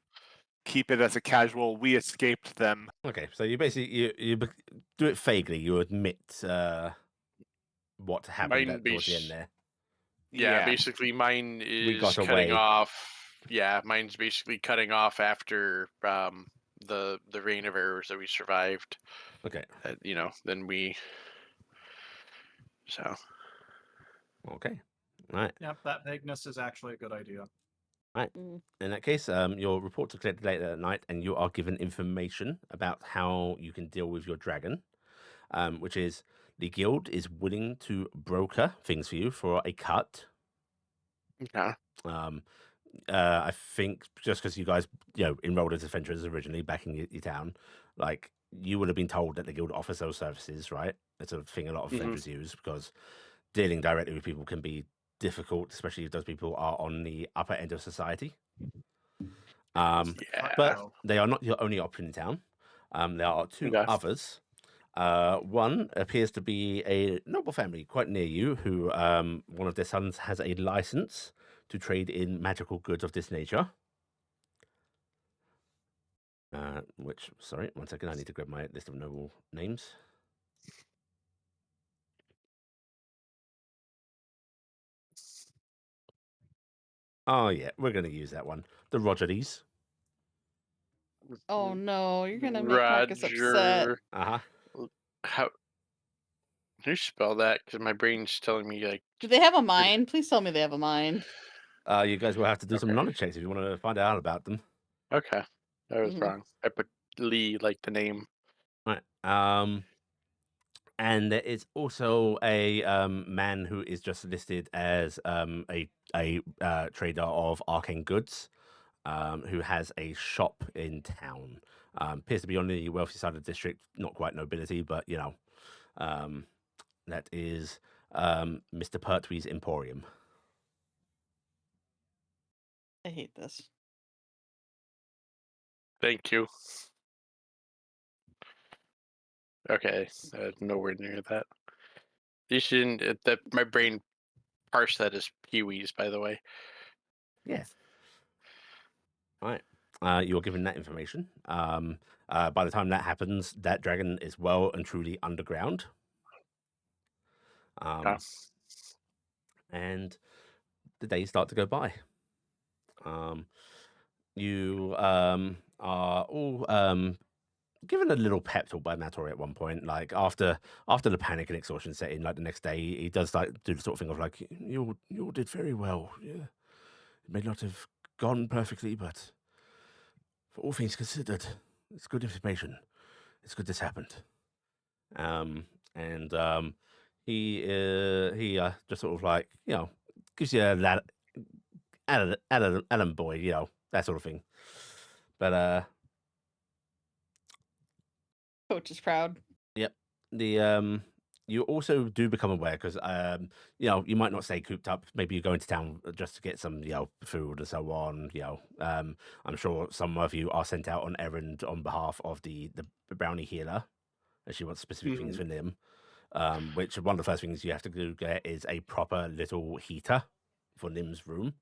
keep it as a casual. We escaped them. Okay. So you basically you do it vaguely. You admit what happened Mine towards the end there. Yeah, basically mine We is got cutting away. off. Yeah, mine's basically cutting off after the rain of arrows that we survived. Okay. Then we. So. Okay. Right. Yep, that vagueness is actually a good idea. Mm. In that case, your reports are collected later at night, and you are given information about how you can deal with your dragon, which is the guild is willing to broker things for you for a cut. Yeah. I think just because you guys, enrolled as adventurers originally back in your town, like you would have been told that the guild offers those services, right? That's a thing a lot of adventurers use, because dealing directly with people can be difficult, especially if those people are on the upper end of society. Yeah. But they are not your only option in town. There are two others. One appears to be a noble family quite near you, who one of their sons has a license to trade in magical goods of this nature. Sorry, 1 second, I need to grab my list of noble names. Oh yeah, we're going to use that one. The Rogerlies. Oh no, you're gonna make Markus upset. Uh-huh. How do you spell that? Because my brain's telling me like. Do they have a mind? Please tell me they have a mind. You guys will have to do some knowledge checks if you want to find out about them. Okay, that was wrong. I put Lee like the name. Right. And there is also a man who is just listed as a trader of arcane goods, who has a shop in town. Appears to be on the wealthy side of the district, not quite nobility, but that is Mr. Pertwee's Emporium. I hate this. Thank you. Okay, nowhere near that. You shouldn't. That my brain parsed that as peewees, by the way. Yes. All right. You're given that information. By the time that happens, that dragon is well and truly underground. And the days start to go by. You are all given a little pep talk by Matori at one point. Like after the panic and exhaustion set in, like the next day, he does like do the sort of thing of like, you all did very well. Yeah, it may not have gone perfectly, but for all things considered, it's good information. It's good this happened. He just sort of like, gives you a Alan boy, that sort of thing. But Coach is proud. Yep. You also do become aware because you might not stay cooped up. Maybe you go into town just to get some food and so on. I'm sure some of you are sent out on errand on behalf of the brownie healer, and she wants specific things for Nim. Which one of the first things you have to get is a proper little heater for Nim's room.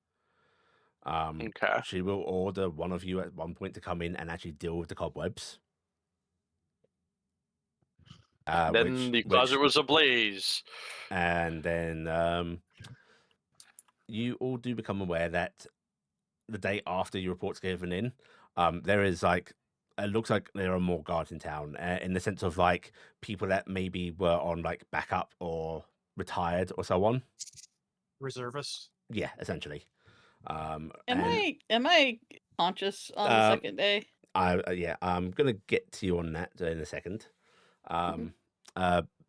Okay. She will order one of you at one point to come in and actually deal with the cobwebs. Then the closet was ablaze. And then you all do become aware that the day after your report's given in, there is like, it looks like there are more guards in town, in the sense of like people that maybe were on like backup or retired or so on. Reservists? Yeah, essentially. Am I conscious on the second day? I'm gonna get to you on that in a second.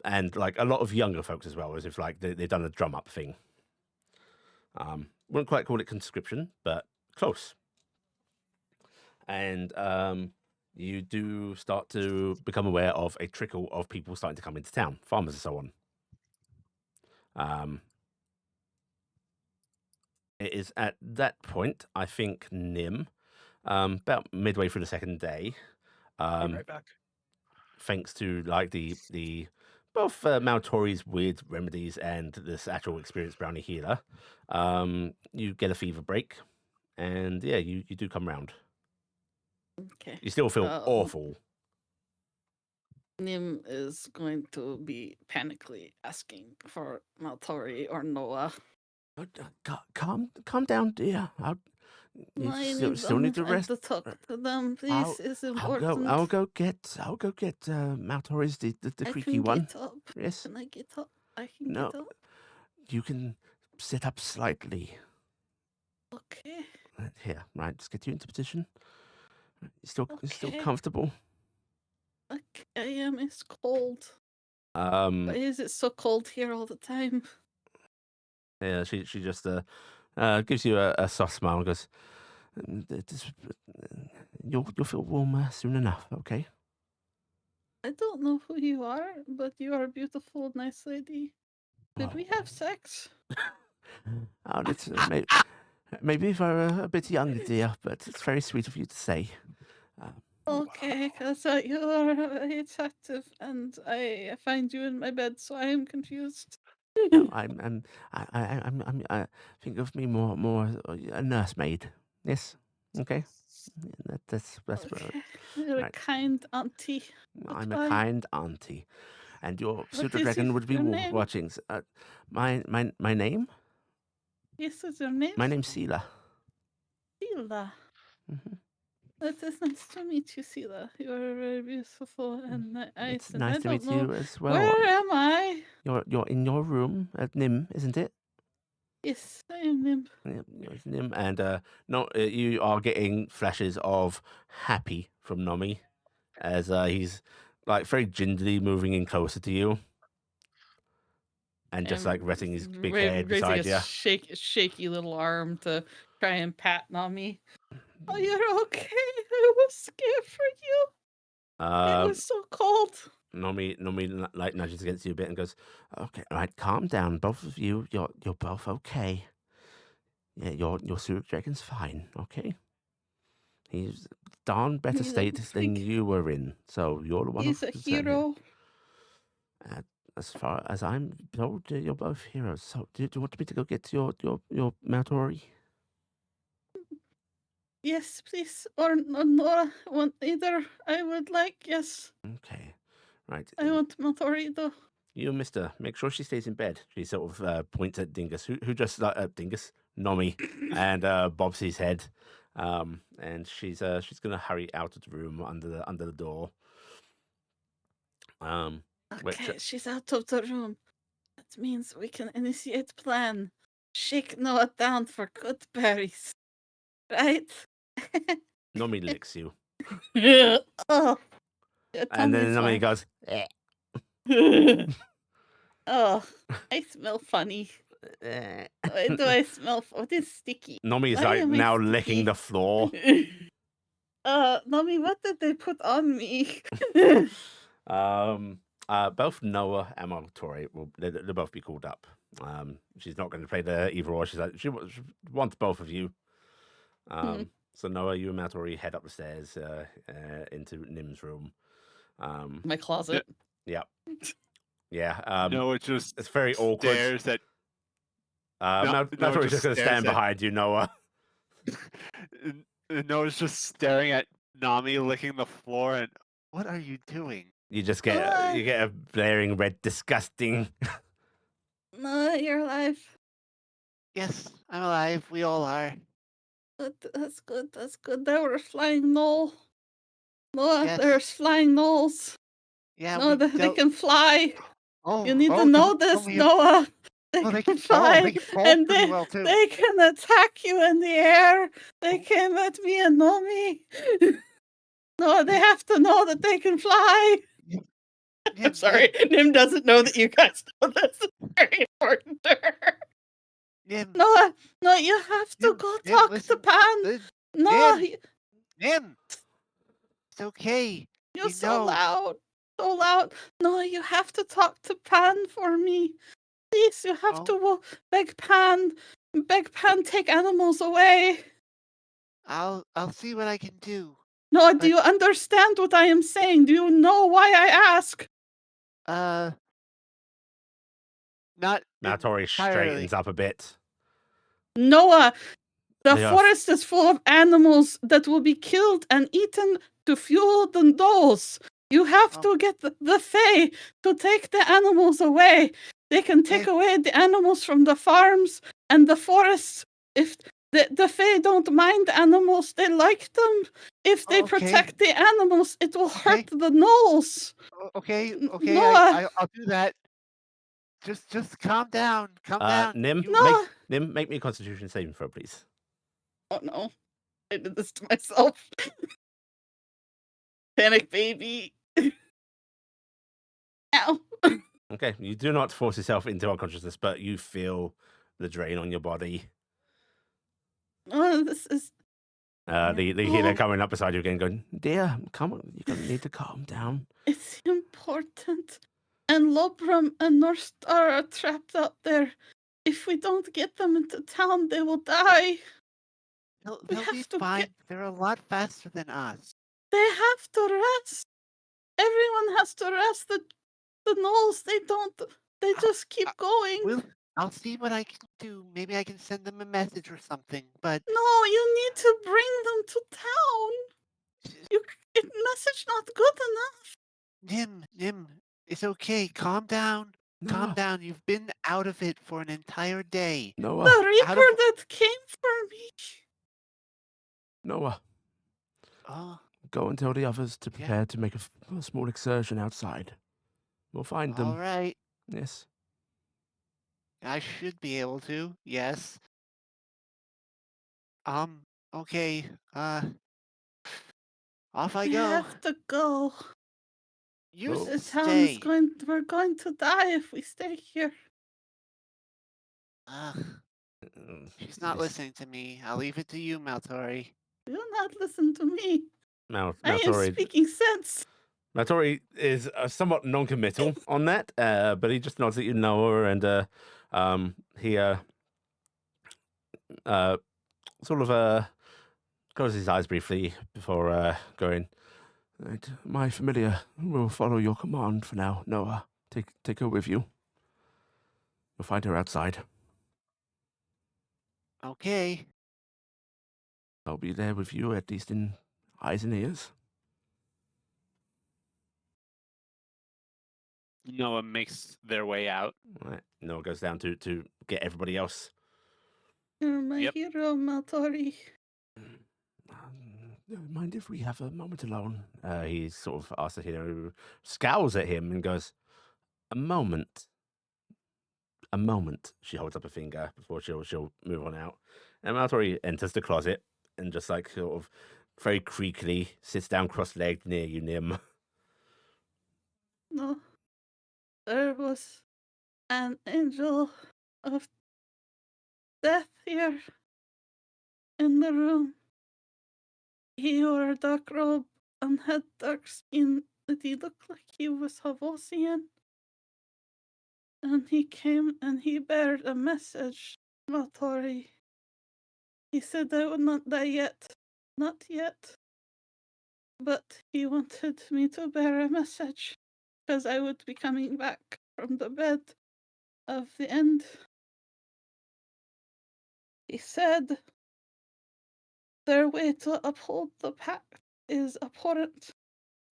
And like a lot of younger folks as well, as if like they've done a drum up thing. Wouldn't quite call it conscription, but close. And you do start to become aware of a trickle of people starting to come into town, farmers and so on. It is at that point, I think, Nim, about midway through the second day, Be right back. thanks to like the both Maltori's weird remedies and this actual experienced brownie healer, you get a fever break, and yeah, you do come round. Okay. You still feel awful. Nim is going to be panically asking for Maltori or Noah. Calm down, dear. You still need to rest. To talk to them, I'll- please. It's important. I'll go get Maltori's the I creaky can one. get up. Yes. Can I get up? I can No. get up. You can sit up slightly. Okay. Here, right. Just get you into position. You're still Okay. comfortable. Okay, I am. It's cold. Why is it so cold here all the time? Yeah. She just gives you a soft smile and goes, You'll feel warmer soon enough. Okay. I don't know who you are, but you are a beautiful, nice lady. Did we have sex? Oh, it's maybe if I'm a bit younger, dear, but it's very sweet of you to say. Okay, because you are very attractive, and I find you in my bed, so I am confused. No, I'm think of me more a nursemaid. Yes. Okay. That's Okay. You're a right. kind auntie. I'm Goodbye. a kind auntie, and your pseudo is dragon would be your name? watching. My name? Yes, is your name? My name's Sela. Sela. Mhm. It is nice to meet you, Sela. You are very beautiful and nice. It's And nice I to don't meet know, you as well. where am I? You're in your room at Nim, isn't it? Yes, I am Nim. Yeah, it's Nim, and you are getting flashes of happy from Nomi as he's like very gingerly moving in closer to you, and just like resting his big head beside raising you. a shaky little arm to try and pat Nami. Oh, you're okay. I was scared for you. It was so cold. Nomi like nudges against you a bit and goes, "Okay, all right, calm down, both of you. You're both okay. Yeah, your super dragon's fine. Okay, he's darn better He's a state than big- you were in. So you're the one. He's a hero. As far as I'm told, you're both heroes. So do you want me to go get your Maltori? Yes, please. Or Nora. Either. I would like, yes. Okay, right. I want Maltori though. You, Mister, make sure she stays in bed. She sort of points at Dingus, who just Dingus, Nomi, and bobs his head. And she's gonna hurry out of the room under the door. Okay, she's out of the room. That means we can initiate plan. Shake Noah down for good berries. Right? Nomi licks you, Oh. and then Nomi goes, "Eh." Oh, I smell funny. Why do I smell? What is sticky? Nomi is Why like am I now sticky? licking the floor. Nami, what did they put on me? Both Noah and Maltori they'll both be called up. She's not going to play the either or. She wants both of you. So Noah, you and Maltori head up the stairs into Nim's room. My closet. Yeah. Yeah. Noah just it's very awkward. stares at Maltori's just going to stand behind you, Noah. Noah's just staring at Nami licking the floor, and what are you doing? You just get a blaring red, disgusting. No, you're alive. Yes, I'm alive. We all are. That's good. That's good. There were flying knoll. Noah, Yes. there's flying knolls. Yeah, No, they can fly. Oh, You need to know this, Noah. They can fly, they can fall and pretty well too. they can attack you in the air. They came at me and know me. No, they have to know that they can fly. Yeah, I'm sorry, Nim doesn't know that you guys know this. It's very important to her. Nim, No, you have to Nim, go Nim, talk to listen, Pan. No, Nim, it's okay. you're We so know. loud. So loud. No, you have to talk to Pan for me. Please, you have Oh. to beg Pan, take animals away. I'll see what I can do. No, do But- you understand what I am saying? Do you know why I ask? Not Maltori entirely. straightens up a bit. Noah, the They are forest is full of animals that will be killed and eaten to fuel the gnolls. You have Oh. to get the Fae to take the animals away. They can take Okay. away the animals from the farms and the forests. If the Fae don't mind animals, they like them. If they Okay. protect the animals, it will Okay. hurt the gnolls. Okay. Noah. I'll do that. Just calm down. Calm down. Nim, No. make me a Constitution saving throw, please. Oh no, I did this to myself. Panic baby. Ow. Okay, you do not force yourself into unconsciousness, but you feel the drain on your body. Oh, this is. The healer coming up beside you again, going, "Dear, come on, you're gonna need to calm down." It's important. And Lobram and North Star are trapped out there. If we don't get them into town, they will die. They'll We be have to fine. get- They're a lot faster than us. They have to rest. Everyone has to rest. The gnolls, they don't. They just keep going. I'll see what I can do. Maybe I can send them a message or something. But No, you need to bring them to town. Message not good enough. Nim, it's okay. Calm down. Calm down. You've been out of it for an entire day. Noah, The Reaper that came for me. Noah, Oh, go and tell the others to Yeah. prepare to make a small excursion outside. We'll find them. all right. Yes. I should be able to. Yes. Okay. Off I We go. have to go. You Oh. The town is stay. we're going to die if we stay here. Ugh, she's not Yes. listening to me. I'll leave it to you, Maltori. Do not listen to me. I am Maltori. speaking sense. Maltori is somewhat non-committal on that, but he just nods at you, Noah, and he sort of closes his eyes briefly before going. Right, my familiar will follow your command for now, Noah. Take her with you. You'll find her outside. Okay. I'll be there with you, at least in eyes and ears. Noah makes their way out. Right. Noah goes down to get everybody else. You're my Yep. hero, Maltori. Mind if we have a moment alone? He sort of asks the healer, scowls at him and goes, "A moment. A moment." She holds up a finger before she'll move on out. And Maltori enters the closet and just like sort of very creakily sits down cross-legged near you, Nim. No. There was an angel of death here in the room. He wore a dark robe and had dark skin, but he looked like he was Havosian. And he came and he bared a message, Maltori. He said I would not die yet. Not yet. But he wanted me to bear a message, because I would be coming back from the bed of the end. He said their way to uphold the pact is abhorrent.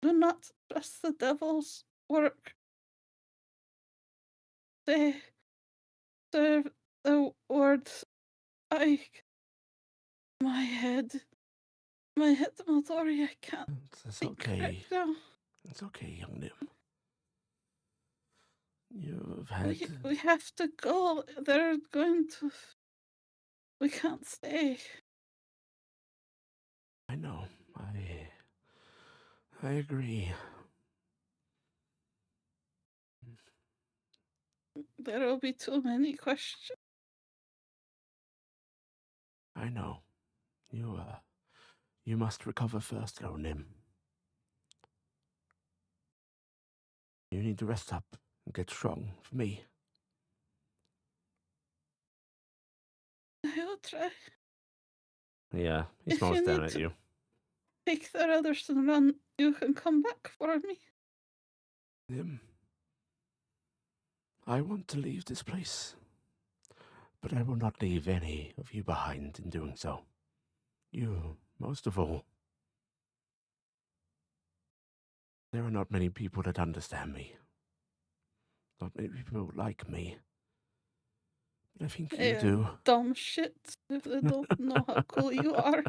Do not trust the devil's work. They serve the words. My head, Maltori, I can't It's think okay. right now. It's okay, young Nim. You've had... We have to go. They're going to... We can't stay. I know. I agree. There will be too many questions. I know. You must recover first, though, Nim. You need to rest up and get strong for me. I will try. Yeah, he If smiles you down need at to you. take the others and run, you can come back for me. I want to leave this place, but I will not leave any of you behind in doing so. You, most of all. There are not many people that understand me. Not many people like me. But I think They you are do. dumb shit if they don't know how cool you are.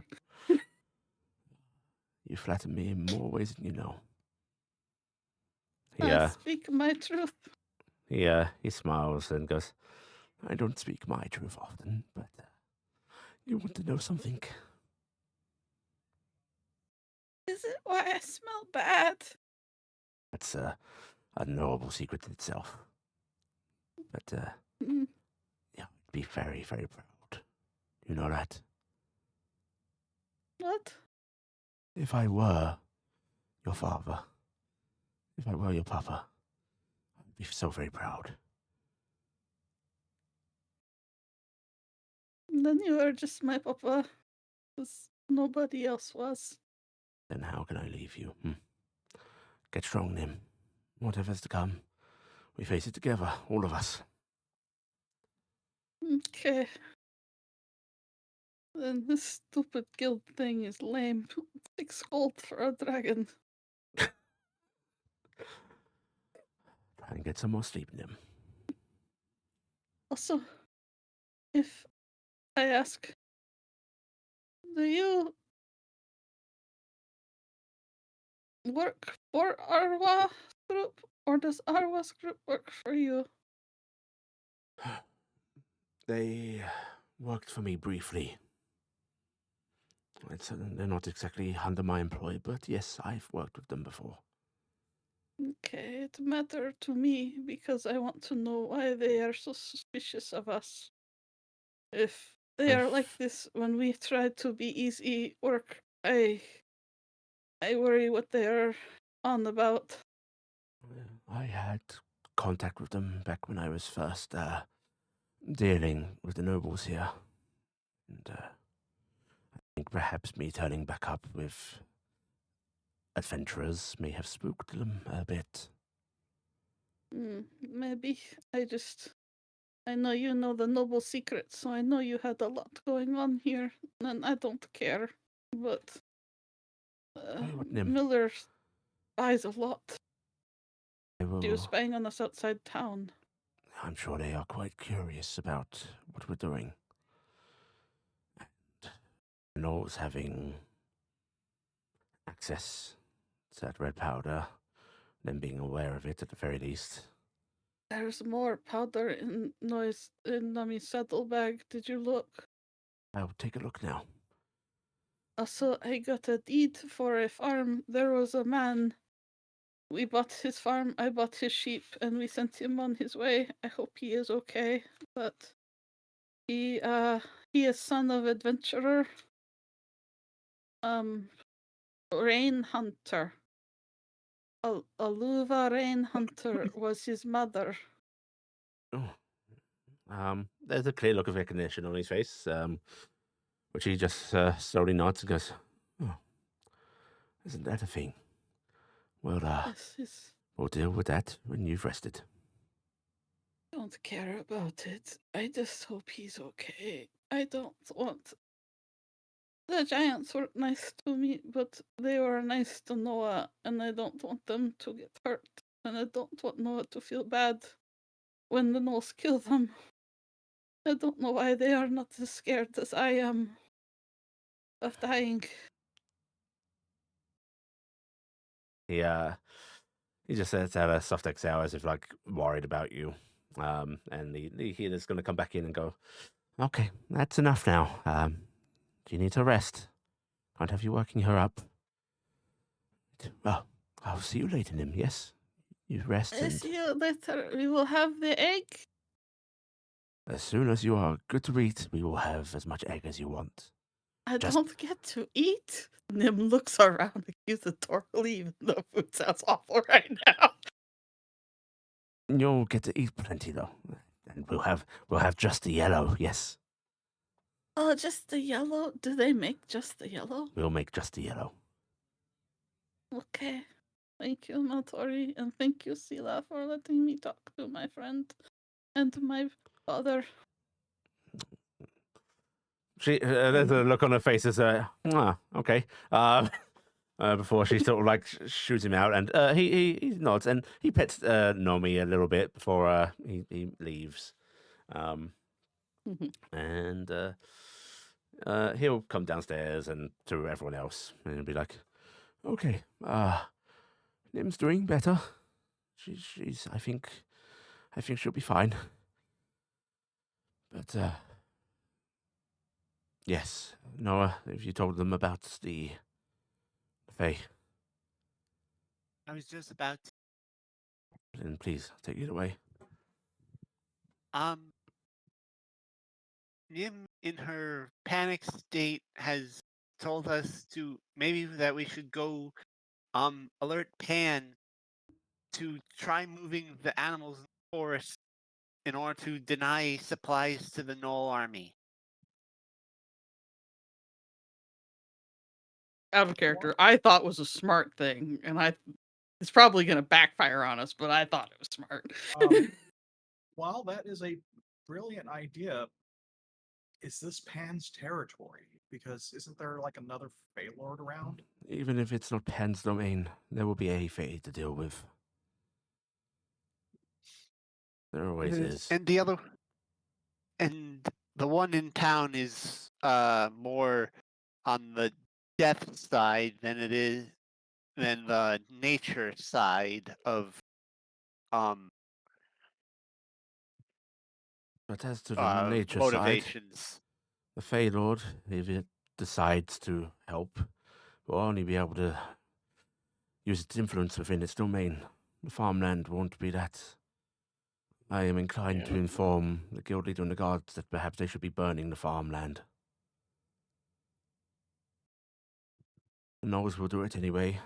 You flatter me in more ways than you know. I speak my truth. He smiles and goes, I don't speak my truth often, but you want to know something? Is it why I smell bad? That's a knowable secret in itself. But, Mm, yeah, I'd be very, very proud. You know that? what? If I were your father, if I were your papa, I'd be so very proud. Then you are just my papa. Because nobody else was. Then how can I leave you? Get strong, Nim. Whatever's to come, we face it together, all of us. Okay. Then this stupid guild thing is lame. 6 gold for a dragon. Try and get some more sleep, Nim. Also, if I ask, do you work for Arwa group, or does Arwa's group work for you? They worked for me briefly. They're not exactly under my employ, but yes, I've worked with them before. Okay, it matters to me because I want to know why they are so suspicious of us. If they are like this when we try to be easy work, I worry what they are on about. I had contact with them back when I was first dealing with the nobles here. And I think perhaps me turning back up with adventurers may have spooked them a bit. Maybe I know you know the noble secrets, so I know you had a lot going on here, and I don't care. But Tell you what, Nim. Miller buys a lot. They She was will, spying on us outside town. I'm sure they are quite curious about what we're doing. And always having access to that red powder, them being aware of it at the very least. There's more powder in Nami's saddlebag. Did you look? I'll take a look now. Also, I got a deed for a farm. There was a man. We bought his farm, I bought his sheep, and we sent him on his way. I hope he is okay. But he is son of adventurer. Rain Hunter. Aluva Rain Hunter was his mother. There's a clear look of recognition on his face, which he just slowly nods and goes, "Oh, isn't that a thing? Well, Yes, we'll deal with that when you've rested." I don't care about it. I just hope he's okay. I don't want. The giants were nice to me, but they were nice to Noah, and I don't want them to get hurt. And I don't want Noah to feel bad when the Gnolls kill them. I don't know why they are not as scared as I am of dying. He just says to have a soft exhale as if like worried about you. And the healer's going to come back in and go, "Okay, that's enough now. You need to rest. Can't have you working her up. Well, I'll see you later, Nim. Yes, you rest, I and see you later. We will have the egg. as soon as you are good to eat, we will have as much egg as you want." I Just- don't get to eat. Nim looks around accusatorily, even though food sounds awful right now. You'll get to eat plenty though, and we'll have just the yellow. Yes. Oh, just the yellow? Do they make just the yellow? We'll make just the yellow. Okay. Thank you, Maltori, and thank you, Sila, for letting me talk to my friend and my father. There's a look on her face as okay. Before she sort of like shoots him out, and he nods and he pets Nomi a little bit before he leaves, Mhm. and he'll come downstairs and to everyone else and he'll be like, "Okay, Nim's doing better. She's I think she'll be fine. But yes, Noah, if you told them about the Fae, I was just about to. then please take it away." Nim, in her panic state, has told us to maybe that we should go alert Pan to try moving the animals in the forest in order to deny supplies to the Knoll army. Out of character, I thought was a smart thing, and it's probably going to backfire on us, but I thought it was smart. While that is a brilliant idea, is this Pan's territory? Because isn't there like another Fey Lord around? Even if it's not Pan's domain, there will be a Fae to deal with. There always is. And the other, and the one in town is more on the death side than the nature side of But as to the nature side, motivations. the Fae Lord, if it decides to help, will only be able to use its influence within its domain. The farmland won't be that. I am inclined to inform the guild leader and the guards that perhaps they should be burning the farmland. The Knolls will do it anyway,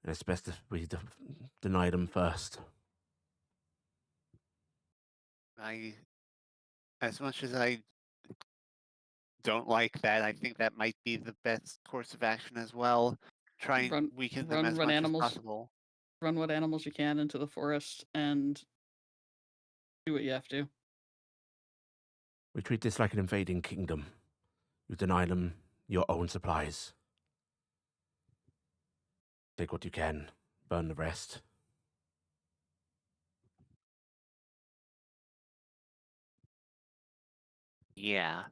and it's best if we deny them first. As much as I don't like that, I think that might be the best course of action as well. Try and weaken them as much as possible. Run what animals you can into the forest and do what you have to. We treat this like an invading kingdom. You deny them your own supplies. Take what you can, burn the rest. Yeah.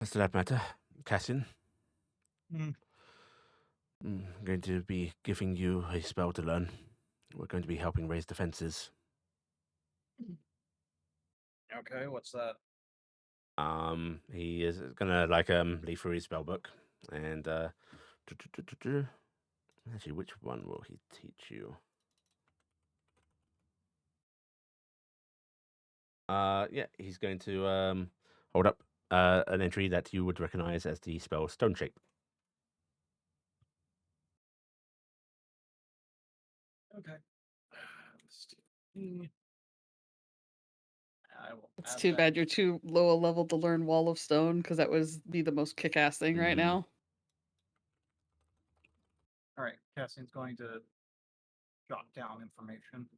As to that matter, Cassian, Hmm. I'm going to be giving you a spell to learn. We're going to be helping raise defenses. Okay, what's that? He is gonna leaf through his spell book and actually, which one will he teach you? Yeah, he's going to hold up an entry that you would recognize as the spell Stone Shape. Okay. I will It's add too that. bad you're too low a level to learn Wall of Stone, because that would be the most kick-ass thing right Mhm. now. All right, Cassian's going to jot down information.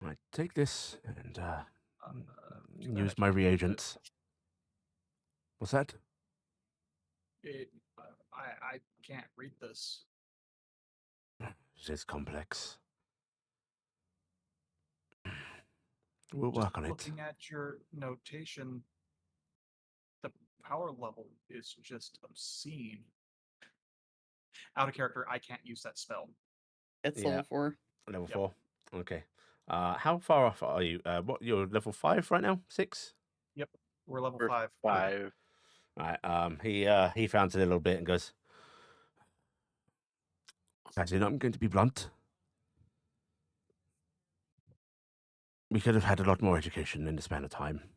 I take this and Too bad use I my can't read reagents. What's that? I can't read this. It is complex. We'll Just work on it. looking at your notation, the power level is just obscene. Out of character, I can't use that spell. It's Yeah. level 4. Level Yep. 4. Okay. How far off are you? What you're level 5 right now? 6? Yep, we're level We're 5. 5. All right. He founds a little bit and goes, Cassian, I'm going to be blunt. We could have had a lot more education in the span of time.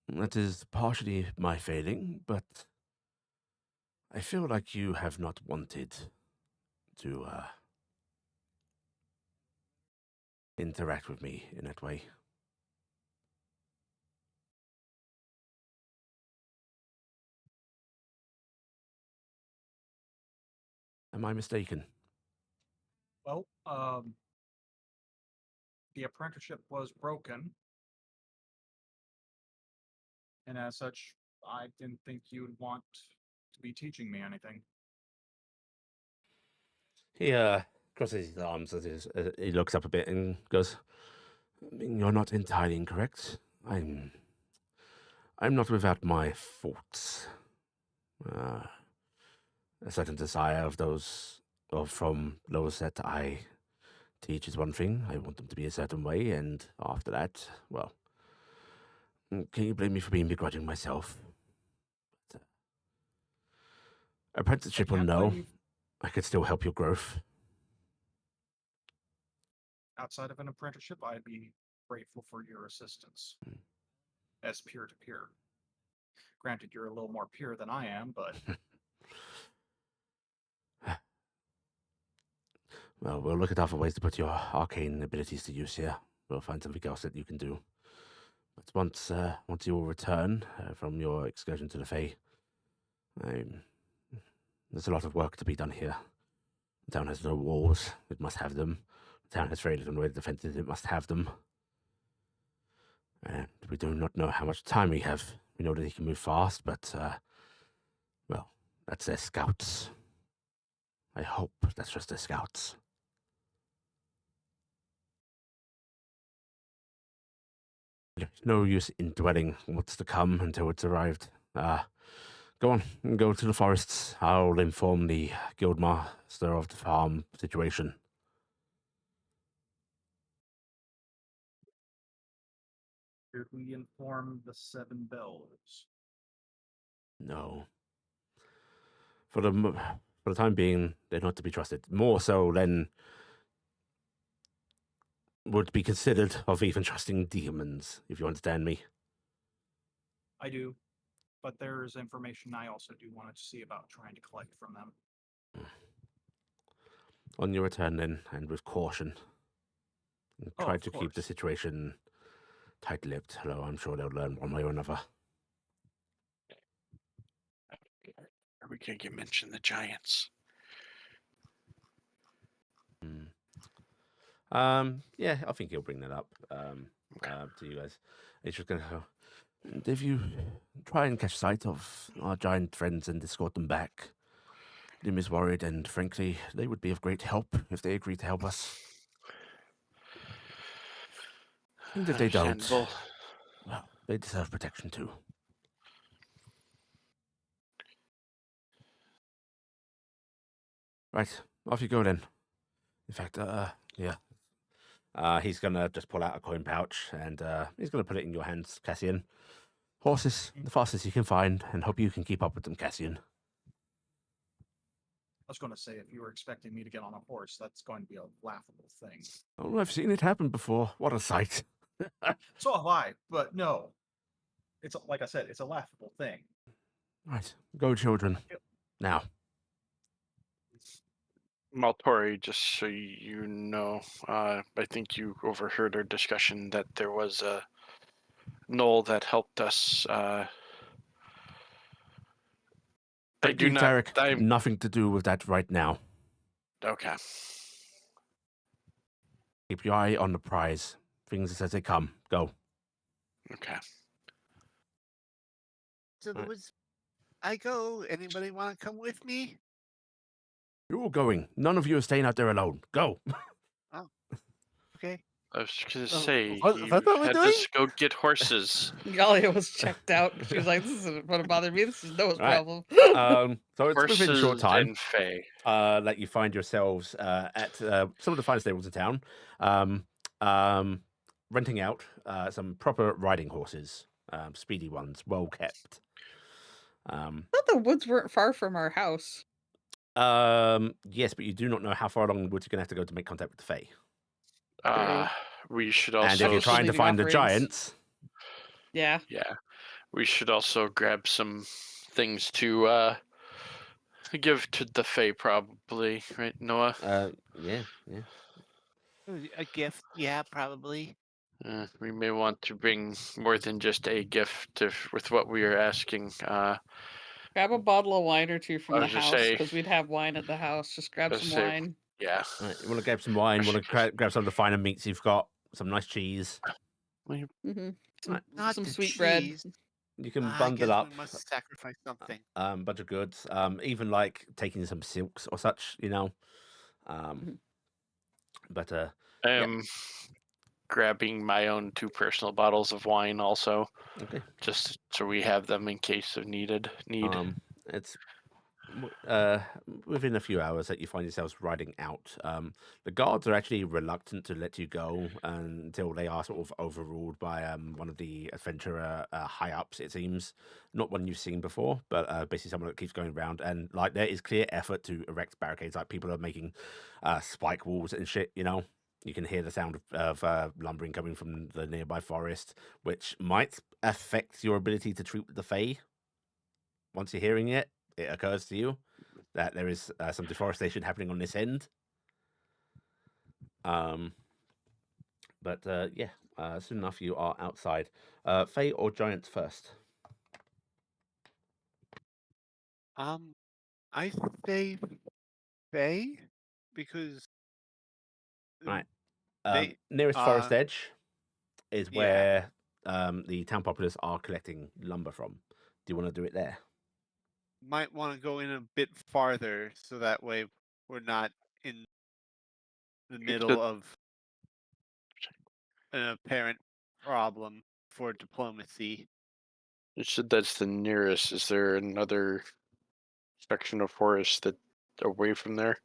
That is partially my failing, but I feel like you have not wanted to interact with me in that way. Am I mistaken? Well, the apprenticeship was broken, and as such, I didn't think you'd want to be teaching me anything. He crosses his arms as he looks up a bit and goes, "You're not entirely incorrect. I'm not without my faults. A certain desire of those, or from those that I teach is one thing. I want them to be a certain way, and after that, well, can you blame me for being begrudging myself? But, apprenticeship or can't no, blame you. I could still help your growth. Outside of an apprenticeship, I'd be grateful for your assistance as peer to peer. Granted, you're a little more peer than I am, but Well, we'll look at other ways to put your arcane abilities to use here. We'll find something else that you can do. But once you will return from your excursion to the Fae, there's a lot of work to be done here. The town has no walls. It must have them. The town has very little way of defenses. It must have them. And we do not know how much time we have. We know that he can move fast, but, well, that's their scouts. I hope that's just their scouts. There's no use in dwelling on what's to come until it's arrived. Go on, go to the forests. I'll inform the guildmaster of the farm situation. did we inform the Seven Bells? No. For the time being, they're not to be trusted. More so than would be considered of even trusting demons, if you understand me. I do, but there's information I also do want to see about trying to collect from them. On your return, then, and with caution. And Oh, try of to keep the course. situation tight-lipped, though I'm sure they'll learn one way or another. Are we going to mention the giants? Yeah, I think he'll bring that up to you guys. He's just gonna go, if you try and catch sight of our giant friends and escort them back, Lim is worried, and frankly, they would be of great help if they agree to help us. And if they don't, Understandable. well, they deserve protection too. Right, off you go then. In fact, yeah. He's gonna just pull out a coin pouch and he's gonna put it in your hands, Cassian. Horses, the fastest you can find, and hope you can keep up with them, Cassian. I was going to say, if you were expecting me to get on a horse, that's going to be a laughable thing. Oh, I've seen it happen before. What a sight. So have I, but no. It's like I said, it's a laughable thing. Right, go, children. Now. Maltori, just so you know, I think you overheard our discussion that there was a Knoll that helped us. I do not. Taryc, nothing to do with that right now. Okay. Keep your eye on the prize. Things as they come. Go. Okay. So there was. I go. Anybody want to come with me? You're all going. None of you are staying out there alone. Go. Okay. I was going to say, what you are we had doing? to go get horses. Galia was checked out. She was like, "This isn't going to bother me. This is Noah's Right. problem." So it's within a short Horses time and Fae. that you find yourselves at some of the finest stables in town, renting out some proper riding horses, speedy ones, well kept. I thought the woods weren't far from our house. Yes, but you do not know how far along the woods you're going to have to go to make contact with the Fae. We should also. And if you're trying to leading find the offerings. giants, Yeah. Yeah, we should also grab some things to give to the Fae, probably, right, Noah? yeah. A gift, yeah, probably. We may want to bring more than just a gift with what we are asking. Grab a bottle of wine or two from I the was just house, say, because we'd have wine at the house. Just grab some wine. yeah. Right, you want to grab some wine? Want to grab some of the finer meats you've got? Some nice cheese. Mm-hmm. Right. Not Some the sweet cheese. bread. You can I bundle guess up we must sacrifice something. bunch of goods. Even like taking some silks or such. Mhm. But I yeah. am grabbing my own 2 personal bottles of wine also, Okay. just so we have them in case of need. It's within a few hours that you find yourselves riding out. The guards are actually reluctant to let you go until they are sort of overruled by one of the adventurer high ups. It seems not one you've seen before, but basically someone that keeps going around. And like there is clear effort to erect barricades. Like people are making spike walls and shit. You can hear the sound of lumbering coming from the nearby forest, which might affect your ability to treat with the Fae. Once you're hearing it, it occurs to you that there is some deforestation happening on this end. But yeah, soon enough you are outside. Fae or giants first? I say Faye because Right. they Nearest forest edge is yeah, where the town populace are collecting lumber from. Do you want to do it there? might want to go in a bit farther so that way we're not in the middle of an apparent problem for diplomacy. You said that's the nearest. Is there another section of forest that away from there?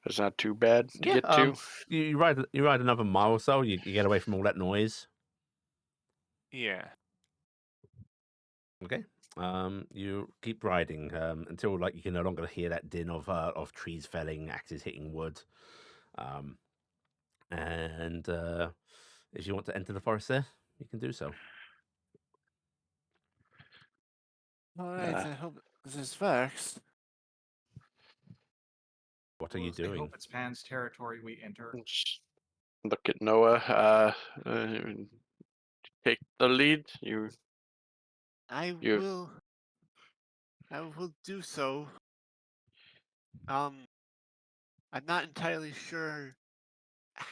It's not too bad to get to. You ride another mile or so. You get away from all that noise. Yeah. Okay. You keep riding until like you can no longer hear that din of trees felling, axes hitting wood. And if you want to enter the forest there, you can do so. All right. I hope this works. What are you I doing? hope it's Pan's territory we enter. Just look at Noah. Take the lead. I You will do so. I'm not entirely sure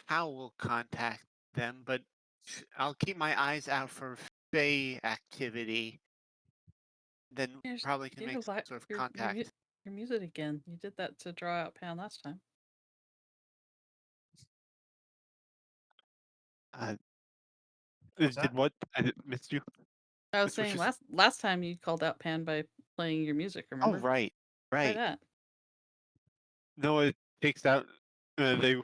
how we'll contact them, but I'll keep my eyes out for Fae activity. Then probably can make some sort of contact. You're muted again. You did that to draw out Pan last time. What's Did that? what? I missed you. I was That's what saying she last time you called out Pan by playing your music. Oh, Remember? right, Try right. that. Noah takes out. They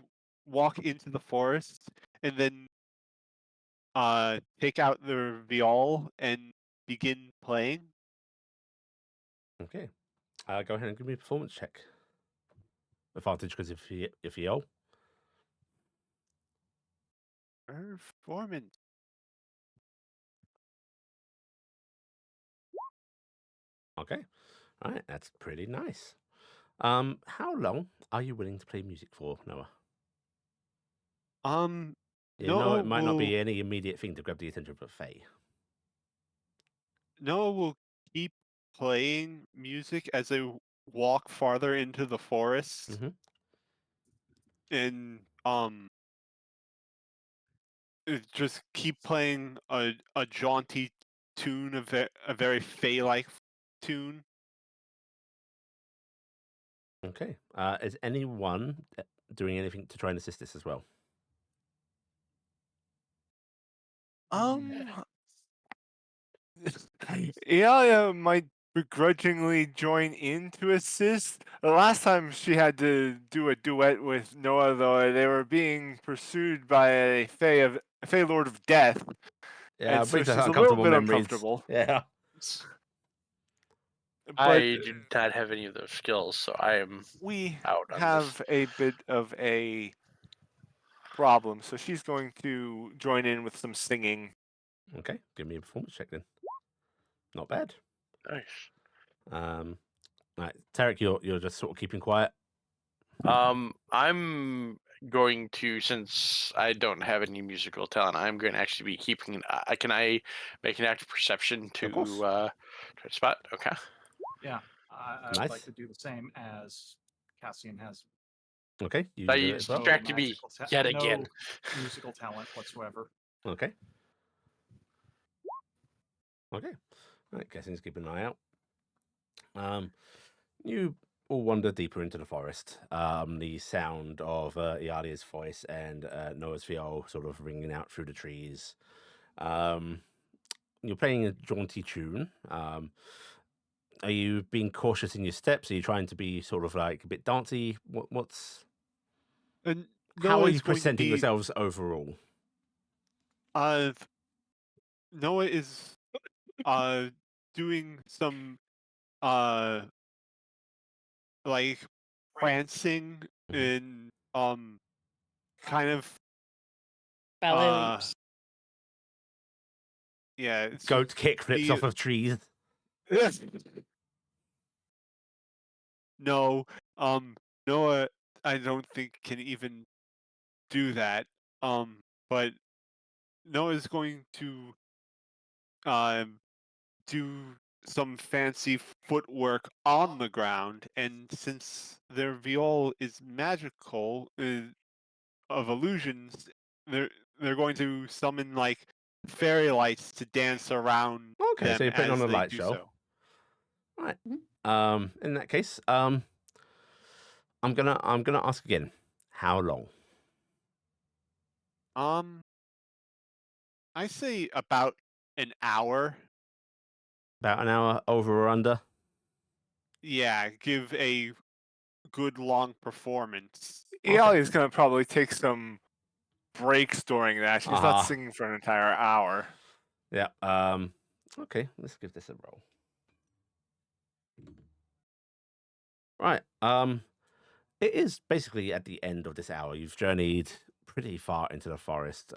walk into the forest and then take out their viol and begin playing. Okay. Go ahead and give me a performance check. Advantage because if you yell. Performance. Okay. All right. That's pretty nice. How long are you willing to play music for, Noah? You know Noah it might not be will any immediate thing to grab the attention of a Fae. Noah will keep playing music as they walk farther into the forest, Mhm. and just keep playing a jaunty tune, a very Fae-like tune. Okay. Is anyone doing anything to try and assist this as well? Iala might begrudgingly join in to assist. The last time she had to do a duet with Noah, though, they were being pursued by a Fey Lord of Death, Yeah, and it so brings us she's a little uncomfortable bit memories. uncomfortable. Yeah. But I do not have any of those skills, so I am we out on this. have a bit of a problem, so she's going to join in with some singing. Okay. Give me a performance check then. Not bad. Nice. Right, Taryc, you're just sort of keeping quiet. I'm going to, since I don't have any musical talent, I'm going to actually be keeping. Can I make an active perception to Of course. try to spot? Okay. Yeah, I would Nice. like to do the same as Cassian has. Okay, you Now do you it as well. distracted me yet again. No musical talent whatsoever. Okay. Okay. All right, Cassian's keeping an eye out. You all wander deeper into the forest. The sound of Ialia's voice and Noah's viol sort of ringing out through the trees. You're playing a jaunty tune. Are you being cautious in your steps? Are you trying to be sort of like a bit dancey? What's And how Noah are is you going to presenting be. yourselves overall? Noah is doing some like prancing in kind of Ballet leaps. yeah, it's Goat kick flips the off of trees. no, Noah I don't think can even do that. But Noah's going to do some fancy footwork on the ground, and since their viol is magical of illusions, they're going to summon like fairy lights to dance around Okay, so them you're putting on as a they light do show. so. Right. Mhm. In that case, I'm gonna ask again. How long? I say about an hour. About an hour, over or under? Yeah, give a good long performance. Okay. is going to probably take some breaks during that. She's not Uh-huh. singing for an entire hour. Yeah. Okay, let's give this a roll. Right. It is basically at the end of this hour. You've journeyed pretty far into the forest.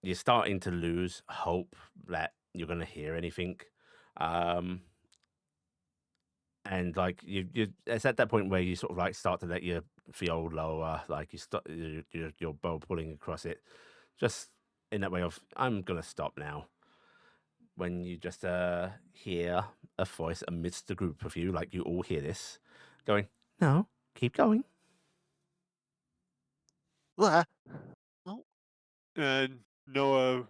You're starting to lose hope that you're gonna hear anything. Um, and like it's at that point where you sort of like start to let your feel lower, like you start your bow pulling across it, just in that way of I'm gonna stop now. When you just hear a voice amidst the group of you, like you all hear this, going, "No, keep going." Well, Noah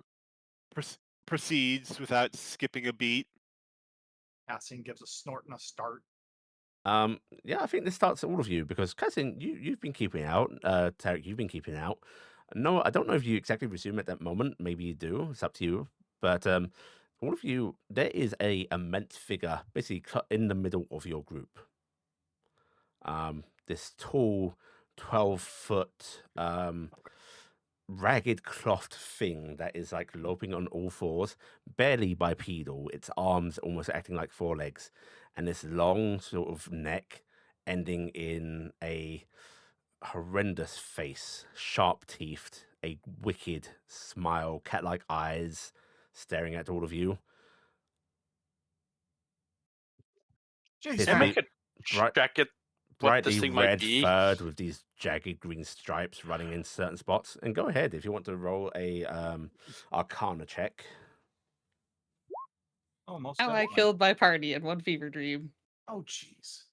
proceeds without skipping a beat. Cassian gives a snort and a start. Yeah, I think this starts at all of you because Cassian, you've been keeping out. Taryc, you've been keeping out. No, I don't know if you exactly resume at that moment. Maybe you do. It's up to you. But all of you, there is a immense figure basically in the middle of your group. This tall, 12-foot, ragged clothed thing that is like loping on all fours, barely bipedal, its arms almost acting like forelegs, and this long sort of neck ending in a horrendous face, sharp teethed, a wicked smile, cat like eyes staring at all of you. Jeez, This Can I man. make a bright, check at what this brightly thing might red be? furred with these jagged green stripes running in certain spots. And go ahead if you want to roll a Arcana check. Oh, most How I definitely. killed my party in one fever dream. Oh, jeez.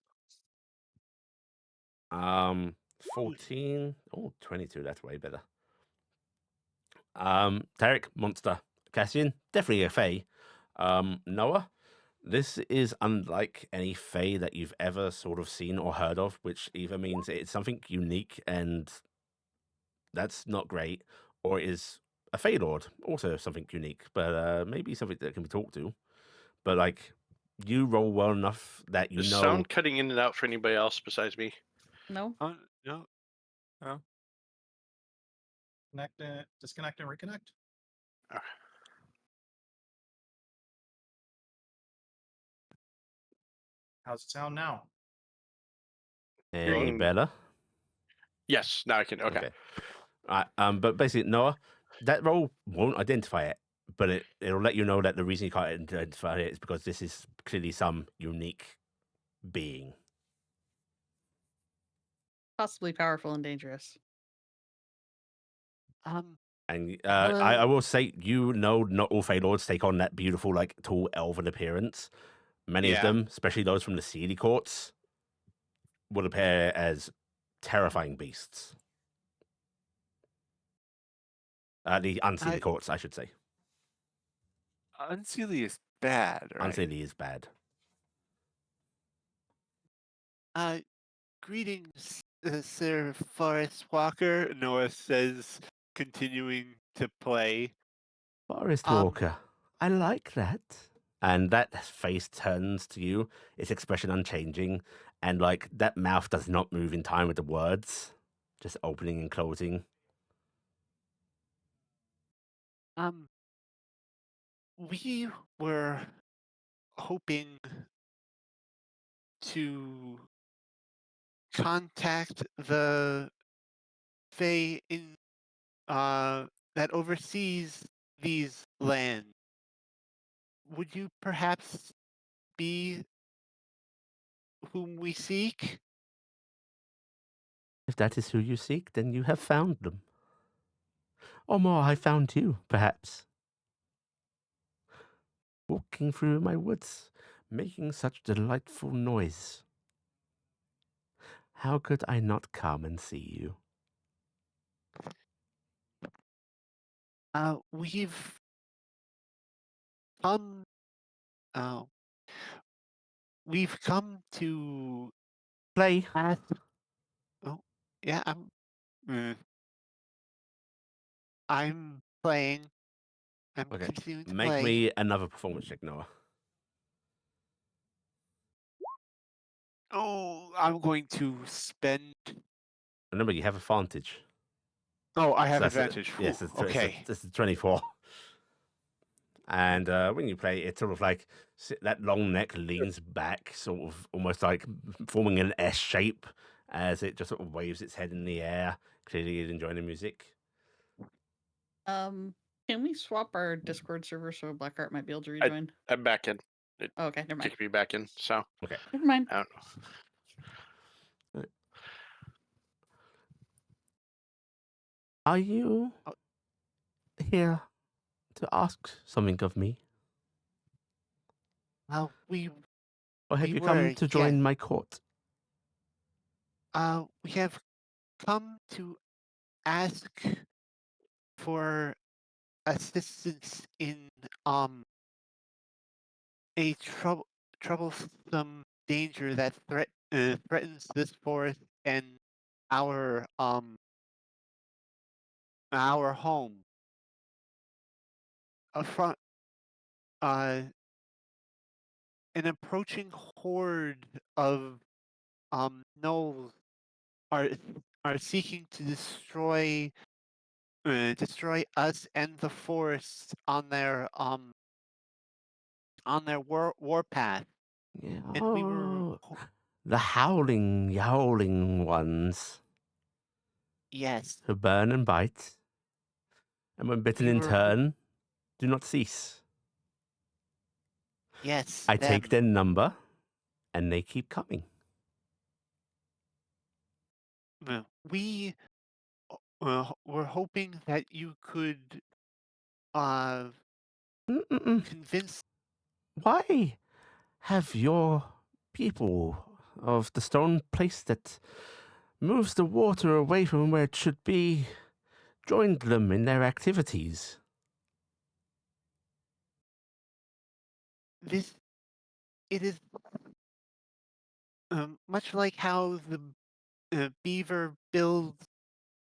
14. Oh, 22. That's way better. Taryc, monster. Cassian, definitely a fae. Noah, this is unlike any fae that you've ever sort of seen or heard of, which either means it's something unique and that's not great, or it is a fae lord, also something unique, but maybe something that can be talked to. But like, you roll well enough that you Is know. sound cutting in and out for anybody else besides me? No? No. Connect, disconnect, and reconnect. Okay. How's it sound now? Any Hearing- better? Yes, now I can. Okay. All right. But basically, Noah, that roll won't identify it, but it'll let you know that the reason you can't identify it is because this is clearly some unique being. possibly powerful and dangerous. And Hello? I will say, not all Fey Lords take on that beautiful, like, tall elven appearance. Many of Yeah. them, especially those from the Seelie Courts, would appear as terrifying beasts. The Unseelie Courts, I should say. Unseelie is bad, right? Unseelie is bad. Greetings, Sir Forest Walker, Noah says, continuing to play. Forest Walker. I like that. And that face turns to you, its expression unchanging, and like that mouth does not move in time with the words, just opening and closing. We were hoping to contact the Fae in that oversees these lands. Would you perhaps be whom we seek? If that is who you seek, then you have found them. Or more, I found you, perhaps. Walking through my woods, making such delightful noise. How could I not come and see you? We've come. Uh, we've come to Play. ask. Oh, yeah, I'm playing. I'm Okay. continuing to Make play. me another performance check, Noah. Oh, I'm going to spend. Remember, you have advantage. Oh, I So have that's advantage. Yes, Whew, it's okay. it's 24. And when you play, it's sort of like that long neck leans back, sort of almost like forming an S shape as it just sort of waves its head in the air. Clearly, you're enjoying the music. Can we swap our Discord server so Blackheart might be able to rejoin? I'm back in. It Oh, okay, never mind. kicked me back in, so Okay. Never mind. I don't know. Are you here to ask something of me? Well, Or have we you come were, to yes. join my court? We have come to ask for assistance in a troublesome danger that threatens this forest and our home. Front an approaching horde of gnolls are seeking to destroy us and the forest on their war path. Yeah. And we were The howling, yowling ones yes, who burn and bite, and when bitten we in were turn, do not cease. yes, I take their them. number, and they keep coming. We were hoping that you could convince. Why have your people of the stone place that moves the water away from where it should be joined them in their activities? It is much like how the beaver builds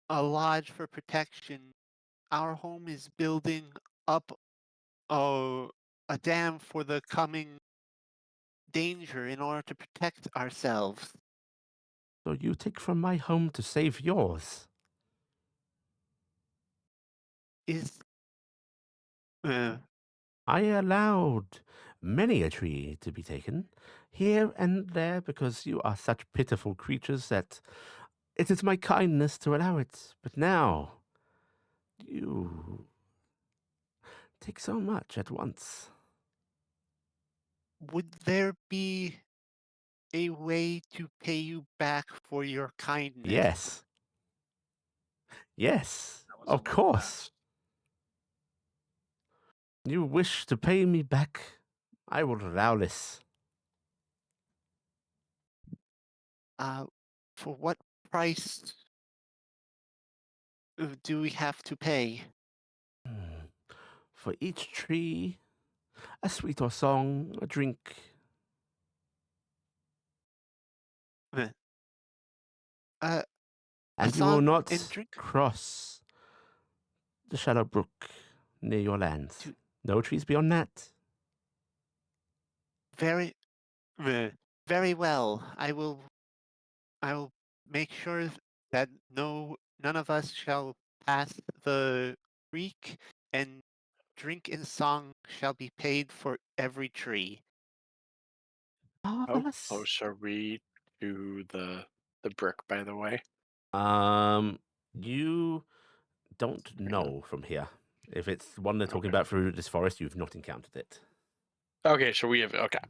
a lodge for protection. Our home is building up a dam for the coming danger in order to protect ourselves. So you take from my home to save yours. Is I allowed many a tree to be taken, here and there, because you are such pitiful creatures that it is my kindness to allow it. But now, you take so much at once. would there be a way to pay you back for your kindness? Yes. Yes, That was of a little course. fast. You wish to pay me back? I will allow this. For what price do we have to pay? For each tree, a sweet or song, a drink. Uh, a And you will song not and drink? cross the shallow brook near your lands. To- No trees beyond that. Very, very well. I will make sure that none of us shall pass the creek, and drink and song shall be paid for every tree. How Marvelous. close are we to the brick, by the way? You don't know from here. If it's one they're talking Okay. about through this forest, you've not encountered it. Okay, so we have because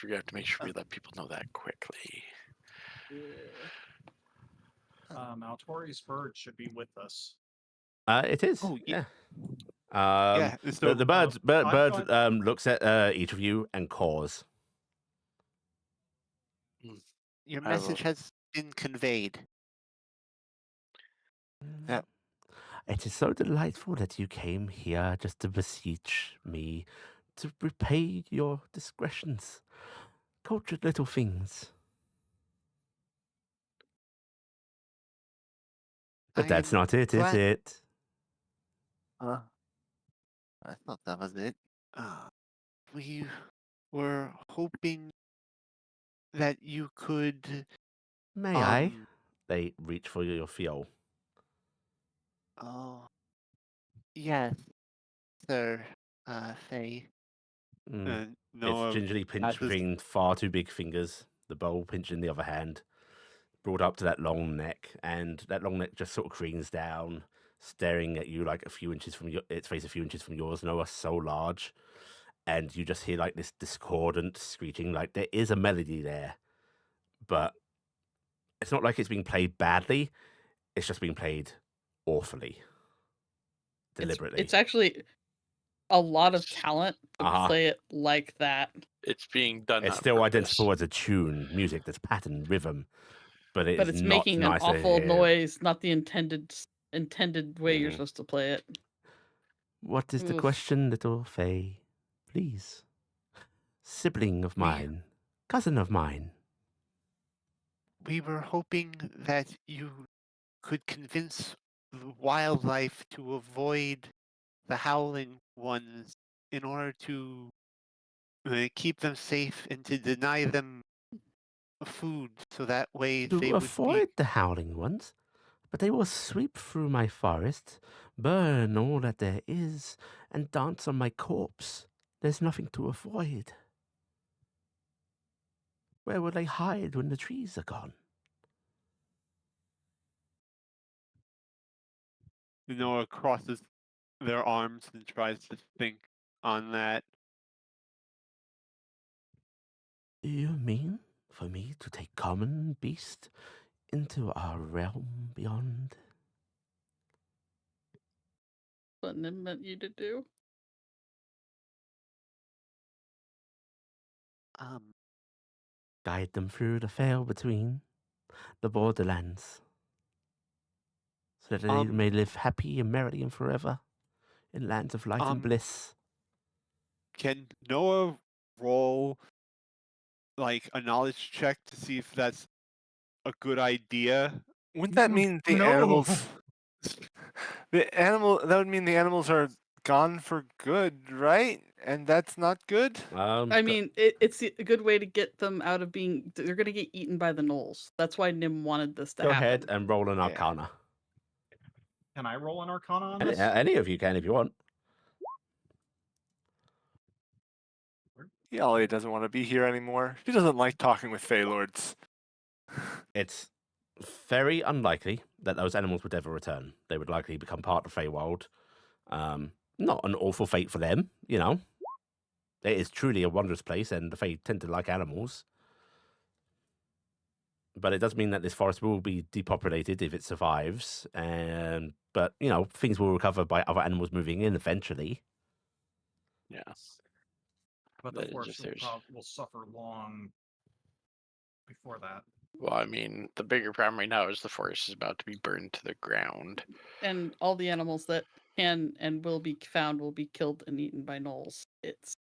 we have to make sure we let people know that quickly. Maltori's bird should be with us. It is. Oh, yeah. Yeah. So The bird looks at each of you and caws. your I will- message has been conveyed. Yeah. It is so delightful that you came here just to beseech me to repay your discretions. Cultured little things. But I that's am not it, is glad- it? Huh? I thought that was it. We were hoping that you could. May I? They reach for your fiol. Oh, yes, sir. Faye. Mm. No, It's gingerly pinched that is- between far too big fingers, the bowl pinched in the other hand, brought up to that long neck, and that long neck just sort of creens down, staring at you like a few inches from its face, a few inches from yours. No, are so large, and you just hear like this discordant screeching. Like there is a melody there, but it's not like it's being played badly. It's just being played awfully, deliberately. It's actually a lot of talent to Uh-huh. play it like that. It's being done. It's on still purpose. identifiable as a tune, music, there's pattern, rhythm, but But it's making an nice to awful hear. noise, not the intended way you're Mhm. supposed to play it. What is the Oof. question, little Faye? Please. Sibling of We- mine, cousin of mine. We were hoping that you could convince the wildlife to avoid the howling ones in order to keep them safe and to deny them food, so that way To they would avoid be. the howling ones, but they will sweep through my forest, burn all that there is, and dance on my corpse. There's nothing to avoid. Where will they hide when the trees are gone? Noah crosses their arms and tries to think on that. Do you mean for me to take common beast into our realm beyond? What Nim meant you to do. Guide them through the veil between the borderlands, so that they may live happy and merrily and forever in lands of light and bliss. Can Noah roll like a knowledge check to see if that's a good idea? Wouldn't that mean the No. animals? That would mean the animals are gone for good, right? And that's not good. I mean, it's a good way to get them out of being. They're going to get eaten by the gnolls. That's why Nim wanted this to Go happen. ahead and roll an Yeah. Arcana. Can I roll an Arcana on Any, this? any of you can if you want. Iala doesn't want to be here anymore. She doesn't like talking with Feylords. It's very unlikely that those animals would ever return. They would likely become part of Feywild. Not an awful fate for them, you know. It is truly a wondrous place, and the Fae tend to like animals. But it does mean that this forest will be depopulated if it survives. But things will recover by other animals moving in eventually. Yes. But That the is forest if there's- will suffer long before that. Well, I mean, the bigger problem right now is the forest is about to be burned to the ground. And all the animals that can and will be found will be killed and eaten by gnolls.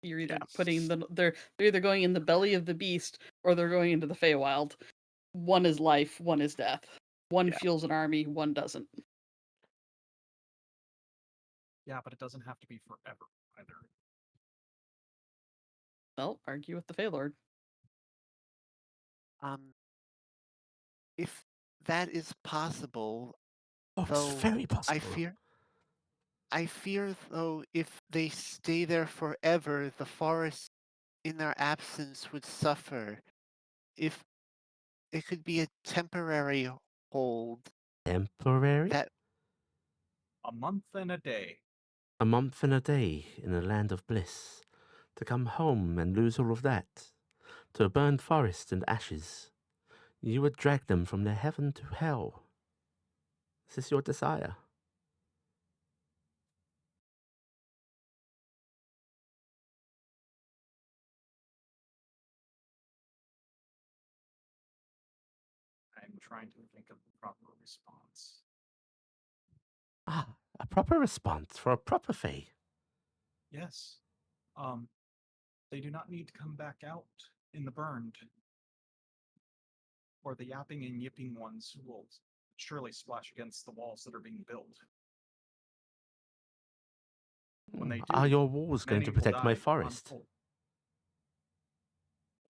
You're either putting they're either going in the belly of the beast or they're going into the Feywild. One is life, one is death. One fuels an army, one doesn't. Yeah, but it doesn't have to be forever either. Well, argue with the Feylord. If that is possible, Oh, it's very possible. I fear though, if they stay there forever, the forest in their absence would suffer. If it could be a temporary hold. Temporary? That A month and a day. A month and a day in a land of bliss. To come home and lose all of that. To a burned forest and ashes. You would drag them from their heaven to hell. Is this your desire? I'm trying to think of the proper response. Ah, a proper response for a proper Fae. Yes. They do not need to come back out in the burned. Or the yapping and yipping ones who will surely splash against the walls that are being built. When they do, Are your walls going many to will protect my die forest? untold.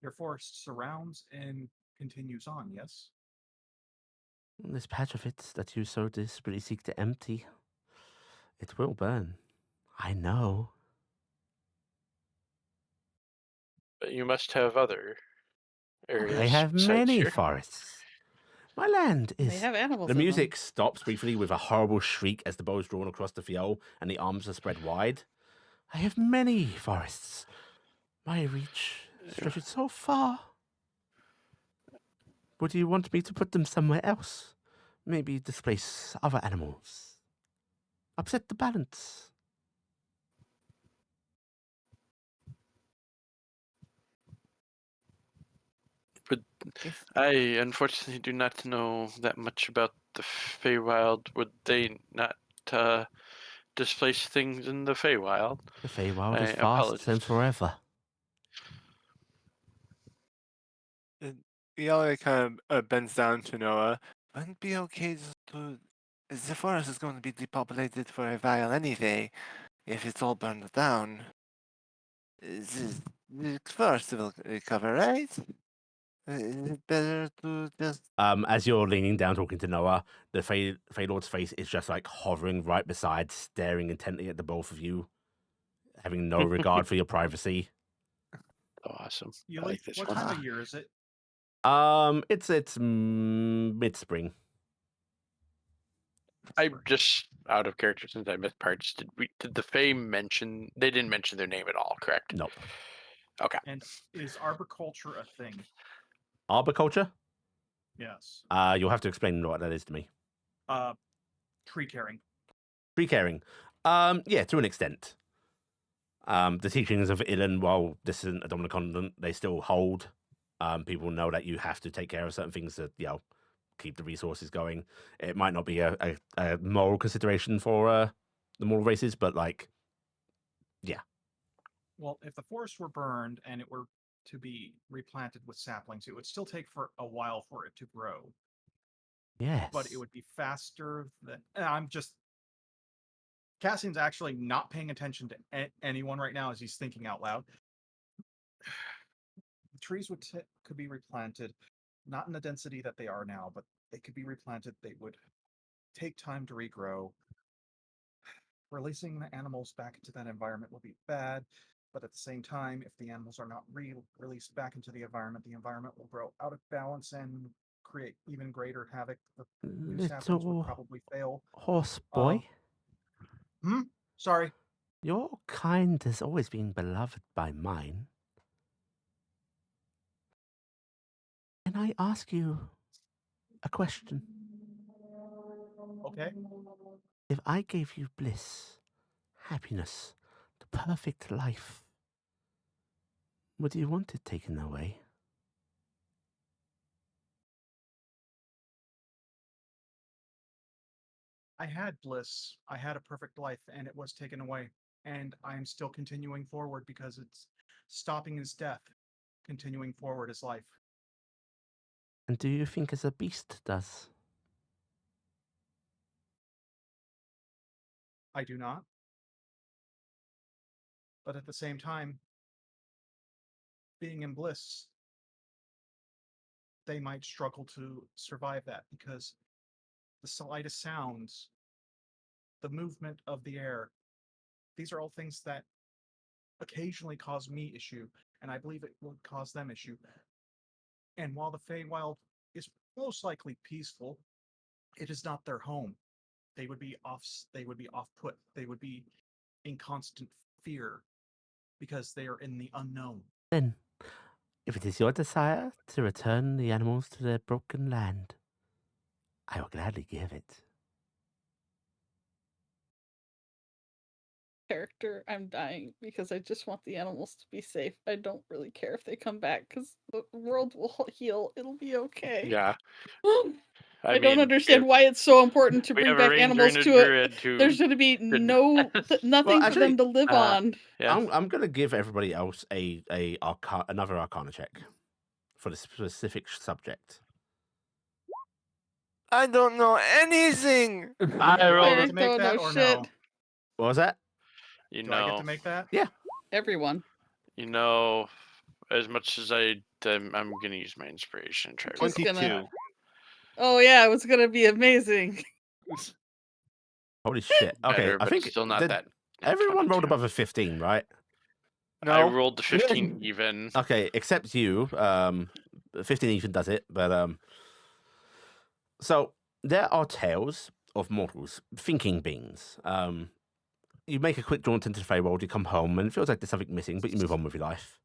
Your forest surrounds and continues on, yes? This patch of it that you so desperately seek to empty, it will burn. I know. But you must have other areas. I have besides many here. forests. My land is... They have animals The in them. music stops briefly with a horrible shriek as the bow is drawn across the field and the arms are spread wide. I have many forests. My reach stretches so far. Would you want me to put them somewhere else? Maybe displace other animals? Upset the balance? if I unfortunately do not know that much about the Feywild. Would they not displace things in the Feywild? The Feywild I is vast apologize. and forever. Iala kind of bends down to Noah. Wouldn't it be okay just to... The forest is going to be depopulated for a while anyway, if it's all burned down. The forest will recover, right? Is it better to just... As you're leaning down talking to Noah, the Feylord's face is just like hovering right beside, staring intently at the both of you, having no regard for your privacy. Awesome. I Yuli, like this what one. time of year is it? It's mid-spring. I'm just out of character since I missed parts. Did the Fae mention? They didn't mention their name at all, correct? Nope. Okay. And is arboriculture a thing? Arboriculture? Yes. You'll have to explain what that is to me. Tree caring. Tree caring. Yeah, to an extent. The teachings of Ilan, while this isn't a dominant continent, they still hold. People know that you have to take care of certain things to, keep the resources going. It might not be a moral consideration for the moral races, but yeah. Well, if the forest were burned and it were to be replanted with saplings, it would still take for a while for it to grow. Yes. But it would be faster than... Cassian's actually not paying attention to anyone right now as he's thinking out loud. The trees could be replanted, not in the density that they are now, but they could be replanted. They would take time to regrow. Releasing the animals back into that environment will be bad, but at the same time, if the animals are not released back into the environment will grow out of balance and create even greater havoc. The new saplings would probably fail. Horse boy. Sorry. Your kind has always been beloved by mine. Can I ask you a question? Okay. If I gave you bliss, happiness, the perfect life, would you want it taken away? I had bliss. I had a perfect life, and it was taken away. And I am still continuing forward because it's stopping his death, continuing forward his life. And do you think as a beast does? I do not. But at the same time, being in bliss, they might struggle to survive that because the slightest sounds, the movement of the air, these are all things that occasionally cause me issue, and I believe it would cause them issue. And while the Feywild is most likely peaceful, it is not their home. They would be off put. They would be in constant fear because they are in the unknown. Then, if it is your desire to return the animals to their broken land, I will gladly give it. Character, I'm dying because I just want the animals to be safe. I don't really care if they come back because the world will heal. It'll be okay. Yeah. I don't mean, understand why it's so important to we bring have a back ranger animals and a to it. druid who There's going to be couldn't- nothing for actually, them to live on. Yeah. I'm going to give everybody else another Arcana check for the specific subject. I don't know anything. I Do I rolled get a, to make don't that know or shit. no? What was that? you Do I get know, to make that? Everyone. as much as I'm going to use my inspiration and try to roll 22. that. Oh yeah, it was going to be amazing. Holy shit. Okay, Better, I but think still not that. everyone rolled 22. above a 15, right? No. I rolled the 15 even. Okay, except you. 15 even does it, but so there are tales of mortals, thinking beings. You make a quick jaunt into the Feywild, you come home, and it feels like there's something missing, but you move on with your life.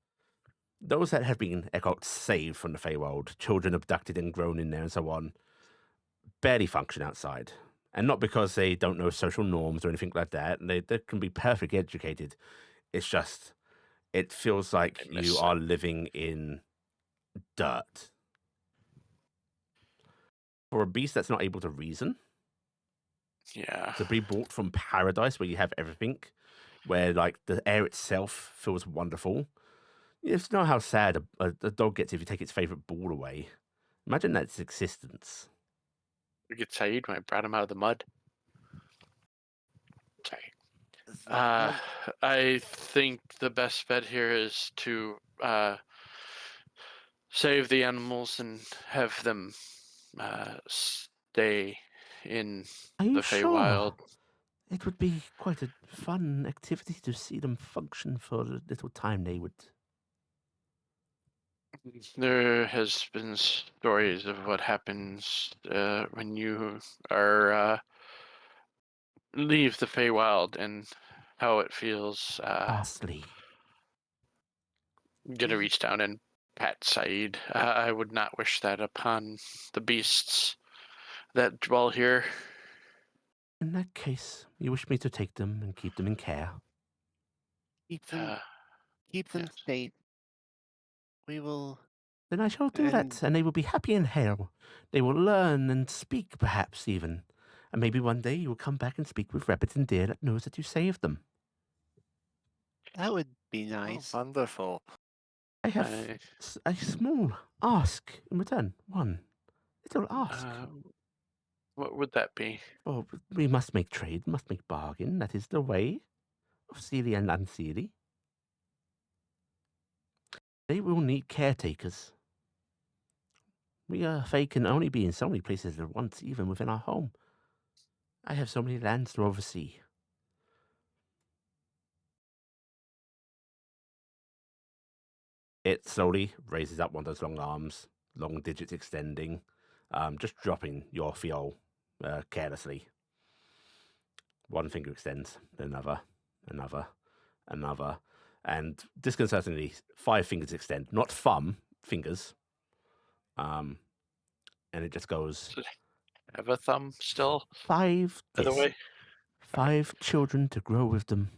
Those that have been saved from the Feywild, children abducted and grown in there and so on, barely function outside. And not because they don't know social norms or anything like that. They can be perfectly educated. It's just, it feels like I miss you it. are living in dirt. For a beast that's not able to reason, Yeah. to be brought from paradise where you have everything, where like the air itself feels wonderful. You just know how sad a dog gets if you take its favorite ball away. Imagine that's existence. We get Saeed when I brought him out of the mud. Sorry. It's not- I think the best bet here is to save the animals and have them stay in Are you the Feywild. sure? It would be quite a fun activity to see them function for the little time they would. There has been stories of what happens when you are leave the Feywild and how it feels. Ghastly. Gonna reach down and pat Saeed. I would not wish that upon the beasts that dwell here. In that case, you wish me to take them and keep them in care. keep them Uh, yes. safe. We will. Then I shall do that, and they will be happy in hell. They will learn and speak, perhaps even. And maybe one day you will come back and speak with Rabbitin Deer that knows that you saved them. That would be nice. Wonderful. I have a small ask in return. One little ask. What would that be? Oh, we must make trade, must make bargain. That is the way of Seelie and Unseelie. They will need caretakers. We Fae can only be in so many places at once, even within our home. I have so many lands to oversee. It slowly raises up one of those long arms, long digits extending, just dropping your fiol carelessly. One finger extends, then another, another, and disconcertingly, 5 fingers extend, not thumb fingers. And it just goes Have a thumb still, 5. by the Yes, way. 5 children to grow with them,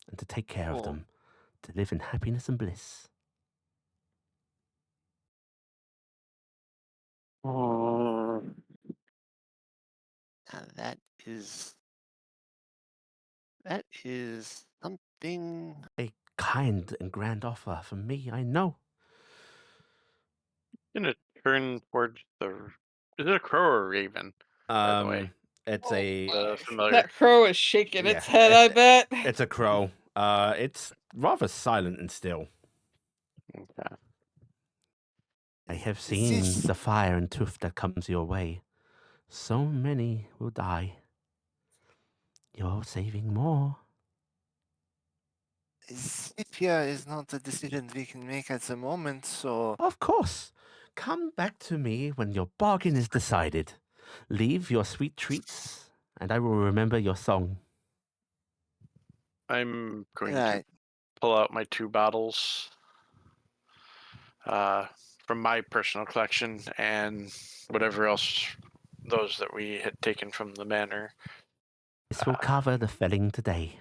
and to take care of Cool. them, to live in happiness and bliss. Oh. Now that is something. A kind and grand offer from me, I know. Gonna turn towards the. Is it a crow or a raven? By the way, It's Oh, a familiar. That crow is shaking its Yeah, head, I bet. it's a crow. It's rather silent and still. Okay. I have Is seen this- the fire and tooth that comes your way. So many will die. You're saving more. Sepia is not a decision we can make at the moment, so Of course. Come back to me when your bargain is decided. Leave your sweet treats, and I will remember your song. I'm going right. to pull out my 2 bottles from my personal collection and whatever else, those that we had taken from the manor. This will cover the felling today.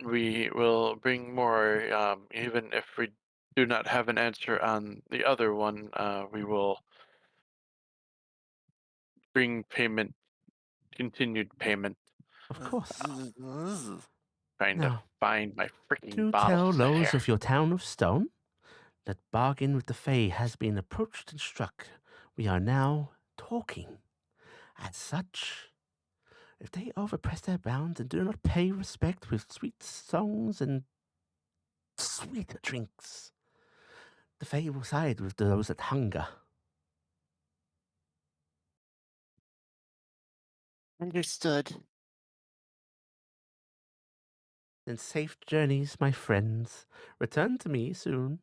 We will bring more, even if we do not have an answer on the other one. We will bring payment, continued payment, Of course. trying to Now, find my freaking to bottles. tell those there. of your town of stone that bargain with the Fae has been approached and struck. We are now talking. As such, if they overpress their bounds and do not pay respect with sweet songs and sweet drinks, the Fae will side with those that hunger. Understood. Then safe journeys, my friends. Return to me soon.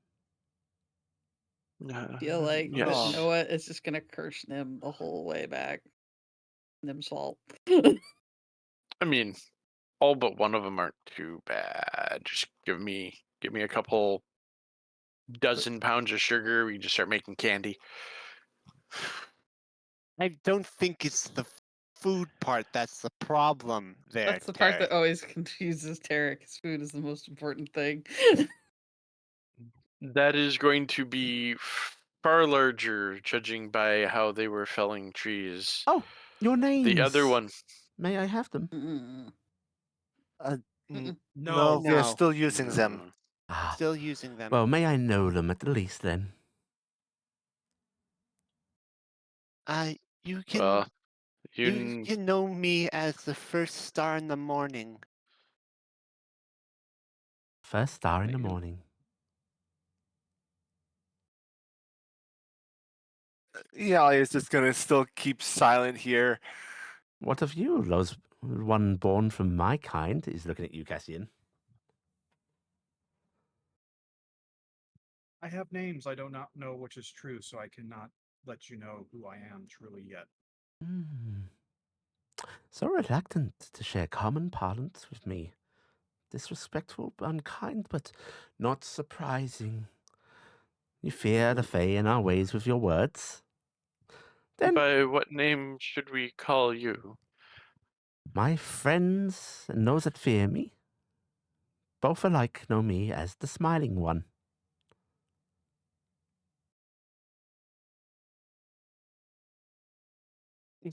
Feel like, yes. Oh. you know what? It's just gonna curse Nim the whole way back. Nim's fault. I mean, all but one of them aren't too bad. Just give me a couple dozen pounds of sugar. We can just start making candy. I don't think it's the food part that's the problem there. That's the part that Taryc. always confuses Taryc. His food is the most important thing. That is going to be far larger, judging by how they were felling trees. Oh, your names. The other one. May I have them? Mm. Mm-mm. No, we are No. still using them. Ah, Still using them. well, may I know them at the least then? You can Well, you can know me as the first star in the morning. First star in the Thank you. morning. Yeah, is just gonna still keep silent here. What of you? Those one born from my kind is looking at you, Cassian. I have names. I do not know which is true, so I cannot let you know who I am truly yet. So reluctant to share common parlance with me. Disrespectful, unkind, but not surprising. You fear the Fae and our ways with your words? Then By what name should we call you? my friends and those that fear me, both alike know me as the Smiling One.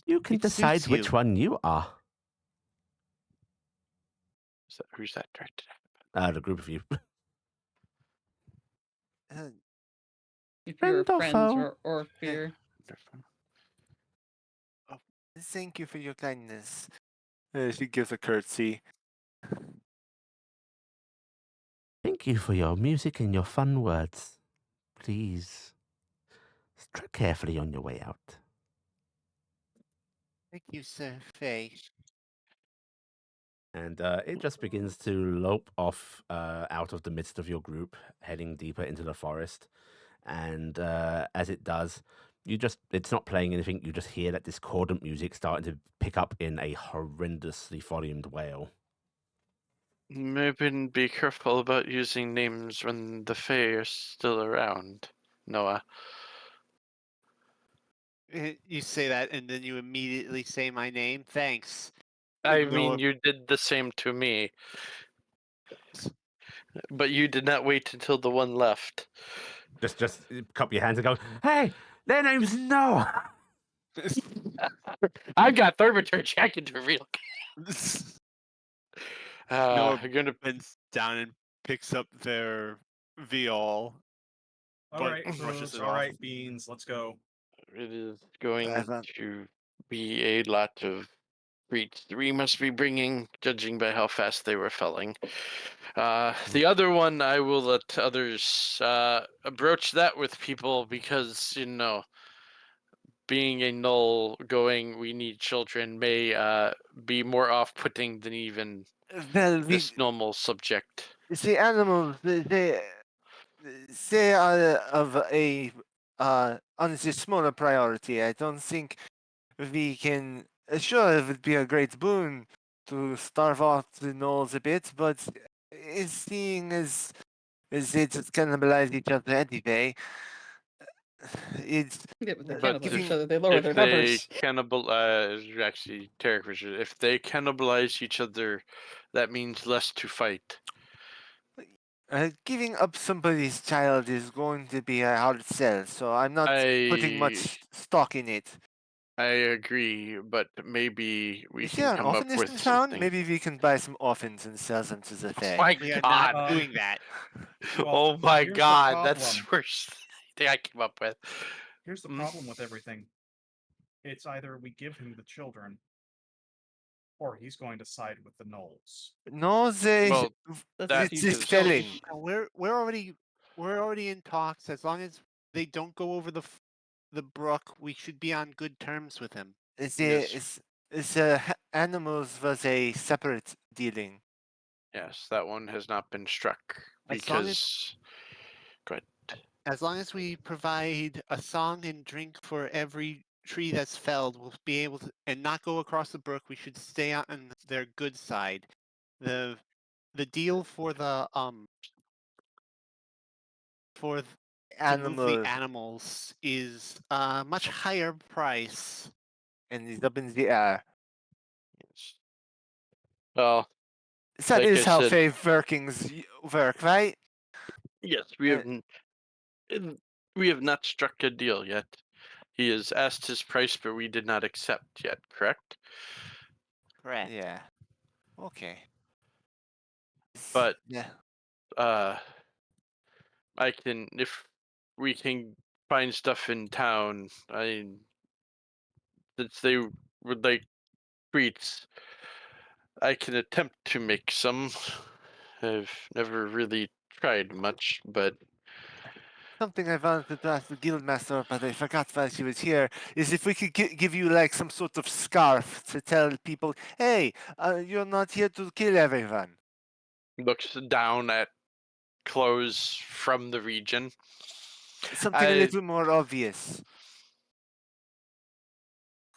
You can It decide suits which you. one you are. Who's that directed at? The group of you. Uh, If you're Friend or friends foe? or fear. Thank you for your kindness. She gives a curtsy. Thank you for your music and your fun words. Please, tread carefully on your way out. Thank you, Sir Faye. And it just begins to lope off out of the midst of your group, heading deeper into the forest. And as it does, it's not playing anything. You just hear that discordant music starting to pick up in a horrendously volumed wail. Maybe be careful about using names when the Fae are still around, Noah. You say that, and then you immediately say my name. Thanks. I Noah. mean, you did the same to me. But you did not wait until the one left. Just cup your hands and go, hey, their name's Noah. I got thaumaturgy. I can reveal. Noah You're gonna. bends down and picks up their viol. All But right, brushes Rose. it All off. right, Beans. Let's go. It is going Evan. to be a lot of treats we must be bringing, judging by how fast they were felling. The other one, I will let others broach that with people because, being a null going, we need children may be more off-putting than even Well, this normal subject. the animals, they are of a on the smaller priority. I don't think we can. Sure, it would be a great boon to starve out the gnolls a bit, but seeing as they just cannibalize each other anyway, it's Yeah, but they But cannibalize giving each other. They lower if their they numbers. actually, Taryc was if they cannibalize each other, that means less to fight. giving up somebody's child is going to be a hard sell. So I'm not putting I much stock in it. agree, but maybe we Is can there an come up orphanage with in town? something. Maybe we can buy some orphans and sell them to the Oh fair. my We are god! not doing that. Well, Oh my here's the god! That's the problem. worst thing I came up with. Here's the problem with everything. It's either we give him the children, or he's going to side with the gnolls. No, they. Well, That's that it's easy. just is- selling. We're already in talks. As long as they don't go over the brook, we should be on good terms with him. Yes. Animals was a separate dealing. Yes, that one has not been struck As long as- because. Go ahead. As long as we provide a song and drink for every tree that's felled, we'll be able to, and not go across the brook. We should stay on their good side. The deal for the to move the Animals animals is a much higher price. and it's up in the air. Yes. Well, That Like is I how said- fae workings work, right? yes, we Uh, have. We have not struck a deal yet. He has asked his price, but we did not accept yet. Correct? Correct. Yeah. Okay. But yeah, I can if we can find stuff in town. Since they would like treats, I can attempt to make some. I've never really tried much, but something I wanted to ask the guildmaster, but I forgot while she was here, is if we could give you like some sort of scarf to tell people, hey, you're not here to kill everyone. looks down at clothes from the region. Something a I- little more obvious.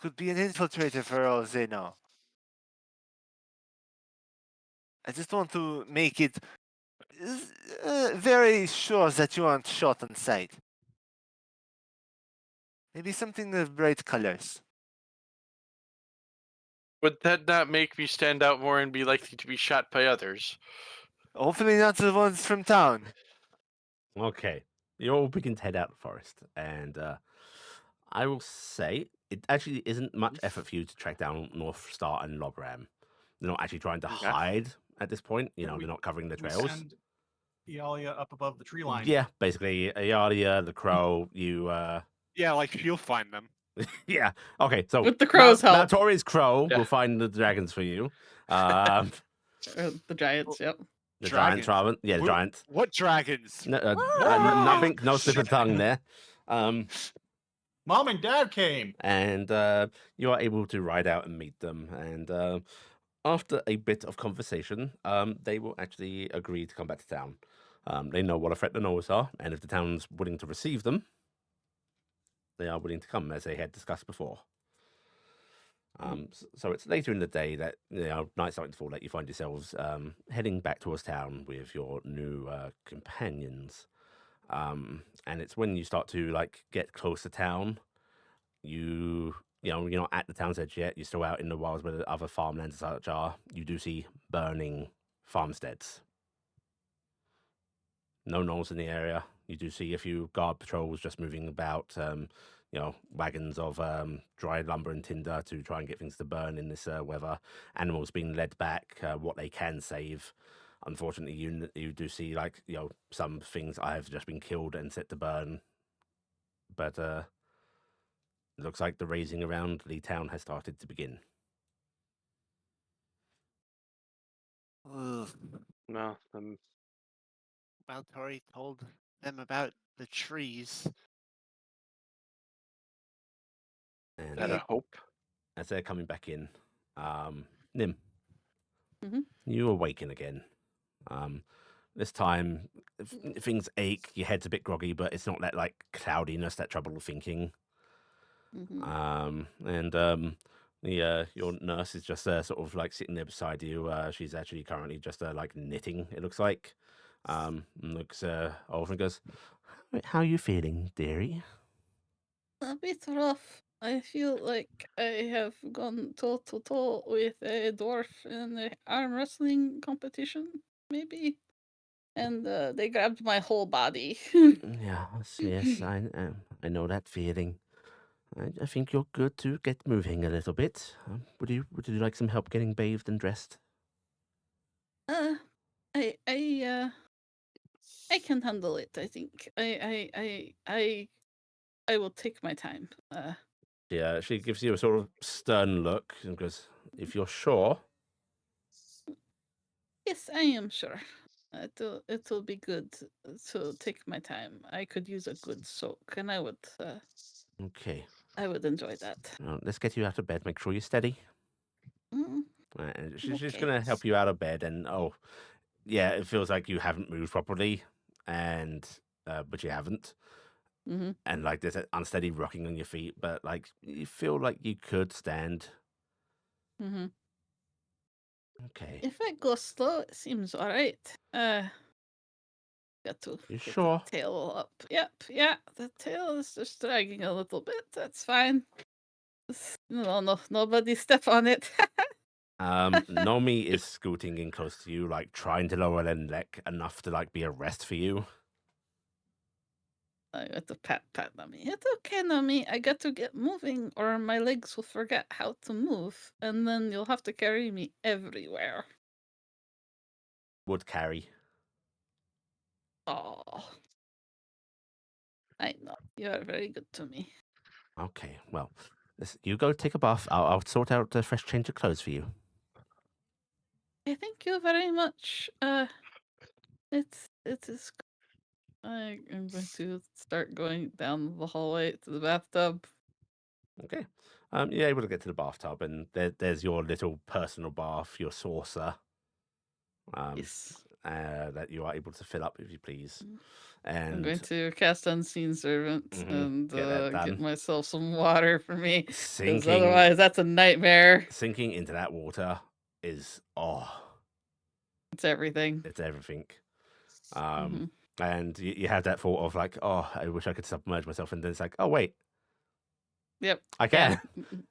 Could be an infiltrator for all they know. I just want to make it very sure that you aren't shot on sight. Maybe something of bright colors. Would that not make me stand out more and be likely to be shot by others? Hopefully not the ones from town. Okay, you all begin to head out the forest, and I will say it actually isn't much effort for you to track down North Star and Lobram. They're not actually trying to Okay. hide at this point. You Yeah, know, we- they're not covering the We trails. send Iala up above the tree line. Yeah, basically, Ayalia, the crow, you. Yeah, like she'll find them. Yeah. Okay. So With the crow's help. Tori's crow Yeah. will find the dragons for you. The giants, yep. The Dragons. giants, rather. Yeah, the Wh- giants. What dragons? No, Ah! nothing. No slip of tongue there. Mom and Dad came. And you are able to ride out and meet them. And after a bit of conversation, they will actually agree to come back to town. They know what a threat the Norse are, and if the town's willing to receive them, they are willing to come, as they had discussed before. So it's later in the day that night's starting to fall. That you find yourselves heading back towards town with your new companions. And it's when you start to like get close to town, you're not at the town's edge yet. You're still out in the wilds where the other farmlands and such are. You do see burning farmsteads. No gnolls in the area. You do see a few guard patrols just moving about. Wagons of dry lumber and tinder to try and get things to burn in this weather. Animals being led back, what they can save. Unfortunately, you do see some things have just been killed and set to burn. But it looks like the raising around the town has started to begin. Ugh. No, Well, Tori told them about the trees. And that a hope? as they're coming back in, Nim, Mhm. you awaken again. This time, things ache. Your head's a bit groggy, but it's not that like cloudiness, that trouble thinking. Mhm. Your nurse is just sort of like sitting there beside you. She's actually currently just like knitting. It looks like. Looks over and goes, "How are you feeling, dearie?" A bit rough. I feel like I have gone toe to toe with a dwarf in an arm wrestling competition, maybe. And they grabbed my whole body. Yes, I know that feeling. I think you're good to get moving a little bit. Would you like some help getting bathed and dressed? uh, I I I can handle it. I think I will take my time. Yeah, she gives you a sort of stern look and goes, "If you're sure." Yes, I am sure. It'll be good to take my time. I could use a good soak, and Okay. I would enjoy that. Well, let's get you out of bed. Make sure you're steady. Mm, And she's just okay. gonna help you out of bed. And yeah, it feels like you haven't moved properly, and but you haven't. Mm-hmm. And like there's an unsteady rocking on your feet, but like you feel like you could stand. Mm-hmm. Okay. If I go slow, it seems all right. Got to You get the sure? tail up. Yep, yeah. The tail is just dragging a little bit. That's fine. No, nobody step on it. Nomi is scooting in close to you, like trying to lower their neck enough to like be a rest for you. I got to pat Nami. It's okay, Nami. I got to get moving, or my legs will forget how to move, and then you'll have to carry me everywhere. Would carry. Oh, I know you are very good to me. Okay, well, you go take a bath. I'll sort out a fresh change of clothes for you. Thank you very much. It is. I am going to start going down the hallway to the bathtub. Okay. You're able to get to the bathtub, and there's your little personal bath, your saucer, Yes. that you are able to fill up if you please. And I'm going to cast Unseen Servant and get that get done. myself some water for me, because Sinking, otherwise that's a nightmare. sinking into that water is It's everything. it's everything. Mhm. And you have that thought of like, oh, I wish I could submerge myself, and then it's like, oh wait, Yep. I can.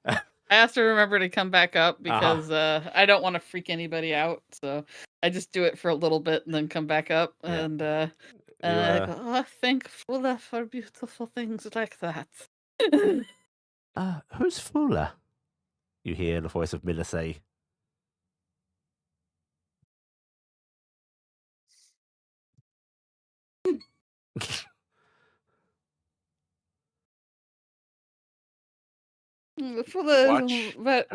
I have to remember to come back up because I don't want to freak anybody out. So I just do it for a little bit and then come back up. Yeah. And I go, oh, thankful for beautiful things like that. Who's Fula? You hear the voice of Miller say. Watch. Why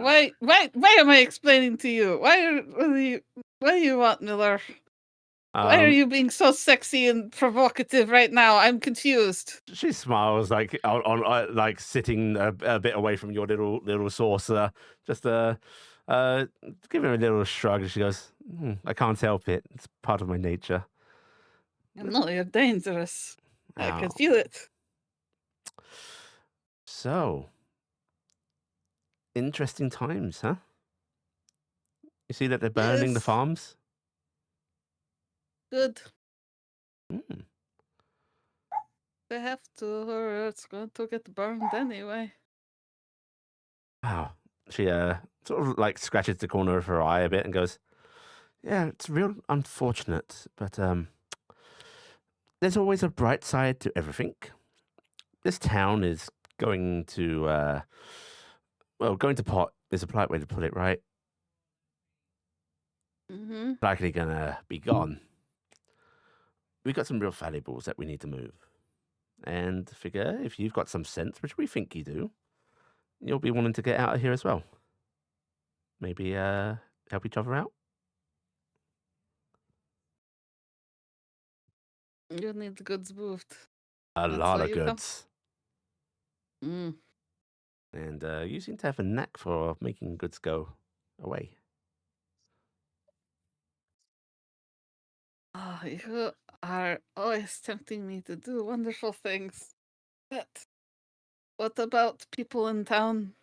am I explaining to you? Why do you want Miller? Why are you being so sexy and provocative right now? I'm confused. She smiles like on like sitting a bit away from your little saucer, just give him a little shrug, and she goes, "I can't help it. It's part of my nature." No, you're dangerous. I can Ow. feel it. So, Interesting times, huh? You see that they're burning the Yes. farms? Good. Mm. They have to, or it's going to get burned anyway. Wow. She sort of like scratches the corner of her eye a bit and goes, "Yeah, it's real unfortunate, but there's always a bright side to everything. This town is going to going to pot is a polite way to put it, right? Mm-hmm. Likely gonna be gone. We got some real valuables that we need to move. And figure if you've got some sense, which we think you do, you'll be wanting to get out of here as well. Maybe help each other out? You need the goods moved. A That's lot why of you come. goods. Mm. And you seem to have a knack for making goods go away. Oh, you are always tempting me to do wonderful things. But what about people in town?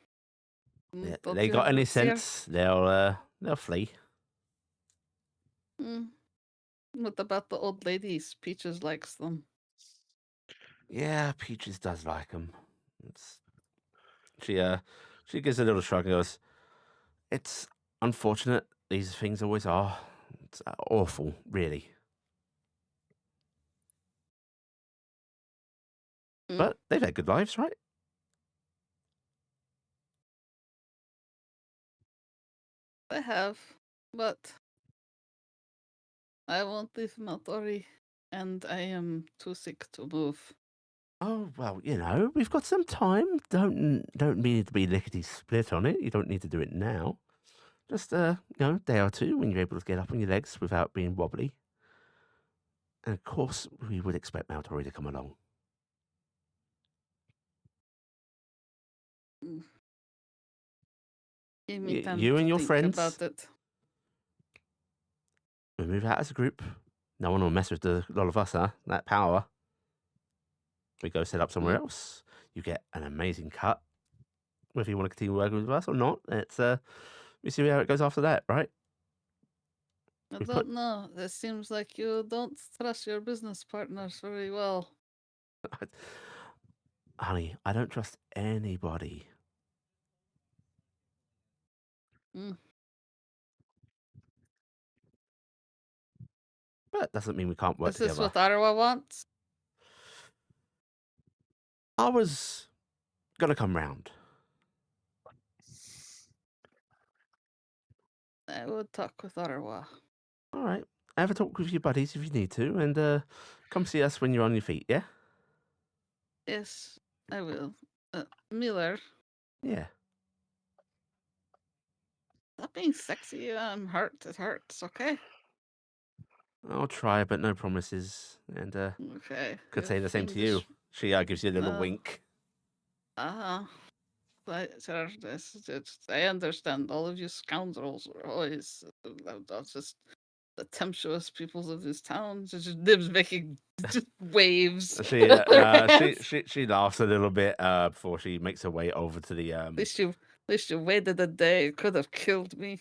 Don't They you got have any roots here? sense, they'll flee. Mm. What about the old ladies? Peaches likes them. Yeah, Peaches does like them. She gives a little shrug and goes, "It's unfortunate. These things always are. It's awful, really. Mm. But they've had good lives, right?" I have, but I won't leave Maltori, and I am too sick to move. Oh well, we've got some time. Don't need to be lickety split on it. You don't need to do it now. Just day or two when you're able to get up on your legs without being wobbly. And of course, we would expect Maltori to come along. Mm. Give me time You to and your think friends, about it. we move out as a group. No one will mess with a lot of us, huh? That power. We go set up somewhere else. You get an amazing cut. Whether you want to continue working with us or not, it's we see how it goes after that, right? I We don't know. It seems like you don't trust your business partners very well. Honey, I don't trust anybody. Mm. But doesn't mean we can't work Is this together. what Ottawa wants? I was gonna come round. I would talk with Ottawa. All right. Have a talk with your buddies if you need to, and come see us when you're on your feet, yeah? Yes, I will. Miller, Yeah. stop being sexy. I'm hurt. It hurts, okay? I'll try, but no promises. And Okay. could say the same to you. She gives you a little wink. Uh-huh. I understand. All of you scoundrels are always just the temptuous peoples of this town. Just Nibs making just waves. She laughs a little bit before she makes her way over to the At least you waited a day. It could have killed me.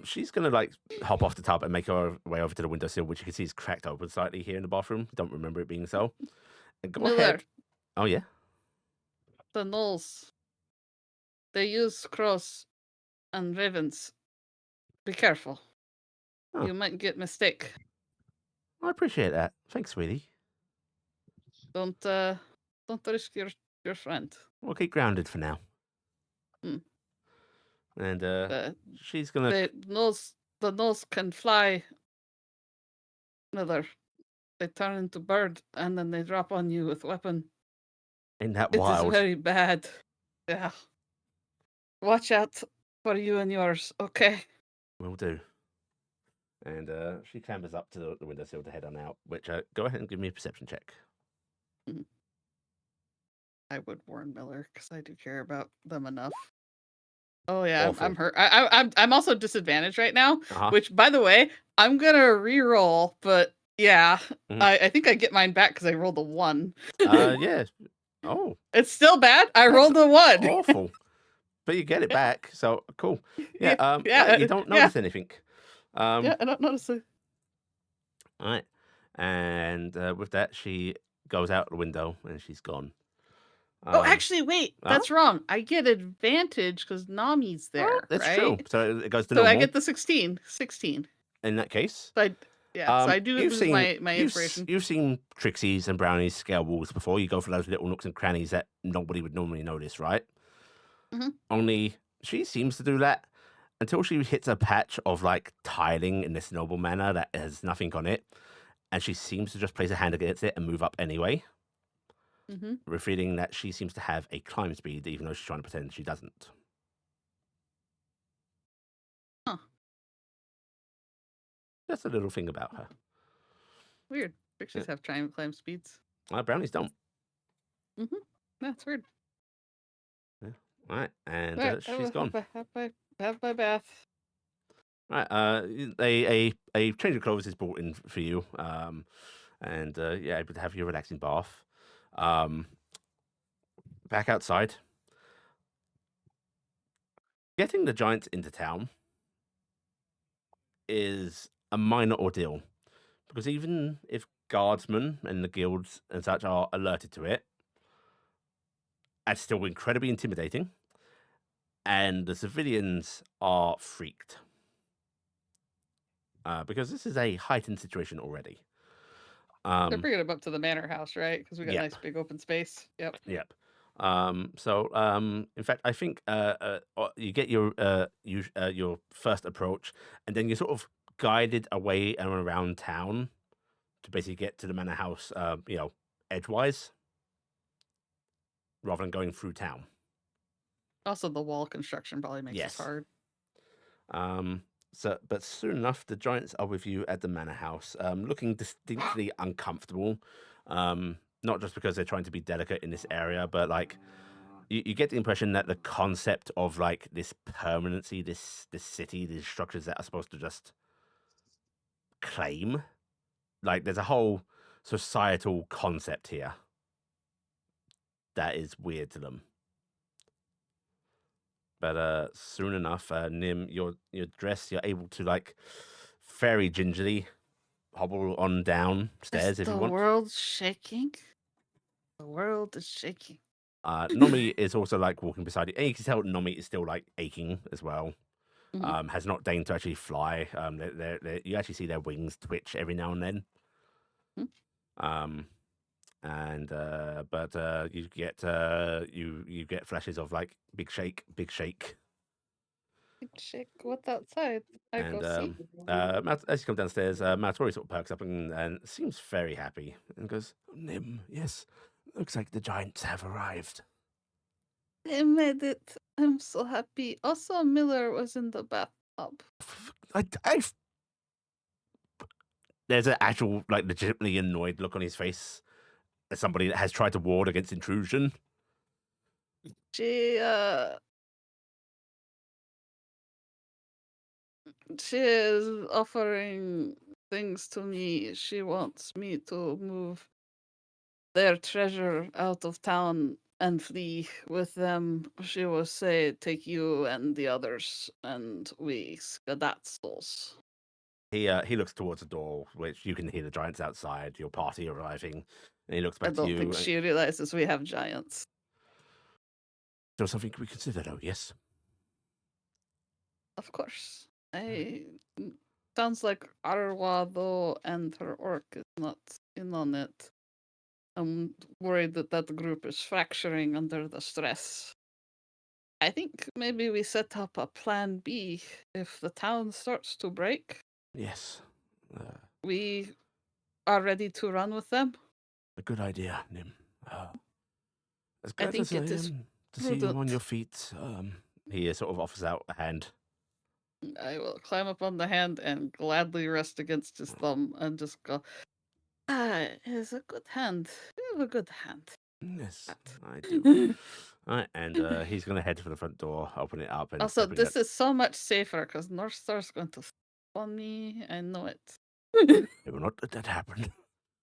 she's gonna like hop off the tub and make her way over to the windowsill, which you can see is cracked open slightly here in the bathroom. Don't remember it being so. And go Miller, ahead. Oh yeah. the gnolls. They use crows and ravens. Be careful. Oh. You might get mistake. I appreciate that. Thanks, sweetie. Don't risk your friend. We'll keep grounded for now. Mm. And she's gonna. The gnolls can fly. Miller, they turn into bird and then they drop on you with weapon. Ain't that It is wild? very bad. Yeah. Watch out for you and yours, okay? Will do. And she clambers up to the windowsill to head on out. Which go ahead and give me a perception check. I would warn Miller because I do care about them enough. Oh yeah, Awful. I'm hurt. I'm also disadvantaged right now. Uh-huh. Which, by the way, I'm gonna re-roll. But yeah, Mhm. I think I get mine back because I rolled a 1. Yeah. Oh, It's still bad. I That's rolled a 1. awful. but you get it Yeah. back, so cool. Yeah, Yeah. You don't notice anything. Yeah, I don't notice it. All right, and with that, she goes out the window and she's gone. Oh, actually, wait, oh? that's wrong. I get advantage because Nami's there, That's right? true. So it goes to So normal. I get the 16. 16. In that case. So I do you've lose seen, my inspiration. You've seen Trixies and Brownies scale walls before. You go for those little nooks and crannies that nobody would normally notice, right? Mhm. Only she seems to do that until she hits a patch of like tiling in this noble manner that has nothing on it, and she seems to just place her hand against it and move up anyway, revealing that she seems to have a climb speed, even though she's trying to pretend she doesn't. Huh. That's a little thing about her. Weird. Pixies have climb speeds. Brownies don't. That's weird. Yeah. All right, and Right, she's gone. Have my bath. Right, a change of clothes is brought in for you, and you're able to have your relaxing bath. Back outside, getting the giants into town is a minor ordeal, because even if guardsmen and the guilds and such are alerted to it, it's still incredibly intimidating, and the civilians are freaked. Because this is a heightened situation already. They're bringing them up to the manor house, right? Because we got Yep. nice big open space. Yep. In fact, I think you get your first approach, and then you're sort of guided away and around town to basically get to the manor house, edgewise, rather than going through town. Also, the wall construction probably makes Yes. this hard. But soon enough, the giants are with you at the manor house, looking distinctly uncomfortable. Not just because they're trying to be delicate in this area, but like you get the impression that the concept of like this permanency, this city, these structures that are supposed to just claim, like there's a whole societal concept here that is weird to them. But soon enough, Nim, you're dressed, you're able to like very gingerly hobble on downstairs if you want. The world shaking? The world is shaking. Nomi is also like walking beside you, and you can tell Nomi is still like aching as well. Has not deigned to actually fly. You actually see their wings twitch every now and then. But you get you get flashes of like big shake. Big shake. What's outside? I go see. As you come downstairs, Matori sort of perks up and seems very happy and goes, "Nim, yes, looks like the giants have arrived." They made it. I'm so happy. Also, Miller was in the bathtub. There's an actual, like, legitimately annoyed look on his face as somebody that has tried to ward against intrusion. She is offering things to me. She wants me to move their treasure out of town and flee with them. She will say, take you and the others, and we skedazzles. He looks towards the door, which you can hear the giants outside, your party arriving, and he looks back I to you. don't think she realizes we have giants. Still something we consider, though, yes? Of course. Sounds like Arwa, though, and her orc is not in on it. I'm worried that group is fracturing under the stress. I think maybe we set up a plan B if the town starts to break. Yes. We are ready to run with them. A good idea, Nim. As I glad think as I it is am to see you on your feet. He sort of offers out a hand. I will climb up on the hand and gladly rest against his thumb and just go, it is a good hand. You have a good hand. Yes, I do. All right, and he's going to head for the front door, open it up, and Also, stepping this out. is so much safer because North Star's going to step on me. I know it. They will not let that happen.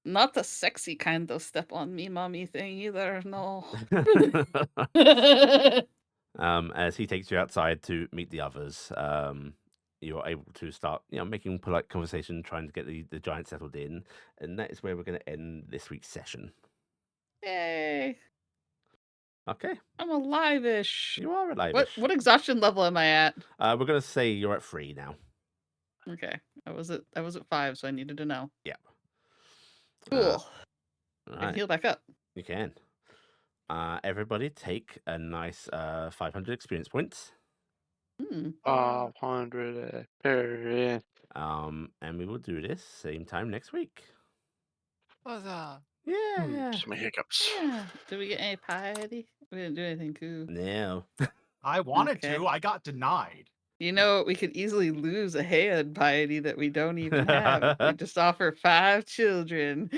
Not a sexy kind of step on me, mommy thing either. No. As he takes you outside to meet the others, you're able to start, making polite conversation, trying to get the giant settled in, and that is where we're going to end this week's session. Yay! Okay, I'm alive-ish. you are alive. What exhaustion level am I at? We're going to say you're at 3 now. Okay, I was at 5, so I needed to know. Yeah. Cool. All I can right, heal back up. you can. Everybody take a nice 500 experience points. 500 experience. And we will do this same time next week. Huzzah. Yeah. Some hiccups. Yeah. Did we get any piety? We didn't do anything cool. No. I wanted Okay. to. I got denied. You know, we could easily lose a hand piety that we don't even have if we just offer 5 children.